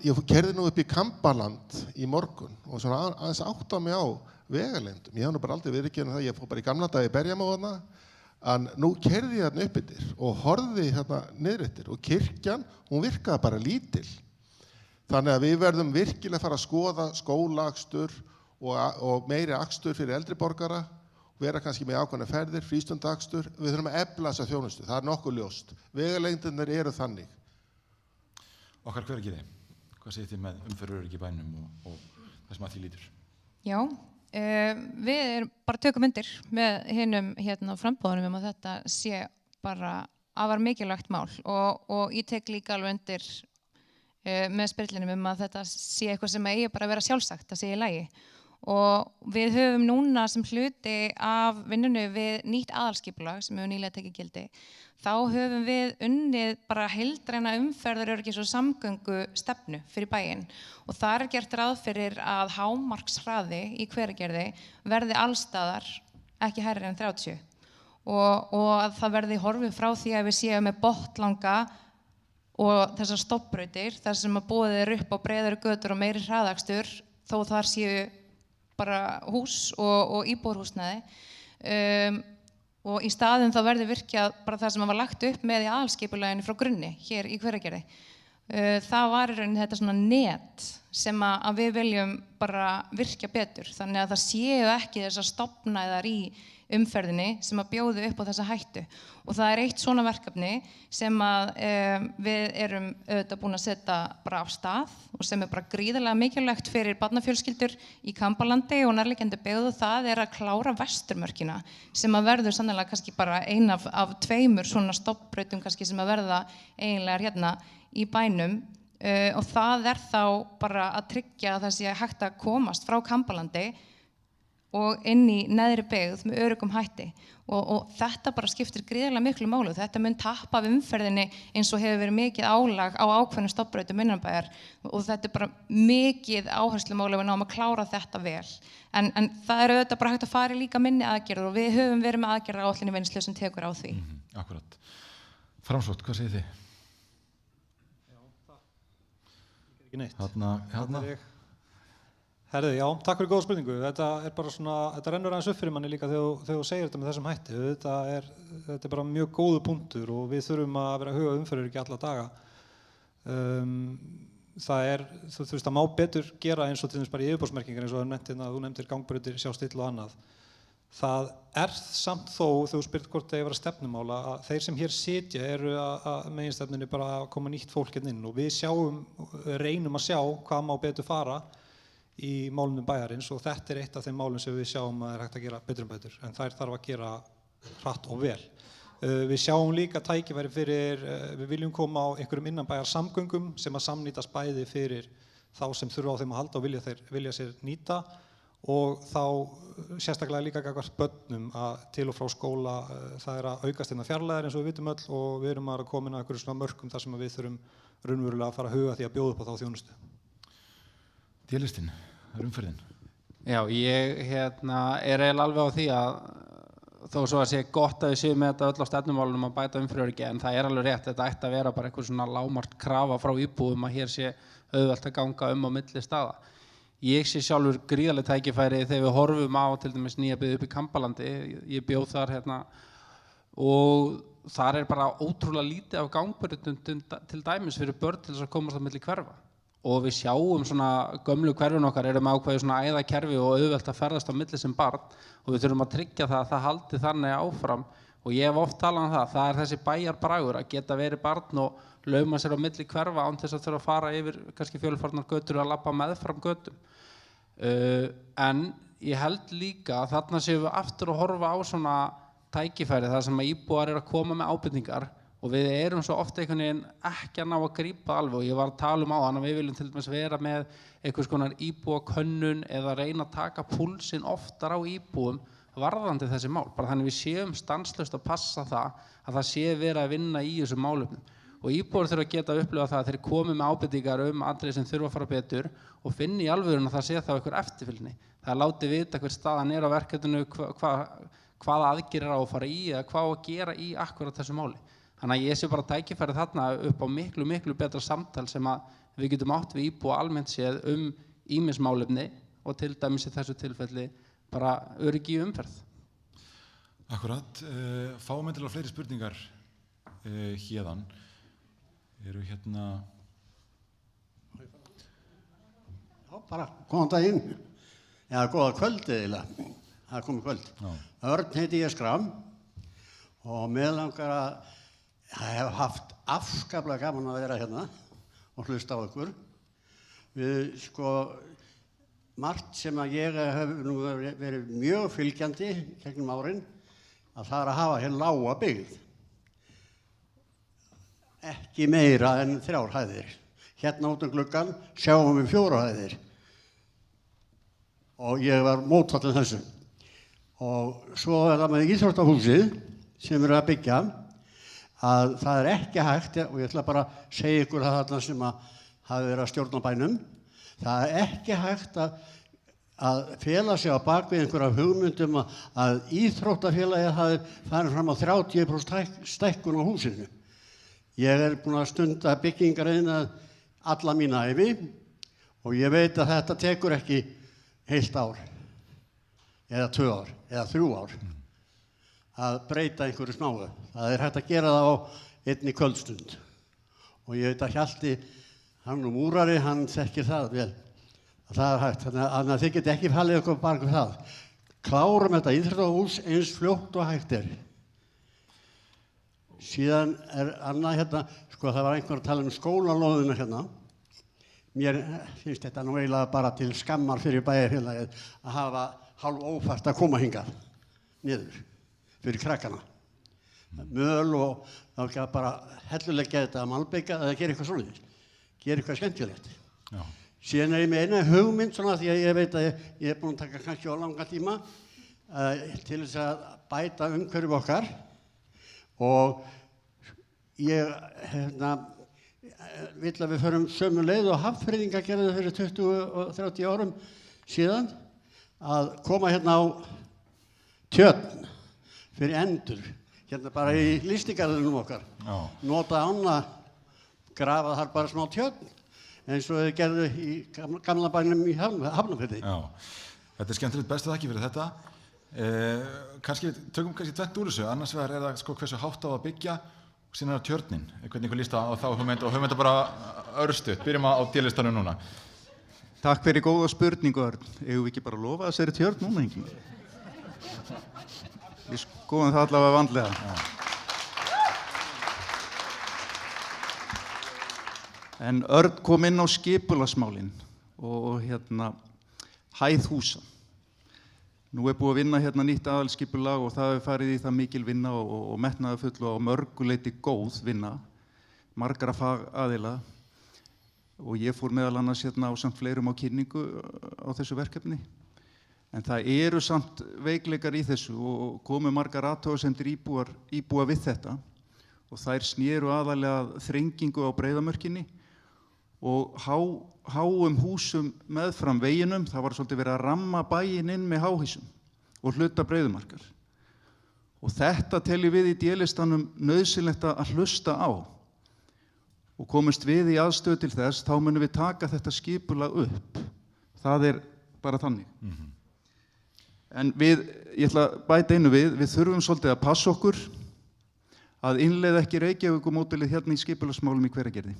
ég keyrði nú upp í Kambaland í morgun og svona aðeins átta mig á vegalengdum. Ég hef nú bara aldrei verið ekki það, ég fór bara í gamla dag í Berjamó þarna, en nú keyrði ég þarna upp yfir og horfði niður yfir og kirkjan, hún virkaði bara lítil. Þannig að við verðum virkilega að fara að skoða skólaakstur og meiri akstur fyrir eldri borgara, vera kannski með ákveðnar ferðir, frístundaakstur. Við þurfum að efla þessa þjónustu, það er nokkuð ljóst. Vegalengdirnar eru þannig. Okkar Hveragerði, hvað segir þið með umferðaröryggi í bænum og það sem að því lítur? Já, við bara tökum undir með hinum frambúðunum að þetta sé bara afar mikilvægt mál og ég tek líka alveg undir með spyrlinum að þetta sé eitthvað sem eigi bara að vera sjálfsagt, það sé í lagi. Og við höfum núna sem hluti af vinnunni við nýtt aðalskipulag sem hefur nýlega tekið gildi. Þá höfum við unnið bara heildræna umferðaröryggis og samgöngu stefnu fyrir bæinn og þar gert ráð fyrir að hámarkshraði í Hveragerði verði allstaðar ekki hærri en 30 og að það verði horfið frá því að við séum með bottlanga og þessar stoppbrautir þar sem að boðið er upp á breiðari götur og meiri hraðakstur þó þar séu bara hús og íbúðarhúsnæði og í staðinn þá verði virkjað bara það sem var lagt upp með í aðalskipulaginu frá grunni hér í Hveragerði. Það var í rauninni þetta svona net sem að við viljum bara virkja betur þannig að það séu ekki þessar stofnæðar í umferðinni sem að bjóðu upp á þessa hættu og það er eitt svona verkefni sem að við erum auðvitað búin að setja bara af stað og sem er bara gríðarlega mikilvægt fyrir barnafjölskyldur í Kambalandi og nærliggjandi byggð og það er að klára Vesturmörkina sem að verður sannlega kannski bara ein af tveimur svona stoppbrautum kannski sem að verða eiginlega hérna í bænum og það er þá bara að tryggja að það sé hægt að komast frá Kambalandi og inn í neðri byggð með öruggum hætti og þetta bara skiptir gríðarlega miklu máli og þetta mun tappa af umferðinni eins og hefur verið mikið álag á ákveðnum stoppbrautum innanbæjar og þetta er bara mikið áherslumáli við náum að klára þetta vel en það er auðvitað bara hægt að fara í líka minni aðgerðir og við höfum verið með aðgerðaráætlun í vinnslu sem tekur á því. Akkurat. Framsókn, hvað segir þið? Já, það er ekki neitt. Hérna. Herðu, já, takk fyrir góða spurningu. Þetta er bara svona, þetta rennur aðeins upp fyrir manni líka þegar þú segir þetta með þessum hætti. Þetta er bara mjög góðu punktur og við þurfum að vera að huga umferðaröryggi alla daga. þú veist, það má betur gera eins og til þess bara í yfirborðsmerkingar eins og þú nefndir gangbrautir, sjá still og annað. Það samt þó, þú spyrt hvort það vera stefnumála, að þeir sem hér sitja eru að meginstefnunni bara að koma nýtt fólk inn og við reynum að sjá hvað má betur fara í málunum bæjarins og þetta eitt af þeim málum sem við sjáum að hægt að gera betur en betur, en þær þarf að gera hratt og vel. Við sjáum líka tækifæri fyrir, við viljum koma á einhverjum innanbæjar samgöngum sem að samnýtast bæði fyrir þá sem þurfa á þeim að halda og vilja sér nýta og þá sérstaklega líka gagnvart börnum að til og frá skóla það að aukast fjarlægðir eins og við vitum öll og við erum að koma inn á einhverjum svona mörkum þar sem við þurfum raunverulega að fara að huga því að bjóða upp á þá þjónustu. D-listinn, umferðin. Já, ég eiginlega alveg á því að þó svo að sé gott að við séum með þetta öll á stefnumálunum að bæta umferðaröryggi en það alveg rétt, þetta ætti að vera bara einhver svona lágmark krafa frá íbúum að hér sé auðvelt að ganga á milli staða. Ég sé sjálfur gríðarleg tækifæri þegar við horfum á til dæmis nýja byggð upp í Kambalandi, ég bjó þar og þar bara ótrúlega lítið af gangbrautum til dæmis fyrir börn til þess að komast á milli hverfa. Og við sjáum svona gömlu hverfin okkar eru með ákveðið svona æðakerfi og auðvelt að ferðast á milli sem barn og við þurfum að tryggja það að það haldi þannig áfram og ég hef oft talað það er þessi bæjarbragur að geta verið barn og lauma sér á milli hverfa án þess að þurfa að fara yfir kannski fjölfarnar götur og að labba meðfram götum. En ég held líka að þarna séum við aftur að horfa á svona tækifæri þar sem að íbúar eru að koma með ábendingar og við erum svo ofta einhvern veginn ekki að ná að grípa alveg og ég var að tala á þannig að við viljum til dæmis vera með einhvers konar íbúakönnun eða reyna að taka púlsinn oftar á íbúum varðandi þessi mál, bara þannig við séum stanslaust að passa það að það sé verið að vinna í þessum málefnum og íbúar þurfa að geta að upplifa það að þeir komi með ábendingar atriði sem þurfa að fara betur og finni í alvörun að það sé þá einhver eftirfylgni, það er látið vita hver staðan á verkefninu, hvaða aðgerðir á að fara í eða hvað á að gera í akkúrat þessu máli. Þannig að ég sé bara tækifæri þarna upp á miklu betra samtal sem að við getum átt við íbúa almennt séð ýmis málefni og til dæmis í þessu tilfelli bara öryggi í umferð. Akkurat, fáum endilega fleiri spurningar héðan. Eru Já, bara góðan daginn. Eða góða kvöldið eiginlega. Það er komið kvöld. Örn heiti ég Skram og mig langar að ég hef haft afskaplega gaman að vera hérna og hlusta á ykkur. Við margt sem að ég hef nú verið mjög fylgjandi gegnum árin að það að hafa hér lága byggð. Ekki meira en 3 hæðir. Hérna út gluggann sjáum við 4 hæðir. Og ég var mótfallinn þessu. Og svo það með íþróttahúsið sem við erum að byggja að það ekki hægt, og ég ætla bara að segja ykkur það þarna sem að hafi verið að stjórna bænum, það ekki hægt að fela sig á bakvið einhverja hugmyndum að íþróttafélagið hafi farið fram á 30% stækkun á húsinu. Ég búinn að stunda byggingariðnað alla mína ævi og ég veit að þetta tekur ekki heilt ár, eða 2 ár, eða 3 ár. Að breyta einhverju smáu. Það hægt að gera það á einni kvöldstund. Og ég veit að Hjalti, hann múrari, hann þekkir það vel. Það hægt, þannig að þið geti ekki fallið okkur bara það. Klárum þetta íþróttahús eins fljótt og hægt er. Síðan annað hérna, það var einhver að tala skólalóðina hérna. Mér finnst þetta nú eiginlega bara til skammar fyrir bæjarfélagið að hafa hálf ófært að koma hingað niður. Fyrir krakkana. Möl og þá ekki að bara helluleggja þetta að malbika eða gera eitthvað svoleiðis. Gera eitthvað skemmtilegt. Já. Síðan ég með eina hugmynd svona því að ég veit að ég búinn að taka kannski á langa tíma til þess að bæta umhverfið okkar og ég vill að við förum sömu leið og Hafnfirðingar gerðu fyrir 20 og 30 árum síðan að koma hérna á Tjörn fyrir endur, hérna bara í listigarðinum okkar. Já. Nota ána, grafa þar bara smá tjörn, eins og þau gerðu í gamla bænum í Hafnarfirði. Já, þetta skemmtilegt, bestu þakki fyrir þetta. Tökum kannski tvennt úr þessu, annars vegar það hversu hátt á að byggja, Síðan Tjörnin, hvernig ykkur líst á þá hugmynd og hugmynda bara örstutt, byrjum á D-listanum núna. Takk fyrir góða spurningu, Örn. Eigum við ekki bara að lofa þessari Tjörn núna, Ingi? Við skoðum það allavega vandlega. En Örn kom inn á skipulagsmálin og hæð húsa. Nú búið að vinna nýtt aðalskipulag og það hefur farið í það mikil vinna og metnaðarfull og á mörguleiti góð vinna, margra fagaðila. Og ég fór meðal annars á samt fleirum á kynningu á þessu verkefni. En það eru samt veikleikar í þessu og komu margar athugasemdir íbúa við þetta. Og þær snéru aðalega þrengingu á Breiðamörkinni og háum húsum meðfram veginum. Það var svolítið verið að ramma bæinn inn með háhýsum og hluta Breiðumarkar. Og þetta teljum við í D-listanum nauðsynlegt að hlusta á. Og komumst við í aðstöðu til þess, þá munum við taka þetta skipulag upp. Það bara þannig. En ég ætla að bæta einu við þurfum svolítið að passa okkur að innleiða ekki Reykjavíkurmódelið í skipulagsmálum í Hveragerði.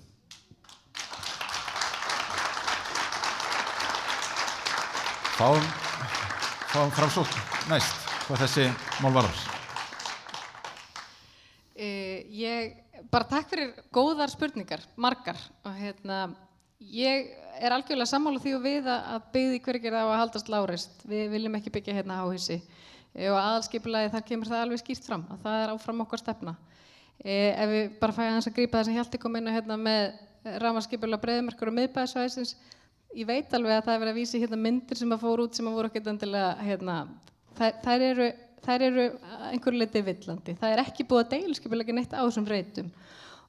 Fáum framsókn næst, hvað þessi mál varðar. Ég bara takk fyrir góðar spurningar, margar. Og ég algjörlega sammála því og við að byggð í Hveragerði á að haldast lágreist. Við viljum ekki byggja háhýsi. Og aðalskipulagið þar kemur það alveg skýrt fram, að það áfram okkar stefna. Ef við bara fæum aðeins að grípa það sem Hjalti kom inn á með rammaskipulag Breiðamerkur og miðbæjarsvæðisins, ég veit alveg að það er verið að vísa myndir sem fóru út sem voru ekkert endilega, þær eru einhverju leyti villandi. Það er ekki búið að deiliskipuleggja neitt á þessum reitum.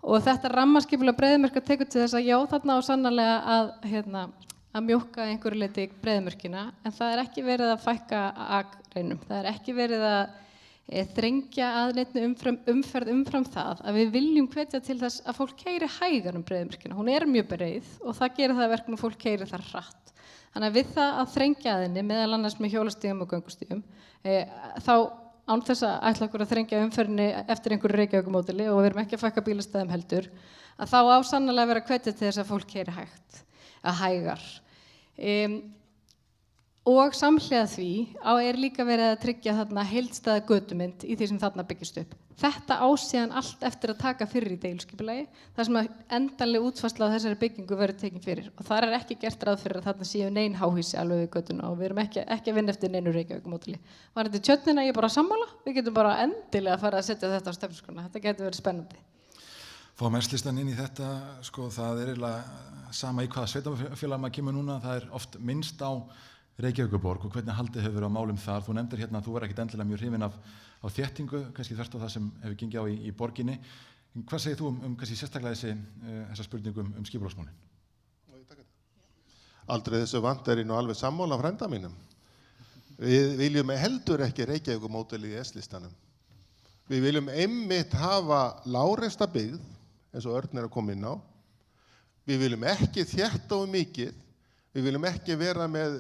Og þetta rammaskipulag Breiðamerkur tekur til þess að já, þarna á sannarlega að mjólka einhverju leyti Breiðamörkina, en það er ekki verið að fækka akreinum. Það er ekki verið að þrengja að neinni umferð umfram það að við viljum hvetja til þess að fólk keyri hægar Breiðamörkina. Hún er mjög breið og það gerir það að verkum að fólk keyri þar hratt. Þannig að við það að þrengja að henni, meðal annars með hjólastígum og göngustígum, þá án þess að ætla okkur að þrengja umferðinni eftir einhverju Reykjavíkurmódeli og við erum ekki að fækka bílastæðum heldur, að þá á sannarlega að vera hvetja til þess að fólk keyri hægar. Og samhliða því er líka verið að tryggja þarna heildstæða götumynd í því sem þarna byggist upp. Þetta á síðan allt eftir að taka fyrir í deiliskipulagi, þar sem að endanleg útfærsla á þessari byggingu verður tekin fyrir. Og þar er ekki gert ráð fyrir að þarna séu nein háhýsi alveg við götuna og við erum ekki að vinna eftir neinu Reykjavíkurmódeli. Varðandi Tjörnina, ég bara sammála, við getum bara endilega að fara að setja þetta á stefnuskránna. Þetta getur verið spennandi. Fáum S-listan inn í þetta, það er eiginlega sama í hvaða sveitarfélag maður kemur núna, það er oft minnst á Reykjavíkurborg og hvernig haldið hefur verið á málum þar. Þú nefndir að þú ekkert endilega mjög hrifinn af þéttingu, kannski þvert á það sem hefur gengið á í borginni. Hvað segir þú kannski sérstaklega þessa spurningum skipulagsmálin? Aldrei þessu vant er ég nú alveg sammála frænda mínum. Við viljum heldur ekki Reykjavíkurmódelið í S-listanum. Við viljum einmitt hafa lágreista byggð, eins og Örn að koma inn á. Við viljum ekki þétta of mikið. Við viljum ekki vera með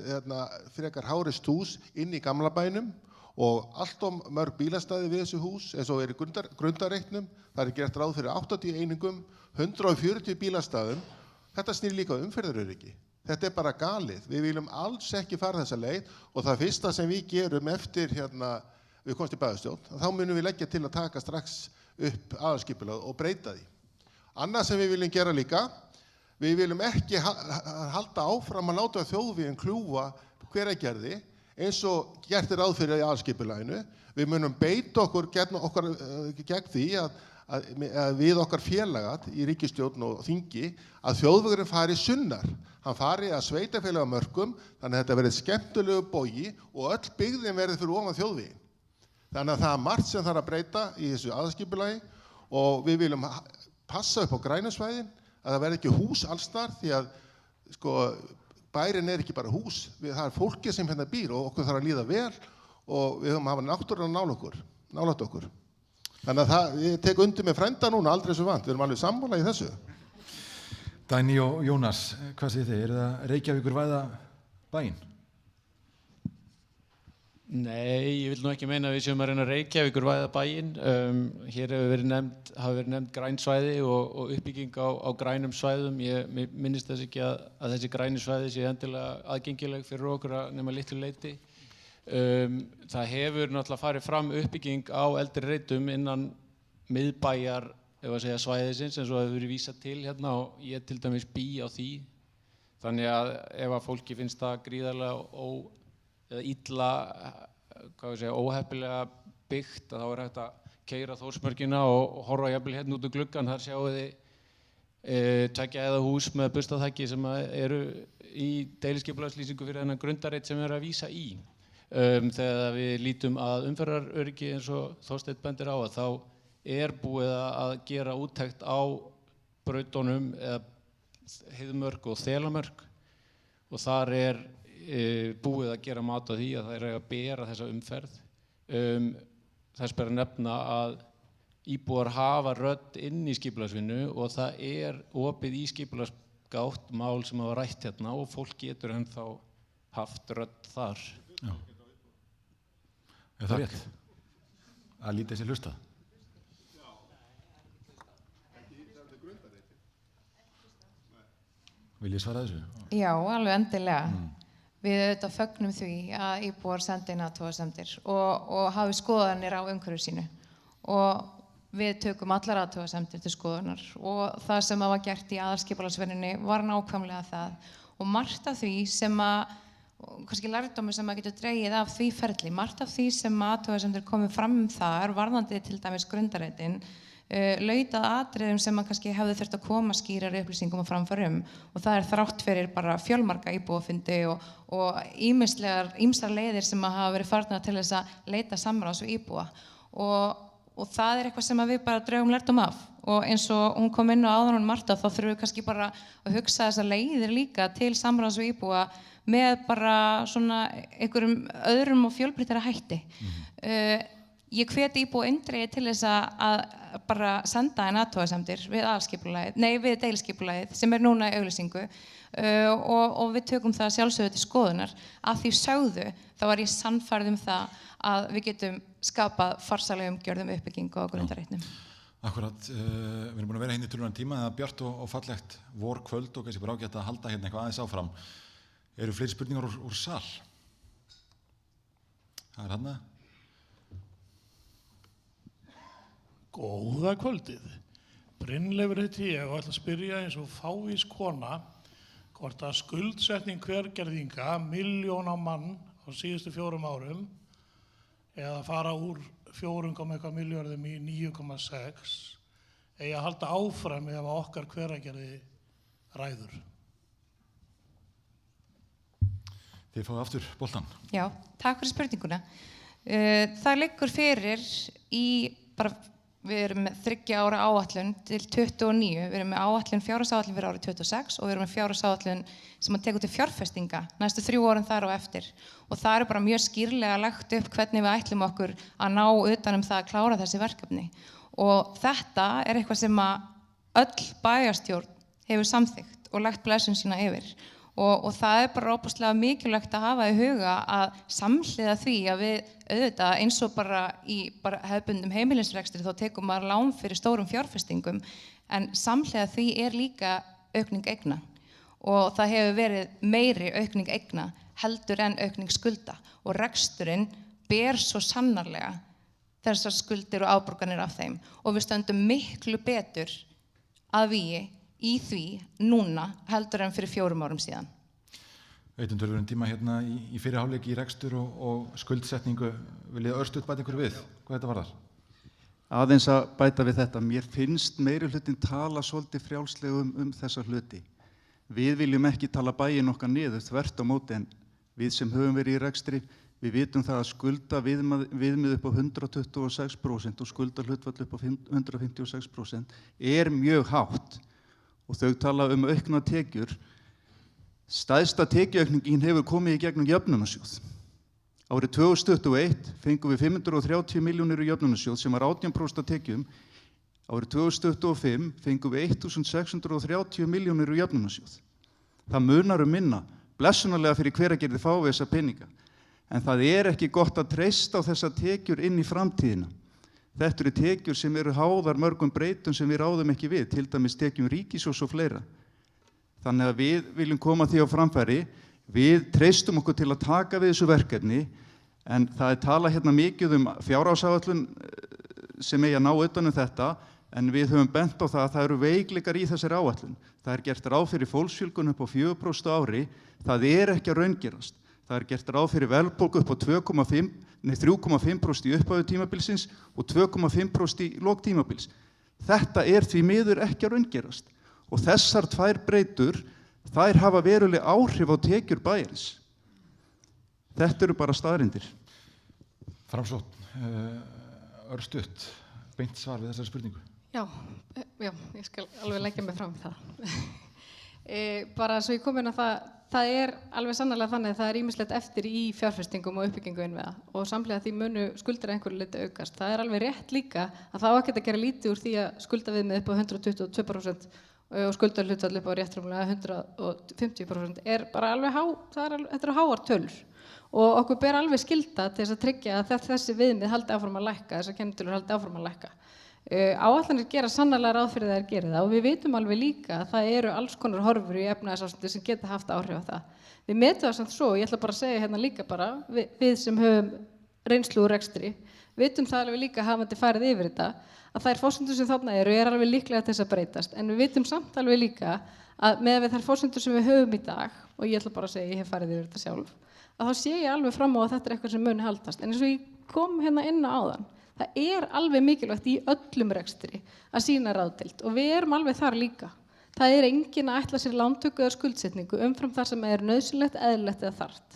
frekar hárist hús inn í gamla bænum og allt mörg bílastæði við þessu hús eins og er í grundarreitnum. Það er gert ráð fyrir 80 einingum, 140 bílastæðum. Þetta snýr líka umferðaröryggi. Þetta er bara galið. Við viljum alls ekki fara þessa leið og það fyrsta sem við gerum eftir við komst í bæjarstjórn, þá munum við leggja til að taka strax upp aðalskipulag og breyta því. Annað sem við viljum gera líka, við viljum ekki halda áfram að láta þjóðveginn kljúfa Hveragerði eins og gert ráð fyrir í aðalskipulaginu. Við munum beita okkur gegn því að við okkar félagat í ríkisstjórn og þingi að þjóðvegurinn fari sunnar. Hann fari að sveitarfélagamörkum, þannig að þetta verði skemmtilegu bogi og öll byggðin verði fyrir ofan þjóðveginn. Þannig að það er margt sem þarf að breyta í þessu aðalskipulagi og við viljum passa upp á grænusvæðin, að það verði ekki hús allstar því að bærin er ekki bara hús, það er fólki sem hérna býr og okkur þarf að líða vel og við höfum að hafa náttúruna nálægt okkur. Þannig að ég tek undir með frænda núna, aldrei svo vant, við erum alveg sammála í þessu. Dagný og Jónas, hvað segir þið? Er það Reykjavíkurvæða bæinn? Nei, ég vil nú ekki meina að við séum að reyna að Reykjavíkur væða bæinn. Hér hafa verið nefnd græn svæði og uppbygging á grænum svæðum. Ég minnist þess ekki að þessi græni svæði sé endilega aðgengileg fyrir okkur nema litlu leyti. Það hefur náttúrulega farið fram uppbygging á eldri reitum innan miðbæjar, ef að segja svæðisins, eins og það hefur verið vísað til hérna og ég til dæmis bý á því. Þannig að ef að fólki finnst það gríðarlega eða illa, óheppilega byggt, að þá er hægt að keyra Þórsmörkina og horfa jafnvel hérna út úr gluggann. Þar sjáu þið tveggja eða hús með bustaþaki sem eru í deiliskipulagslýsingu fyrir þennan grundareit sem við erum að vísa í. Þegar við lítum að umferðaröryggi eins og Þorsteinn bendir á, þá er búið að gera úttekt á brautunum eða Heiðmörk og Þelamörk og þar er búið að gera mat á því að það er að bera þessa umferð. Þess ber að nefna að íbúar hafa rödd inn í skipulagsvinnu og það er opið í skipulagsgátt mál sem hafa rætt hérna og fólk getur ennþá haft rödd þar. Já. Er það rétt? Að lítið sér hlustað? Vil ég svara þessu? Já, alveg endilega. Við auðvitað fögnum því að íbúar sendi inn athugasemdir og hafi skoðanir á umhverfi sínu og við tökum allar athugasemdir til skoðunar og það sem var gert í aðalskipulagsvinnunni var nákvæmlega það og margt af því sem kannski lærdómur sem getur dregið af því ferli, margt af því sem athugasemdir komið fram þar varðandi til dæmis grundarreitin lautað atriðum sem kannski hefði þurft að koma skýrari upplýsingum og framförum og það er þrátt fyrir bara fjölmarga íbúafundi og ýmsar leiðir sem hafa verið farnar til þess að leita samráðs við íbúa og það er eitthvað sem við bara draugum lærdóm af og eins og hún kom inn á áðan hún Marta þá þurfum við kannski bara að hugsa þessar leiðir líka til samráðs við íbúa með bara svona einhverjum öðrum og fjölbreyttari hætti. Ég hveti íbúa eindregið til þess að bara senda inn athugasemdir við deiliskipulagið sem er núna í auglýsingu og við tökum það sjálfsögðu til skoðunar. Að því sögðu þá var ég sannfærð það að við getum skapað farsælega umgjörð uppbyggingu á grundarreitnum. Akkurat, við erum búin að vera hérna í töluverðan tíma, það er bjart og fallegt vorkvöld og kannski bara ágætt að halda hérna eitthvað aðeins áfram. Eru fleiri spurningar úr sal? Það er hann. Góða kvöldið. Brynleifur heiti ég og ætla að spyrja eins og fávís kona hvort að skuldsetning Hveragerðinga milljón á mann á síðustu 4 árum eða fara úr 4,1 milljörðum í 9,6 eigi að halda áfram ef okkar Hveragerði ræður. Þið fáið aftur boltan. Já, takk fyrir spurninguna. Það liggur fyrir við erum með 3 ára áætlun til 29, við erum með fjárhagsáætlun fyrir árið 26 og við erum með fjárhagsáætlun sem tekur til fjárfestinga næstu 3 árin þar á eftir og það er bara mjög skýrlega lagt upp hvernig við ætlum okkur að ná utan það að klára þessi verkefni og þetta er eitthvað sem að öll bæjarstjórn hefur samþykkt og lagt blessun sína yfir og það er bara óbúslega mikilvægt að hafa í huga að samhliða því að við auðvitað eins og bara í hefðbundum heimilisrekstri þá tekum maður lán fyrir stórum fjárfestingum en samhliða því er líka aukning eigna og það hefur verið meiri aukning eigna heldur en aukning skulda og reksturinn ber svo sannarlega þessar skuldir og afborganir af þeim og við stöndum miklu betur að vígi í því núna heldur en fyrir 4 árum síðan. Veitum tölvörum tíma hérna í fyrirháleik í rekstur og skuldsetningu, viljið örstuð bæta ykkur við? Hvað þetta var þar? Aðeins að bæta við þetta, mér finnst meiri hlutin tala svolítið frjálslega þessa hluti. Við viljum ekki tala bæinn okkar niður þvert á móti en við sem höfum verið í rekstri, við vitum það að skulda viðmið upp á 126% og skulda hlutfall upp á 156% er mjög hátt. Og þau tala aukna tekjur. Stærsta tekjuaukningin hefur komið í gegnum jöfnunarsjóð. Árið 2021 fengum við 530 milljónir í jöfnunarsjóð sem var 18% af tekjum. Árið 2025 fengum við 1630 milljónir í jöfnunarsjóð. Það munar minna, blessunarlega fyrir Hveragerði fáum við þessa peninga. En það ekki gott að treysta á þessar tekjur inn í framtíðina. Þetta eru tekjur sem eru háðar mörgum breytum sem við ráðum ekki við, til dæmis tekjum ríkissjóðs og fleira. Þannig að við viljum koma því á framfæri, við treystum okkur til að taka við þessu verkefni, en það talað hérna mikið fjárhagsáætlun sem eigi að ná utan þetta, en við höfum bent á það eru veikleikar í þessari áætlun. Það gert ráð fyrir fólksfjölgun upp á 4% á ári, það ekki að raungerast. Það gert ráð fyrir verðbólgu upp á 3,5% í upphafi tímabilsins og 2,5% í lok tímabils. Þetta því miður ekki að raungerast. Og þessar tvær breytur, þær hafa veruleg áhrif á tekjur bæjarins. Þetta eru bara staðreyndir. Framsókn, örstutt, beint svar við þessari spurningu. Já, ég skal alveg leggja mig fram það. Bara svo ég kom inn á það alveg sannarlega þannig að það ýmislegt eftir í fjárfestingum og uppbyggingu innviða og samhliða því munu skuldir einhverju leyti aukast. Það alveg rétt líka að það á ekkert að gera lítið úr því að skuldaviðmið upp á 122% og skuldahlutfall upp á rétt rúmlega 150% bara alveg þetta eru háar tölur og okkur ber alveg skylda til þess að tryggja að þessi viðmið haldi áfram að lækka, þessar kennitölur haldi áfram að lækka. Áætlanir gera sannarlega ráð fyrir þær gera það og við vitum alveg líka að það eru alls konar horfur í efnahagsástandi sem geta haft áhrif á það. Við metum það samt svo, ég ætla bara að segja hérna líka bara, við sem höfum reynslu úr rekstri, vitum það alveg líka hafandi farið yfir þetta, að þær forsendur sem þarna eru alveg líklega til þess að breytast, en við vitum samt alveg líka að með þær forsendur sem við höfum í dag, og ég ætla bara að segja, ég hef farið yfir þetta sjálf, að þá sé ég alveg fram á að þetta eitthvað sem muni haldast, en eins og ég kom hérna inn á áðan, það alveg mikilvægt í öllum rekstri að sýna ráðdeild og við alveg þar líka. Það enginn að ætla sér lántöku eða skuldsetningu umfram þar sem nauðsynlegt, eðlilegt eða þarft.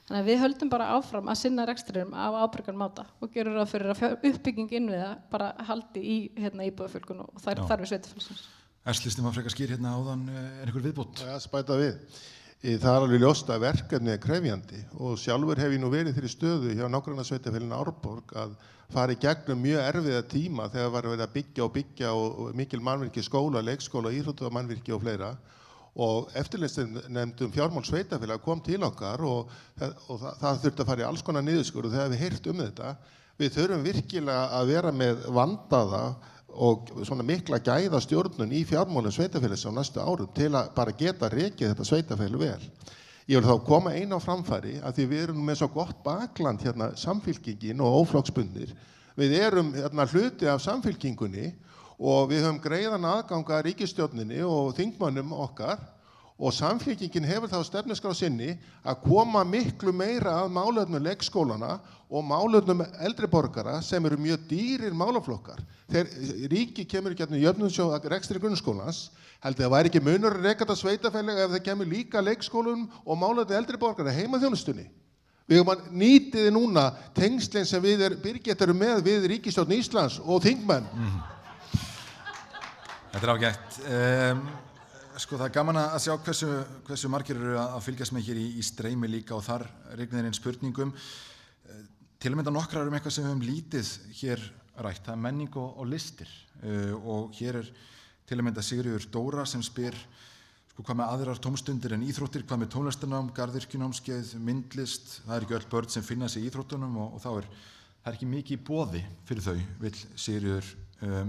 Þannig að við höldum bara áfram að sinna rekstrinum á ábyrgan máta og gerum ráð fyrir að uppbygging innviða bara haldi í íbúðafjölgun og þar við sveitarfélagsins. Listin var frekar skýr hérna áðan, einhver viðbót? Já, spæta við. Það alveg ljóst að verkefni krefjandi og sjálfur hef ég nú verið þeirri stöðu hjá nágrannasveitarfélaginu Árborg að fara í gegnum mjög erfiða tíma þegar var verið að byggja og mikil mannvirki skóla, leikskóla, íþróttamannvirki og fleira og eftirlitsnefnd fjármál sveitarfélag kom til okkar og það þurfti að fara í alls konar niðurskurð og þegar við heyrt þetta, við þurfum virkilega að vera með vandaða og svona mikla gæða stjórnun í fjármálum sveitarfélags á næstu árum til að bara geta rekið þetta sveitarfélag vel. Ég vil þá koma á framfæri að því við erum með svo gott bakland hérna samfylkingin og óflokksbundnir. Við erum hérna hluti af samfylkingunni og við höfum greiðan aðgang að ríkisstjórninni og þingmönnum okkar og samfylkingin hefur þá stefnuskrá sinni að koma miklu meira að málefnum leikskólana og málefnum eldri borgara sem eru mjög dýrir málaflokkar. Þegar ríki kemur í gegnum jöfnunarsjóð rekstri grunnskólans, heldur það væri ekki munur að reka þetta sveitarfélag ef það kemur líka leikskólum og málefnum eldri borgara heimaþjónustunni. Við höfum að nýtið núna tengslinn sem við Birgit eru með við ríkisstjórn Íslands og þingmenn. Þetta ágætt. Sko það gaman að sjá hversu margir eru að fylgjast með hér í streymi líka og þar rignir inn spurningum. Til að mynda nokkrar eitthvað sem við höfum lítið hér rætt, það menning og listir og hér til að mynda Sigríður Dóra sem spyr hvað með aðrar tómstundir en íþróttir, hvað með tónlistarnám, garðyrkjunámskeið, myndlist, það ekki öll börn sem finna sig í íþróttunum og það er ekki mikið í boði fyrir þau, vill Sigríður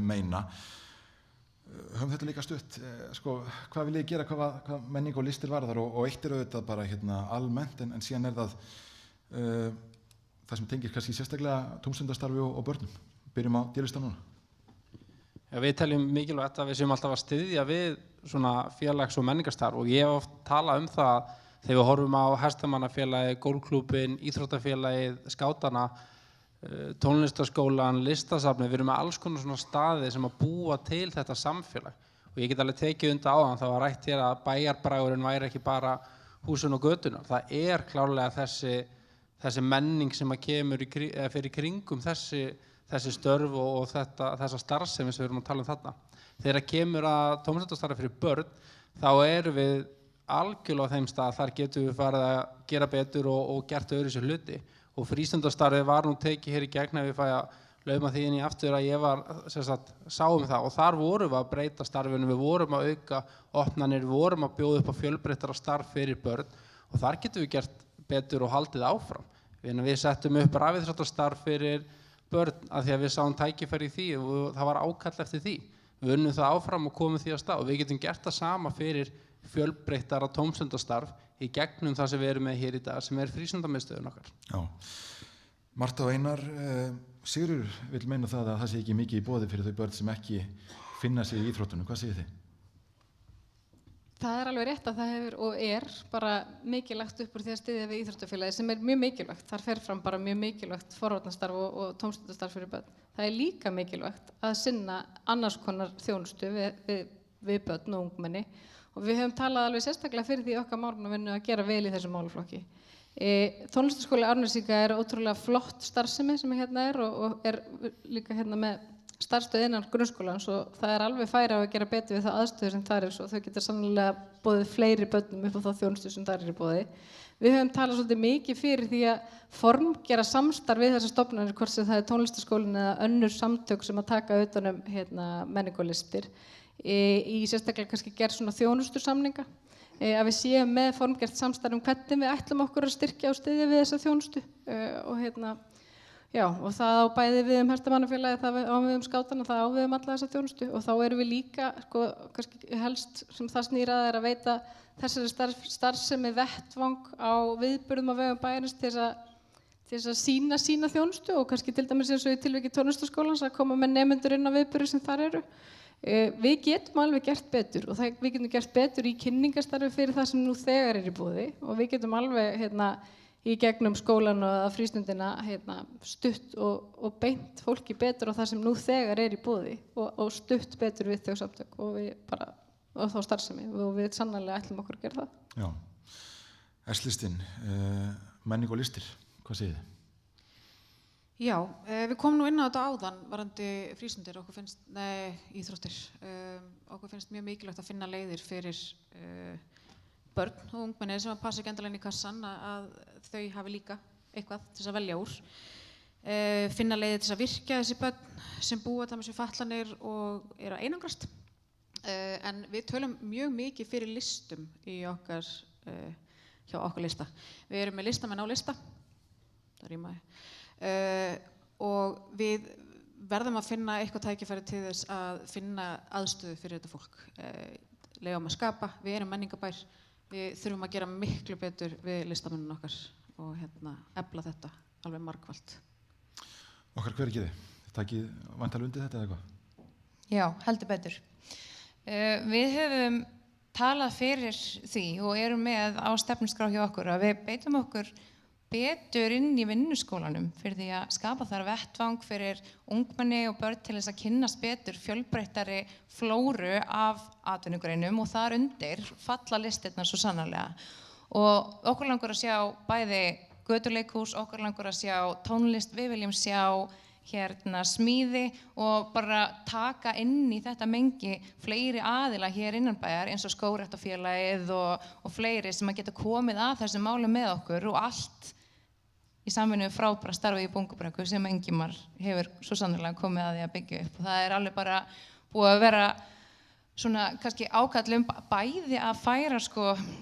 meina. Höfum þetta líka stutt, hvað vil ég gera, hvað menning og listir varðar og eitt auðvitað bara almennt en síðan það sem tengir kannski sérstaklega tómstundastarfi og börnum. Byrjum á D-lista núna. Já, við teljum mikilvægt að við séum alltaf að styðja við svona félags- og menningarstarf og ég hef oft talað það þegar við horfum á hestamannafélagið, gólfklúbbinn, íþróttafélagið, skátana, tónlistarskólan, listasafnið, við erum með alls konar svona staði sem að búa til þetta samfélag og ég get alveg tekið undir áðan, það var rætt hér að bæjarbragurinn væri ekki bara húsin og götunar, það klárlega þessi menning sem að kemur fyrir kringum þessi störf og þessa starfsemi sem við erum að tala þarna. Þegar kemur að tómstundastarfi fyrir börn, þá erum við algjörlega á þeim stað, þar getum við farið að gera betur og gert öðru sér hluti. Og frístundastarfið var nú tekið hér í gegn ef ég fæ að lauma því inn í aftur að ég var sáum það og þar vorum við að breyta starfinu, við vorum að auka opnanir, við vorum að bjóða upp á fjölbreyttara starf fyrir börn og þar getum við gert betur og haldið áfram. Við settum upp rafíþróttastarf fyrir börn af því að við sáum tækifæri í því og það var ákall eftir því. Við unnum það áfram og komum því af stað og við getum gert það sama fyrir fjölbreyttara tómstundastarf í gegnum það sem við erum með hér í dag sem frístundamiðstöðin okkar. Já. Marta og Einar, Sigurður vill meina það að það sé ekki mikið í boði fyrir þau börn sem ekki finna sig í íþróttunum. Hvað segir þið? Það alveg rétt að það hefur og bara mikilvægt upp úr því að styðja við íþróttafélagi sem mjög mikilvægt. Þar fer fram bara mjög mikilvægt forvarnastarf og tómstundastarf fyrir börn. Það líka mikilvægt að sinna annars konar þjónustu við börn og ungmenni og við höfum talað alveg sérstaklega fyrir því okkar málefnavinnu að gera vel í þessum málaflokki. Tónlistarskóli Árnessýka ótrúlega flott starfsemi sem hérna og líka hérna með starfstöð innan grunnskólans og það alveg færi á að gera betur við það aðstöðu sem þar svo þau geta sannlega boðið fleiri börnum upp á þá þjónustu sem þar í boði. Við höfum talað svolítið mikið fyrir því að formgera samstarf við þessar stofnanir, hvort sem það tónlistarskólinn eða önnur samtök sem að taka utan menningu og listir. Í sérstaklega kannski gerð svona þjónustusamninga, að við séum með formgert samstarf hvernig við ætlum okkur að styrkja og styðja við þessa þjónustu og það á bæði við Hestamannafélagið, það á við skátana, það á við alla þessa þjónustu og þá erum við líka, kannski helst sem það snýrað að veita þessari starfsemi vettvang á viðburðum á vegum bæjarins til þess að sýna sína þjónustu og kannski til dæmis eins og í tilviki Tónlistarskólans að koma með nemendur inn á viðburði sem þar eru. Við getum alveg gert betur og við getum gert betur í kynningarstarfi fyrir það sem nú þegar í boði og við getum alveg í gegnum skólan og frístundina stutt og beint fólki betur á það sem nú þegar í boði og stutt betur við þau samtök og þá starfsemi og við sannarlega ætlum okkur að gera það. Já. S-listinn, menning og listir, hvað segir þið? Já, við komum nú inn á þetta áðan varandi frístundir, íþróttir. Okkur finnst mjög mikilvægt að finna leiðir fyrir börn og ungmenni sem að passa ekki endilega inn í kassan að þau hafi líka eitthvað til þess að velja úr. Finna leiðir til þess að virkja þessi börn sem búa það með sér fatlanir og eru að einangrast. En við tölum mjög mikið fyrir listum hjá okkar lista. Við erum með listamenn á lista, það rýmaði. Og við verðum að finna eitthvað tækifæri til þess að finna aðstöðu fyrir þetta fólk. Leyfum að skapa, við erum menningabær, við þurfum að gera miklu betur við listamennun okkar og efla þetta alveg margfalt. Okkar hver ekki þið? Þið takið vantarlega undir þetta eða eitthvað? Já, heldur betur. Við höfum talað fyrir því og erum með á stefnuskrá hjá okkur að við beitum okkur betur inn í vinnuskólanum fyrir því að skapa þar vettvang fyrir ungmenni og börn til þess að kynnast betur fjölbreyttari flóru af atvinnugreinum og þar undir falla listirnar svo sannarlega. Og okkur langar að sjá bæði götuleikhús, okkur langar að sjá tónlist, við viljum sjá smíði og bara taka inn í þetta mengi fleiri aðila hér innanbæjar eins og Skógræktarfélagið og fleiri sem að geta komið að þessum málum með okkur og allt í samvinnu frábæra starfi í Bungubrekku sem Ingimar hefur svo sannarlega komið að því að byggja upp og það alveg bara búið að vera svona kannski ákall bæði að færa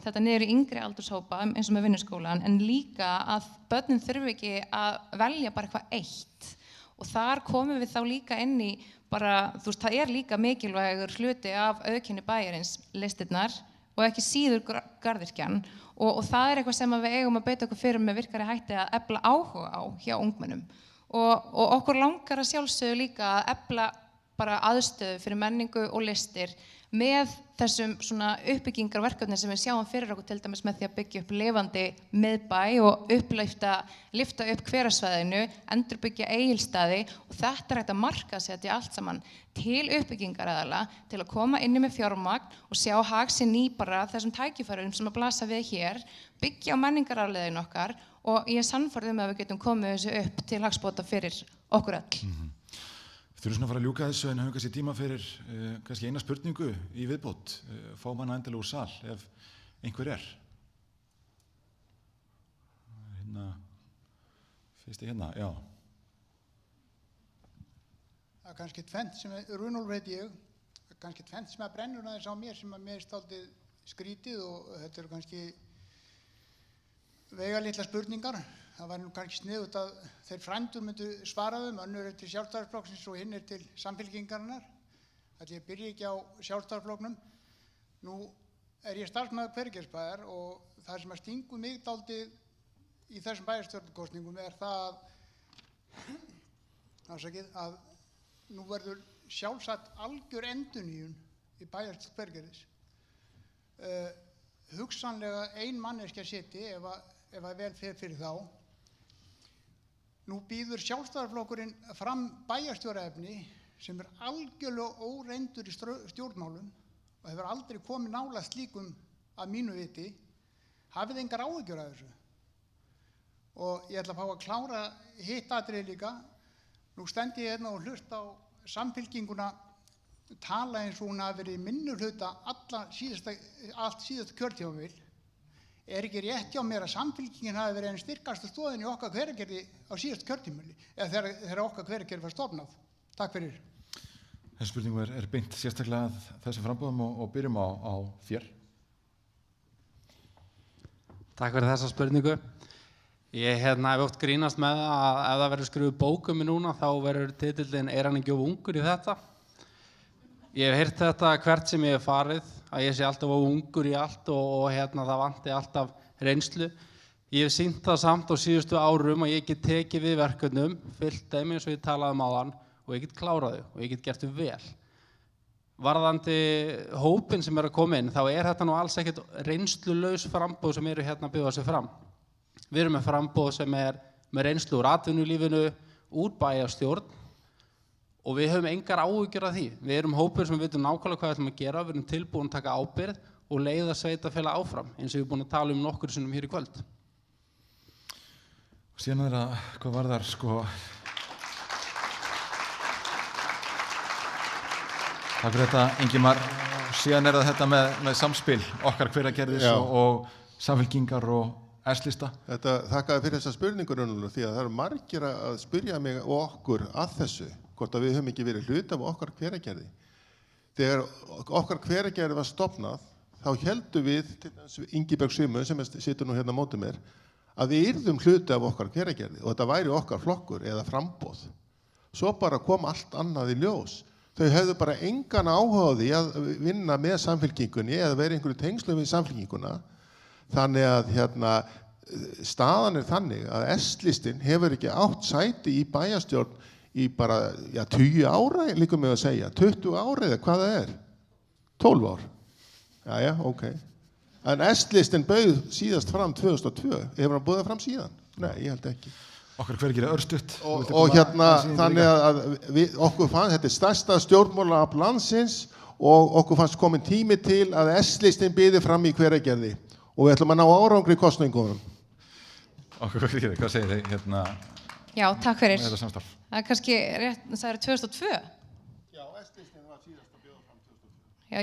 þetta niður í yngri aldurshópa eins og með vinnuskólan en líka að börnin þurfi ekki að velja bara eitthvað eitt og þar komum við þá líka inn í það líka mikilvægur hluti af auðkenni bæjarins listirnar og ekki síður garðyrkjan og það eitthvað sem við eigum að beita okkur fyrir með virkari hætti að efla áhuga á hjá ungmennum og okkur langar að sjálfsögðu líka að efla bara aðstöðu fyrir menningu og listir með þessum svona uppbyggingarverkefni sem við sjáum fyrir okkur til dæmis með því að byggja upp lifandi miðbæ og lyfta upp hverasvæðinu, endurbyggja Egilsstaði og þetta hægt að markaðsetja allt saman til uppbyggingaraðala til að koma inni með fjármagn og sjá hag sinn í bara þessum tækifærum sem að blasa við hér, byggja á menningararfleifðin okkar og ég er sannfærð að við getum komið þessu upp til hagsbóta fyrir okkur öll. Við þurfum svona að fara að ljúka þessu en höfum kannski tíma fyrir kannski eina spurningu í viðbót. Fá manna endilega úr sal ef einhver Fyrsti já. Það er kannski tvennt sem Runólfur heiti ég, kannski tvennt sem brennur aðeins á mér sem mér er dálítið skrítið og þetta eru kannski veigalitlar spurningar það væri nú kannski sniðugt að þeir frændur myndu svara þeim, önnur til Sjálfstæðisflokksins og hinn til Samfylkingarinnar. Ætli ég byrji ekki á Sjálfstæðisflokknum. Nú ég starfsmaður Hveragerðisbæjar og það sem stingur mig dálítið í þessum bæjarstjórnarkosningum það að nú verður sjálfsagt algjör endurnýjun í bæjarstjórn Hveragerðis. Hugsanlega ein manneskja sitji ef að vel fer fyrir þá. Nú býður Sjálfstæðisflokkurinn fram bæjarstjóraefni sem algjörlega óreyndur í stjórnmálum og hefur aldrei komið nálægt slíkum að mínu viti. Hafið engar áhyggjur af þessu. Og ég ætla að fá að klára hitt atriði líka. Nú stend ég hérna og hlusta á Samfylkinguna tala eins og hún hafi verið í minnihluta allt síðasta kjörtímabil. Ekki rétt hjá mér að Samfylkingin hafi verið einn styrkasta stoðin í okkar Hveragerði á síðasta kjörtímabili eða þegar okkar Hveragerði var stofnað? Takk fyrir. Þessi spurningu beint sérstaklega að þessum frambúðum og byrjum á þér. Takk fyrir þessa spurningu. Ég hef oft grínast með að ef það verður skrifuð bók um mig núna þá verður titillinn Er hann ekki of ungur í þetta? Ég hef heyrt þetta hvert sem ég hef farið, að ég sé alltaf of ungur í allt og það vanti alltaf reynslu. Ég hef sýnt það samt á síðustu árum að ég get tekið við verkefnum, fyllt þeim eins og ég talaði áðan og ég get klárað þau og ég get gert þau vel. Varðandi hópinn sem að koma inn, þá þetta nú alls ekkert reynslulaus frambóð sem eru að bjóða sig fram. Við erum með frambóð sem með reynslu úr atvinnulífinu, úr bæjarstjórn og við höfum engar áhyggjur af því. Við erum hópur sem við vitum nákvæmlega hvað við ætlum að gera, við erum tilbúin að taka ábyrgð og leiða sveitarfélag áfram, eins og við erum búin að tala nokkur sinnum hér í kvöld. Síðan hvað varðar Takk fyrir þetta, Ingimar. Síðan það þetta með samspil okkar Hveragerðis og Samfylkingar og S-lista. Þakka fyrir þessa spurningu raunverulega því að það eru margir að spyrja mig og okkur að þessu, hvort að við höfum ekki verið hluti af okkar Hveragerði. Þegar okkar Hveragerði var stofnað, þá heldum við, til dæmis Ingibjörg Sumu sem situr nú hérna á móti mér, að við yrðum hluti af okkar Hveragerði og þetta væri okkar flokkur eða framboð. Svo bara kom allt annað í ljós. Þau hefðu bara engan áhuga á því að vinna með Samfylkingunni eða verið einhverju tengslum við Samfylkinguna. Þannig að staðan þannig að S-listinn hefur ekki átt sæti í bæjarstjórn í bara 20 ára, líka með að segja, 20 ára eða hvað það 12 ár. Jæja, ok. En S-listinn bauð síðast fram 2002. Hefur hann búið fram síðan? Nei, ég held ekki. Okkar Hveragerði örstutt. Og þannig að okkur fannst, þetta stærsta stjórnmálaafl landsins og okkur fannst komin tími til að S-listinn byði fram í Hveragerði og við ætlum að ná árangri í kosningunum. Okkar Hveragerði, hvað segir þið Já, takk fyrir. Þetta samstarf? Það kannski rétt, það 2002? Já, S-listinn var síðast að bjóða fram 2002. Já,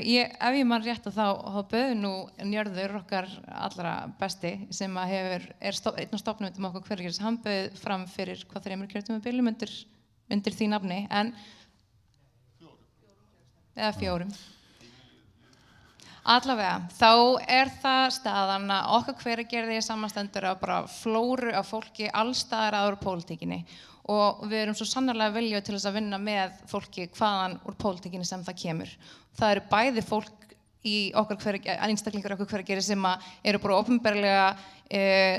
ef ég man rétt þá bauð nú Njörður okkar allra besti sem einn af stofnumundum okkar Hveragerðis, hann bauð fram fyrir hvað 3 kjörtímabilum undir því nafni, en eða 4. Allavega, þá það staðan að okkar Hveragerði samanstendur af bara flóru af fólki allstaðar að úr pólitíkinni og við erum svo sannarlega viljuð til þess að vinna með fólki hvaðan úr pólitíkinni sem það kemur. Það eru bæði fólk í einstaklingar okkar Hveragerði sem eru bara opinberlega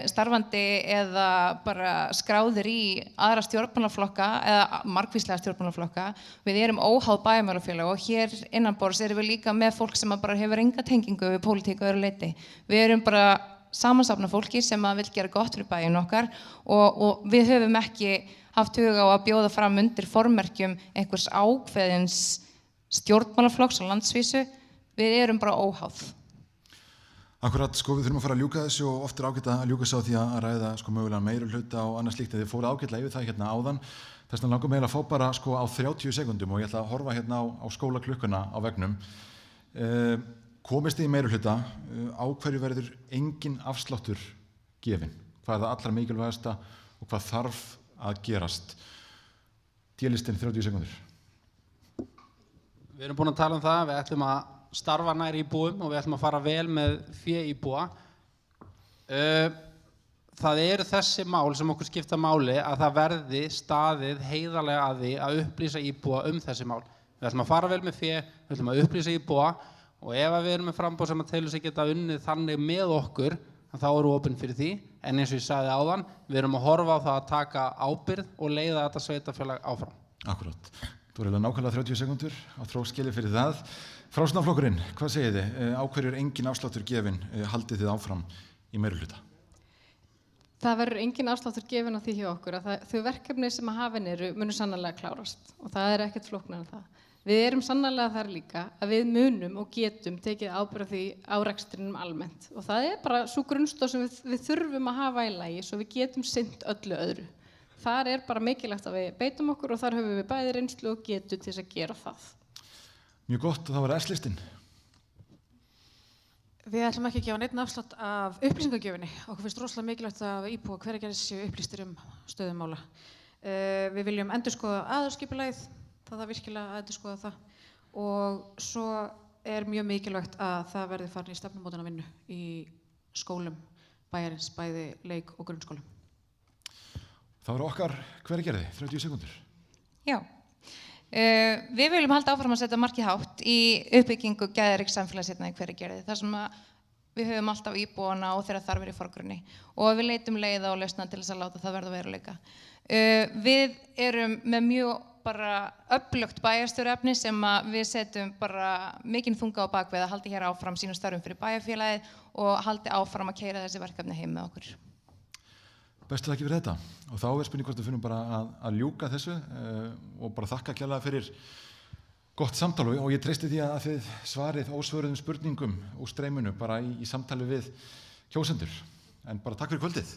starfandi eða bara skráðir í aðra stjórnmálaflokka eða margvíslega stjórnmálaflokka. Við erum óháð bæjarmálafélag og hér innanborðs erum við líka með fólk sem bara hefur enga tengingu við pólitík og öðru leyti. Við erum bara samansafna fólki sem vil gera gott fyrir bæinn okkar og við höfum ekki haft huga á að bjóða fram undir formerkjum einhvers ákveðins stjórnmálaflokks á landsvísu. Við erum bara óháð. Akkurat, við þurfum að fara að ljúka þessu og oft ágætt að ljúka þessu á því að ræða mögulega meirihluta og annað slíkt. Þið fóruð ágætlega yfir það hérna áðan. Þess vegna langar mig að fá bara á 30 sekúndum og ég ætla að horfa hérna á skólaklukkuna á veggnum. Komist þið í meirihluta, á hverju verður engin afsláttur gefinn? Hvað það allra mikilvægasta og hvað þarf að gerast? D-listinn 30 sekúndur. Við erum búin að tala það, við ætlum að starfa nær íbúum og við ætlum að fara vel með fé íbúa. það eru þessi mál sem okkur skipta máli að það verði staðið heiðarlega að því að upplýsa íbúa þessi mál. Við ætlum að fara vel með fé, við ætlum að upplýsa íbúa og ef við erum með framboð sem að telur sig geta unnið þannig með okkur, þá erum við opin fyrir því, en eins og ég sagði áðan, við erum að horfa á það að taka ábyrgð og leiða þetta sveitarfélag áfram. Akkúrat. Þú er nákvæmlega 30 sekúndur á þróskili fyrir það. Framsóknarflokkurinn, hvað segið þið? Á hverju er engin afsláttur gefinn, haldið þið áfram í meirihluta? Það verður engin afsláttur gefinn á því hjá okkur að þau verkefni sem að hafin eru munu sannarlega klárast og það er ekkert flóknar en það. Við erum sannarlega þar líka að við munum og getum tekið ábyrgð því á rekstrinum almennt og það er bara svo grunnstoð sem við þurfum að hafa í lagi svo við getum sinnt öllu öðru. Þar er bara mikilvægt að við beitum okkur og þar höfum við bæði reynslu og getu til þess að gera það. Mjög gott og það var S-listinn. Við ætlum ekki að gefa neitt afslátt af upplýsingagjöfinni. Okkur finnst rosalega mikilvægt að íbúa Hveragerðis séu upplýstir stöðu mála. Við viljum endurskoða aðalskipulagið, það þarf virkilega að endurskoða það og svo er mjög mikilvægt að það verði farin í stefnumótunarvinnu í skólum bæjarins, bæði leik- og grunnskólum. Það var okkar Hveragerði, 30 sekúndur. Já. Við viljum halda áfram að setja markið hátt í uppbyggingu geðríks samfélags hérna í Hveragerði þar sem við höfum alltaf íbúana og þeirra þarfir í forgrunni og við leitum leiða og lausna til þess að láta það verða veruleika. Við erum með mjög bara öflugt bæjarstjóraefni sem við setjum bara mikinn þunga á bakvið að haldi hér áfram sínum starfum fyrir bæjarfélagið og haldi áfram að keyra þessi verkefni heim með okkur. Bestu þakki fyrir þetta og þá er spurning hvort við finnum bara að ljúka þessu og bara þakka kærlega fyrir gott samtal og ég treysti því að þið svarið ósvöruðum spurningum úr streyminu bara í samtali við kjósendur en bara takk fyrir kvöldið.